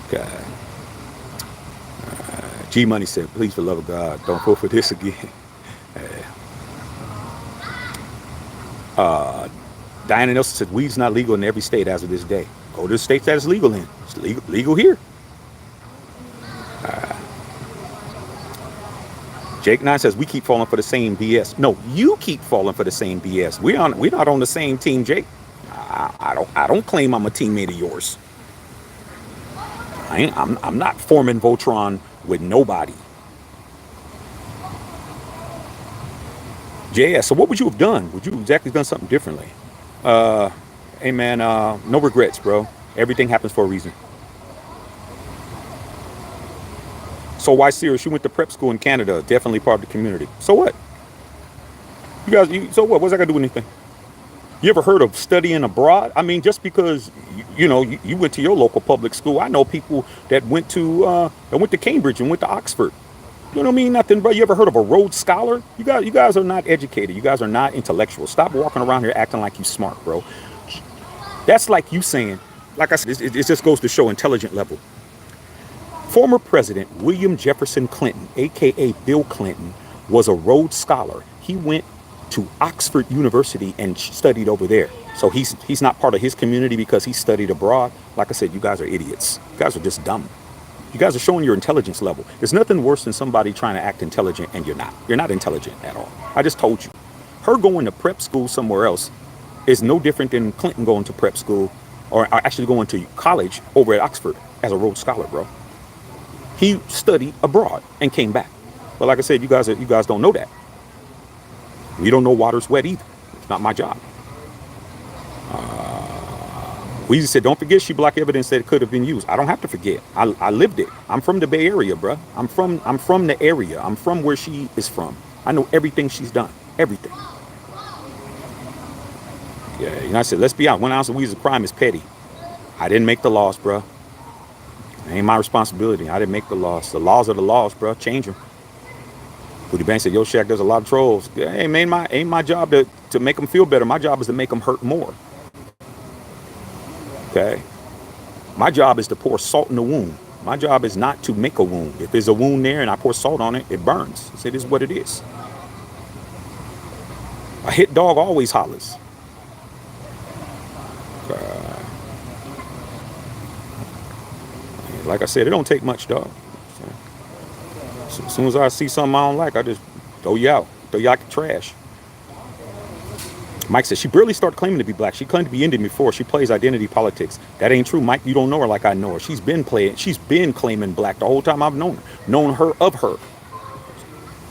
Okay. G Money said, please, for the love of God, don't vote for this again. Diana Nelson said, weed's not legal in every state as of this day. Go to the states that it's legal in. It's legal here. Jake 9 says, we keep falling for the same BS. No, you keep falling for the same BS. We're not on the same team, Jake. I don't claim I'm a teammate of yours. I'm not forming Voltron with nobody. JS, so what would you have done? Would you have exactly done something differently? Hey man, no regrets, bro. Everything happens for a reason. So why serious? You went to prep school in Canada, definitely part of the community. So what? So what? What's that got to do with anything? You ever heard of studying abroad? I mean, just because you went to your local public school, I know people that went to Cambridge and went to Oxford. You don't mean nothing, bro. You ever heard of a Rhodes Scholar? You guys are not educated. You guys are not intellectual. Stop walking around here acting like you smart, bro. That's like you saying, like I said, it just goes to show intelligent level. Former President William Jefferson Clinton, aka Bill Clinton, was a Rhodes Scholar. He went to Oxford University and studied over there. So he's not part of his community because he studied abroad. Like I said, you guys are idiots. You guys are just dumb. You guys are showing your intelligence level. There's nothing worse than somebody trying to act intelligent and you're not. You're not intelligent at all. I just told you. Her going to prep school somewhere else is no different than Clinton going to prep school or actually going to college over at Oxford as a Rhodes Scholar, bro. He studied abroad and came back. But like I said, you guys don't know that. We don't know water's wet either. It's not my job. We said, don't forget she blocked evidence that could have been used. I don't have to forget. I lived it. I'm from the Bay Area, bro. I'm from the area. I'm from where she is from. I know everything she's done. Everything. Yeah, you know, I said, let's be honest. 1 ounce of weed is a crime is petty. I didn't make the laws, bro. It ain't my responsibility. I didn't make the laws. The laws are the laws, bro. Change them. Booty Bang said, yo, Shaq, there's a lot of trolls. Hey, man, ain't my job to make them feel better. My job is to make them hurt more. Okay? My job is to pour salt in the wound. My job is not to make a wound. If there's a wound there and I pour salt on it, it burns. It is what it is. A hit dog always hollers. Like I said, it don't take much, dog. So, as soon as I see something I don't like, I just throw you out. Throw you out the trash. Mike said, she barely started claiming to be black. She claimed to be Indian before. She plays identity politics. That ain't true, Mike. You don't know her like I know her. She's been claiming black the whole time I've known her. Known her of her.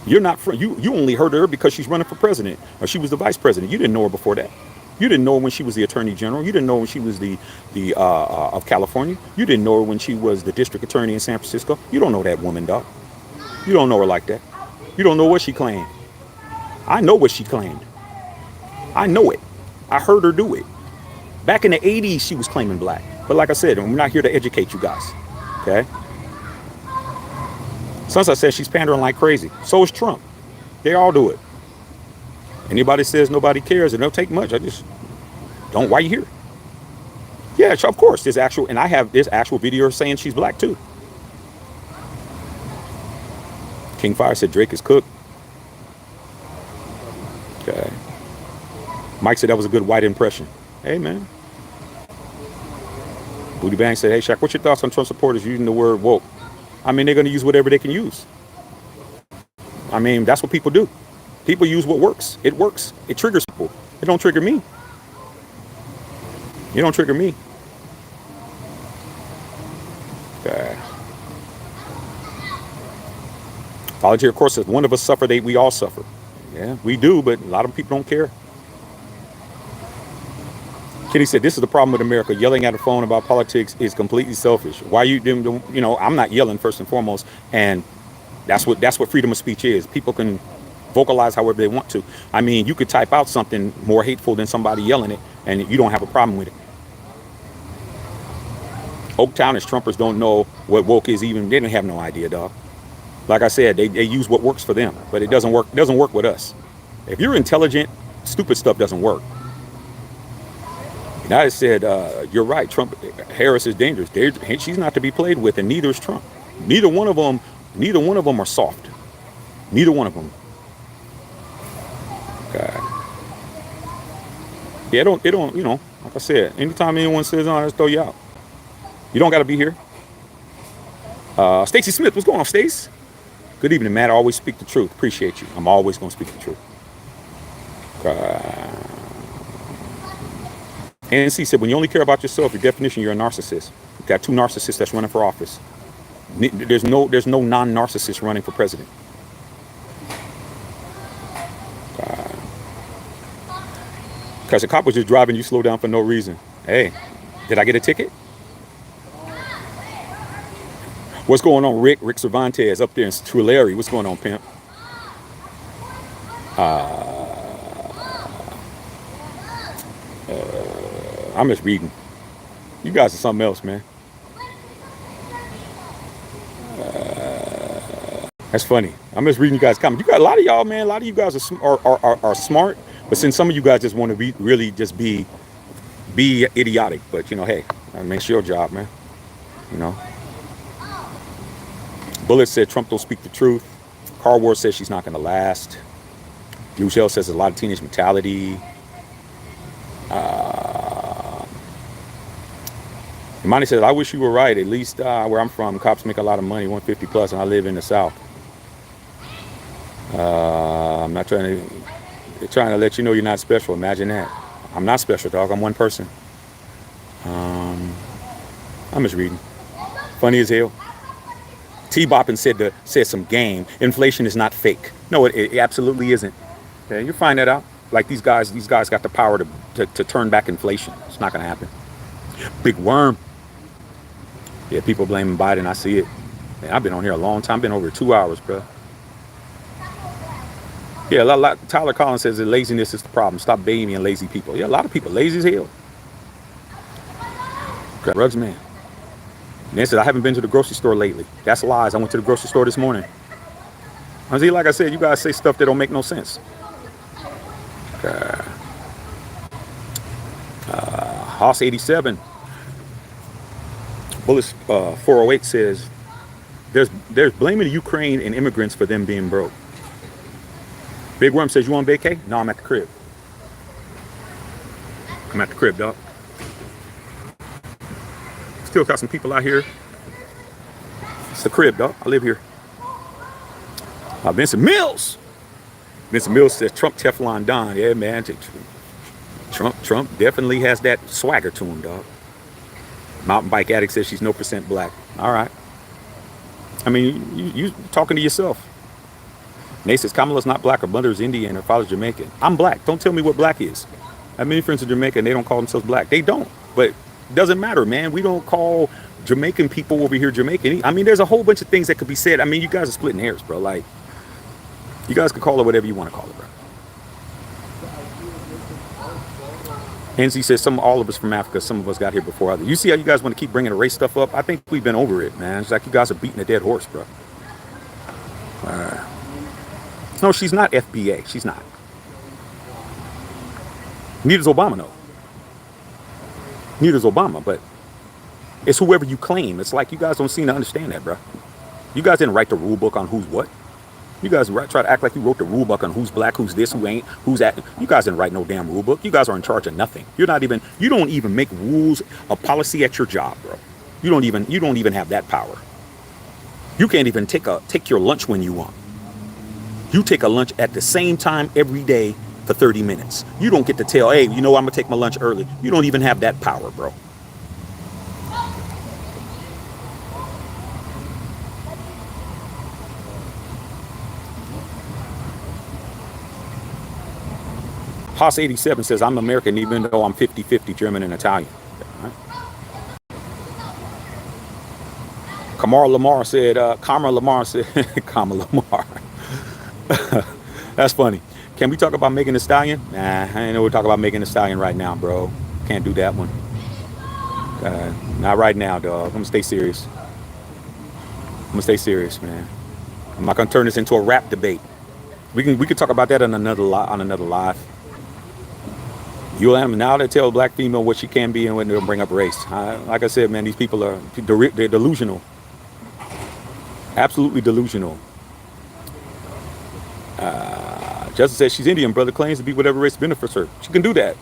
You're not you only heard of her because she's running for president. Or she was the vice president. You didn't know her before that. You didn't know her when she was the attorney general. You didn't know her when she was the of California. You didn't know her when she was the district attorney in San Francisco. You don't know that woman, dog. You don't know her like that. You don't know what she claimed. I know what she claimed. I know it. I heard her do it. Back in the 80s, she was claiming black. But like I said, we're not here to educate you guys. Okay? Sunset says she's pandering like crazy. So is Trump. They all do it. Anybody says nobody cares, it don't take much. I just don't. Why you here? Yeah, of course. There's actual video saying she's black too. King Fire said Drake is cooked. Okay. Mike said that was a good white impression. Hey, man. Booty Bang said, hey, Shaq, what's your thoughts on Trump supporters using the word woke? I mean, they're going to use whatever they can use. I mean, that's what people do. People use what works. It works. It triggers people. It don't trigger me. You don't trigger me. Okay. Volunteer, of course, says one of us suffer, we all suffer. Yeah, we do, but a lot of people don't care. Kitty said, this is the problem with America. Yelling at a phone about politics is completely selfish. Why I'm not yelling first and foremost. And that's what freedom of speech is. People can vocalize however they want to. I mean, you could type out something more hateful than somebody yelling it, and you don't have a problem with it. Oaktowners, Trumpers don't know what woke is even. They didn't have no idea, dog. Like I said, they use what works for them, but it doesn't work. It doesn't work with us. If you're intelligent, stupid stuff doesn't work. And I said, you're right. Harris is dangerous. She's not to be played with, and neither is Trump. Neither one of them are soft. Neither one of them. Okay. Yeah, it don't, like I said, anytime anyone says, oh, let's throw you out. You don't got to be here. Stacey Smith, what's going on, Stace? Good evening, Matt. I always speak the truth. Appreciate you. I'm always going to speak the truth. ANC said, when you only care about yourself, your definition, you're a narcissist. You've got two narcissists that's running for office. There's no non-narcissist running for president. Because the cop was just driving, you slow down for no reason. Hey, did I get a ticket? What's going on, Rick? Rick Cervantes up there in Tulare. What's going on, pimp? I'm just reading. You guys are something else, man. That's funny. I'm just reading you guys' comments. You got a lot of y'all, man. A lot of you guys are smart, but since some of you guys just want to be really just be idiotic. But you know, hey, that makes your job, man. You know. Bullet said Trump don't speak the truth. Car War says she's not going to last. Blue Shell says there's a lot of teenage mentality. Imani says, I wish you were right. At least where I'm from, cops make a lot of money, 150 plus, and I live in the South. I'm not trying to. They're trying to let you know you're not special. Imagine that. I'm not special, dog. I'm one person. I'm just reading. Funny as hell. T-Boppin said some game. Inflation is not fake. No, it absolutely isn't. Okay, you'll find that out. Like these guys got the power to turn back inflation. It's not gonna happen. Big worm. Yeah, people blaming Biden. I see it. Man, I've been on here a long time. Been over 2 hours, bro. Yeah, a lot. Tyler Collins says that laziness is the problem. Stop babying lazy people. Yeah, a lot of people lazy as hell. Rugs man. Man said I haven't been to the grocery store lately. That's lies. I went to the grocery store this morning. See, like I said, you guys say stuff that don't make no sense. Hoss 87. Bullets 408 says there's blaming the Ukraine and immigrants for them being broke. Big Worm says you on vacay? No, I'm at the crib. I'm at the crib, dog. Still got some people out here. It's the crib, dog. I live here. Vincent Mills. Vincent Mills says Trump Teflon Don. Yeah, man. Trump definitely has that swagger to him, dog. Mountain Bike Addict says she's no % black. All right. I mean, you talking to yourself. Nate says Kamala's not black. Her mother is Indian. Her father's Jamaican. I'm black. Don't tell me what black is. I have many friends in Jamaica and they don't call themselves black. They don't. But it doesn't matter, man. We don't call Jamaican people over here Jamaican. I mean, there's a whole bunch of things that could be said. I mean, you guys are splitting hairs, bro. Like, you guys can call it whatever you want to call it, bro. NC says all of us from Africa, some of us got here before others. You see how you guys want to keep bringing the race stuff up? I think we've been over it, man. It's like you guys are beating a dead horse, bro. No, she's not FBA. She's not. Neither's Obama, no. Neither's Obama, but it's whoever you claim. It's like you guys don't seem to understand that, bro. You guys didn't write the rule book on who's what. You guys try to act like you wrote the rule book on who's black, who's this, who ain't, who's that. You guys didn't write no damn rule book. You guys are in charge of nothing. You don't even make rules of policy at your job, bro. You don't even have that power. You can't even take your lunch when you want. You take a lunch at the same time every day for 30 minutes. You don't get to tell, hey, you know what, I'm gonna take my lunch early. You don't even have that power, bro. Haas 87 says, I'm American even though I'm 50-50 German and Italian. Right. Kamala Lamar said, Kamala Lamar. That's funny. Can we talk about making a stallion? Nah, I ain't know we're talking about making a stallion right now, bro. Can't do that one. Not right now, dog. I'm gonna stay serious. Man. I'm not gonna turn this into a rap debate. We can talk about that on another live. You'll have now to tell a black female what she can be and when they'll bring up race. Like I said, man, these people they're delusional. Absolutely delusional. Justice says she's Indian, brother, claims to be whatever race benefits her. She can do that.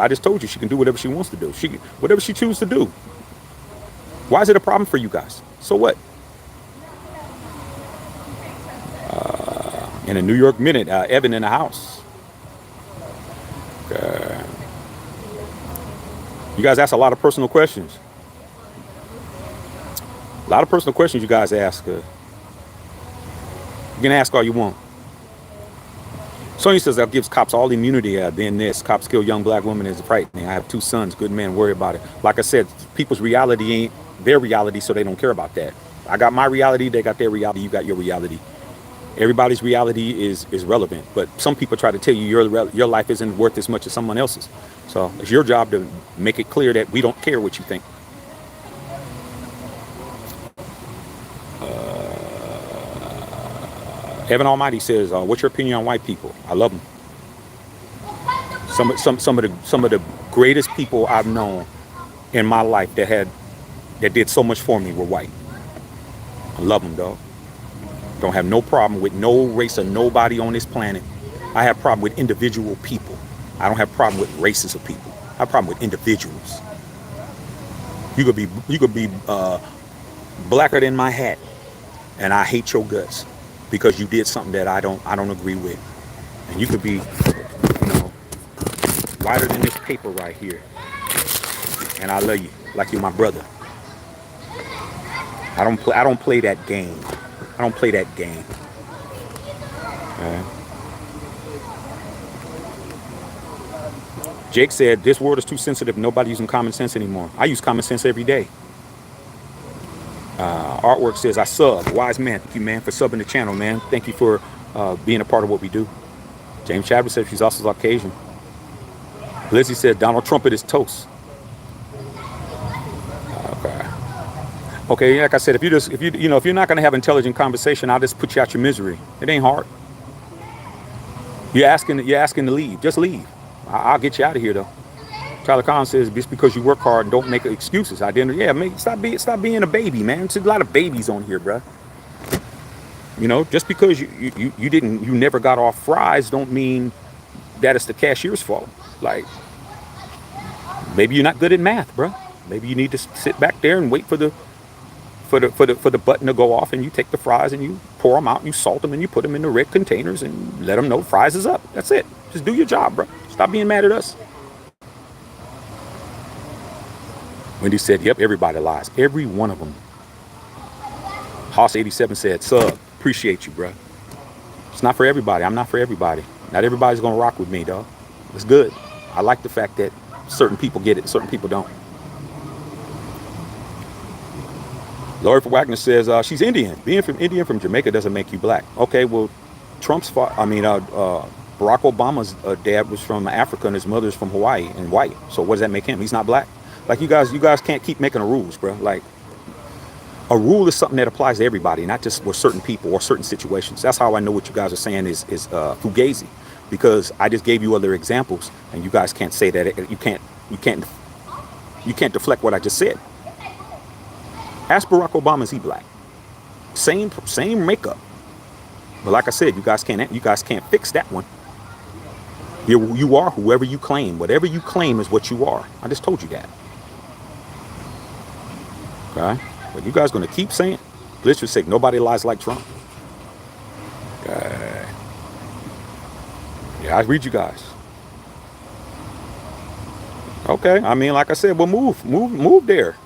I just told you she can do whatever she wants to do. Whatever she chooses to do. Why is it a problem for you guys? So what? In a New York Minute, Evan in the house. You guys ask a lot of personal questions. A lot of personal questions you guys ask. You can ask all you want. Sonya says that gives cops all immunity. Then this cops kill young black women is frightening. I have 2 sons. Good men, worry about it. Like I said, people's reality ain't their reality, so they don't care about that. I got my reality. They got their reality. You got your reality. Everybody's reality is relevant, but some people try to tell you your life isn't worth as much as someone else's. So it's your job to make it clear that we don't care what you think. Heaven Almighty says, "What's your opinion on white people?" I love them. Some of the greatest people I've known in my life that did so much for me were white. I love them, dog. Don't have no problem with no race or nobody on this planet. I have problem with individual people. I don't have problem with races of people. I have problem with individuals. You could be blacker than my hat, and I hate your guts because you did something that I don't agree with. And you could be, whiter than this paper right here, and I love you like you're my brother. I don't play that game. I don't play that game. Okay. Jake said, this world is too sensitive. Nobody using common sense anymore. I use common sense every day. Artwork says, I sub. Wise man. Thank you, man, for subbing the channel, man. Thank you for being a part of what we do. James Chadwick said she's also Caucasian. Lizzie said, Donald Trump is toast. Okay, like I said, if you're not going to have intelligent conversation, I'll just put you out your misery. It ain't hard. You're asking to leave. Just leave. I'll get you out of here, though. Tyler Collins says, just because you work hard and don't make excuses. Stop being a baby, man. There's a lot of babies on here, bro. Just because you never got off fries don't mean that it's the cashier's fault. Like, maybe you're not good at math, bro. Maybe you need to sit back there and wait for the button to go off, and you take the fries and you pour them out and you salt them and you put them in the red containers and let them know fries is up. That's it. Just do your job, bro. Stop being mad at us. Wendy said, yep, everybody lies. Every one of them. Hoss87 said, sub, appreciate you, bro. It's not for everybody. I'm not for everybody. Not everybody's going to rock with me, dog. It's good. I like the fact that certain people get it, certain people don't. Lori Wagner says, she's Indian. Being Indian from Jamaica doesn't make you black. Okay, well, Barack Obama's dad was from Africa and his mother's from Hawaii and white. So what does that make him? He's not black. Like, you guys can't keep making the rules, bro. Like, a rule is something that applies to everybody, not just with certain people or certain situations. That's how I know what you guys are saying is fugazi, because I just gave you other examples, and you guys can't say that. You can't deflect what I just said. Ask Barack Obama, is he black? Same makeup. But like I said, you guys can't fix that one. You are whoever you claim. Whatever you claim is what you are. I just told you that. Okay? But you guys going to keep saying, Glitch was sick, nobody lies like Trump. Okay. Yeah, I read you guys. Okay, I mean, like I said, well, move there.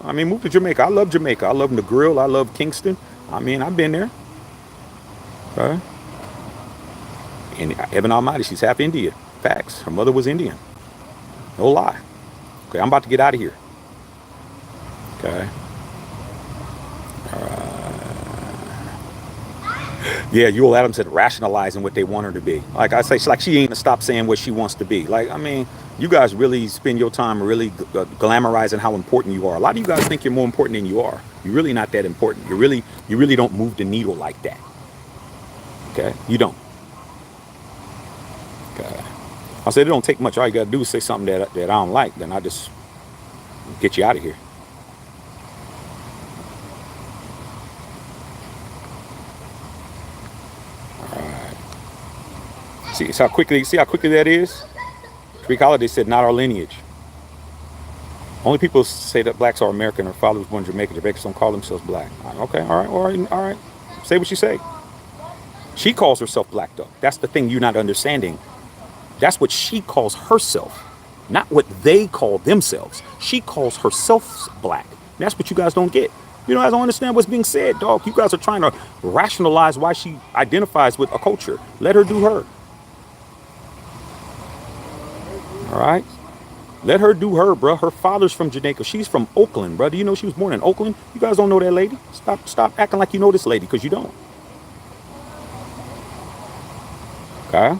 I mean, move to Jamaica. I love Jamaica. I love the grill. I love Kingston. I mean, I've been there. Okay. And Heaven Almighty, she's half Indian. Facts. Her mother was Indian. No lie. Okay, I'm about to get out of here. Okay. Yeah, Yule Adams said rationalizing what they want her to be. Like I say, she ain't gonna stop saying what she wants to be. Like, I mean, you guys really spend your time really glamorizing how important you are. A lot of you guys think you're more important than you are. You're really not that important. You really don't move the needle like that. Okay, you don't. Okay, I said it don't take much. All you gotta do is say something that I don't like, then I just get you out of here. See how quickly that is? Greek Holiday said, not our lineage. Only people say that blacks are American or father was born in Jamaica. Jamaicans don't call themselves black. Okay, all right. Say what you say. She calls herself black, though. That's the thing you're not understanding. That's what she calls herself, not what they call themselves. She calls herself black. That's what you guys don't get. You guys don't understand what's being said, dog. You guys are trying to rationalize why she identifies with a culture. Let her do her. All right, let her do her, bro. Her father's from Jamaica. She's from Oakland, bro. Do you know she was born in Oakland? You guys don't know that lady. Stop acting like you know this lady, because you don't. Okay.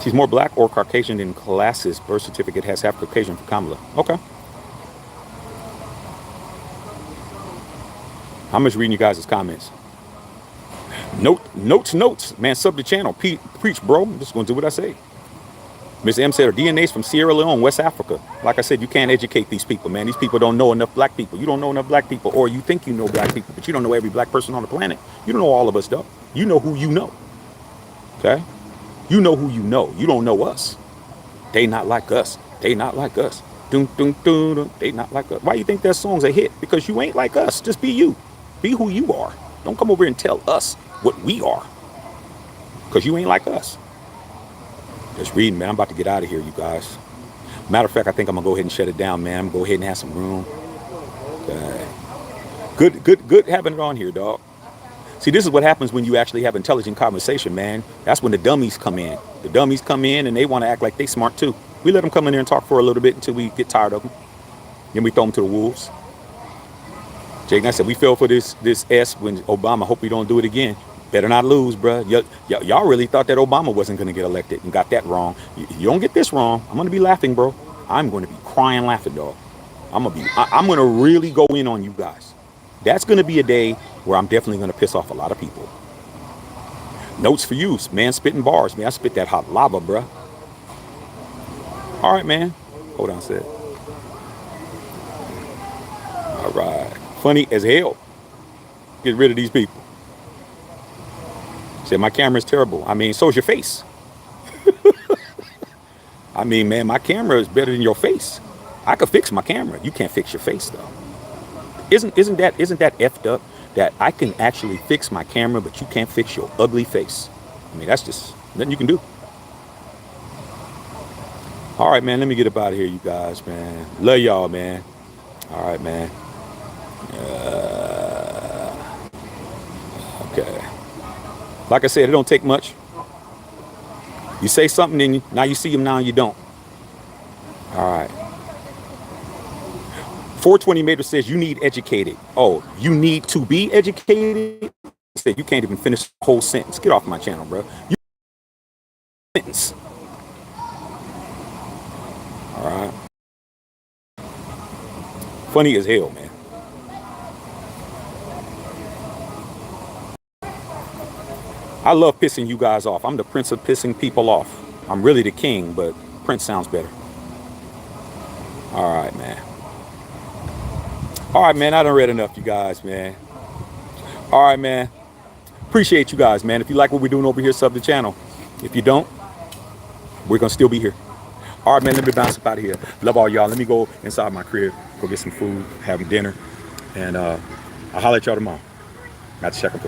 She's more black or Caucasian than Class's birth certificate has half Caucasian for Kamala. Okay. I'm just reading you guys' comments. Notes, man. Sub the channel. Preach, bro. I'm just gonna do what I say. Miss M said her DNA's from Sierra Leone, West Africa. Like I said, you can't educate these people, man. These people don't know enough black people. You don't know enough black people, or you think you know black people, but you don't know every black person on the planet. You don't know all of us, though. You know who you know. Okay? You know who you know. You don't know us. They not like us. They not like us. Dun, dun, dun, dun. They not like us. Why you think that song's a hit? Because you ain't like us. Just be you. Be who you are. Don't come over here and tell us what we are. Because you ain't like us. Just reading, man. I'm about to get out of here, you guys. Matter of fact, I think I'm going to go ahead and shut it down, man. I'm going to go ahead and have some room. Good having it on here, dog. See, this is what happens when you actually have intelligent conversation, man. That's when the dummies come in. The dummies come in and they want to act like they smart too. We let them come in there and talk for a little bit until we get tired of them. Then we throw them to the wolves. Jake, I said, we fell for this S when Obama. Hope we don't do it again. Better not lose, bro. Y'all really thought that Obama wasn't going to get elected and got that wrong. You don't get this wrong. I'm going to be laughing, bro. I'm going to be crying laughing, dog. I'm going to really go in on you guys. That's going to be a day where I'm definitely going to piss off a lot of people. Notes for you, man. Spitting bars, man. I spit that hot lava, bro. All right, man. Hold on a sec. All right. Funny as hell. Get rid of these people. Said my camera's terrible. I mean, so's your face. I mean, man, my camera is better than your face. I could fix my camera. You can't fix your face, though. Isn't that effed up? That I can actually fix my camera, but you can't fix your ugly face. I mean, that's just nothing you can do. All right, man, let me get up out of here, you guys, man. Love y'all, man. All right, man. Okay. Like I said, it don't take much. You say something, then now you see them, now you don't. All right. 420 Mater says you need educated. Oh, you need to be educated? He said you can't even finish the whole sentence. Get off my channel, bro. You sentence. All right. Funny as hell, man. I love pissing you guys off. I'm the prince of pissing people off. I'm really the king, but prince sounds better. All right, man. All right, man. I done read enough, you guys, man. All right, man. Appreciate you guys, man. If you like what we're doing over here, sub the channel. If you don't, we're going to still be here. All right, man. Let me bounce up out of here. Love all y'all. Let me go inside my crib, go get some food, have dinner, and I'll holler at y'all tomorrow. Got to check up.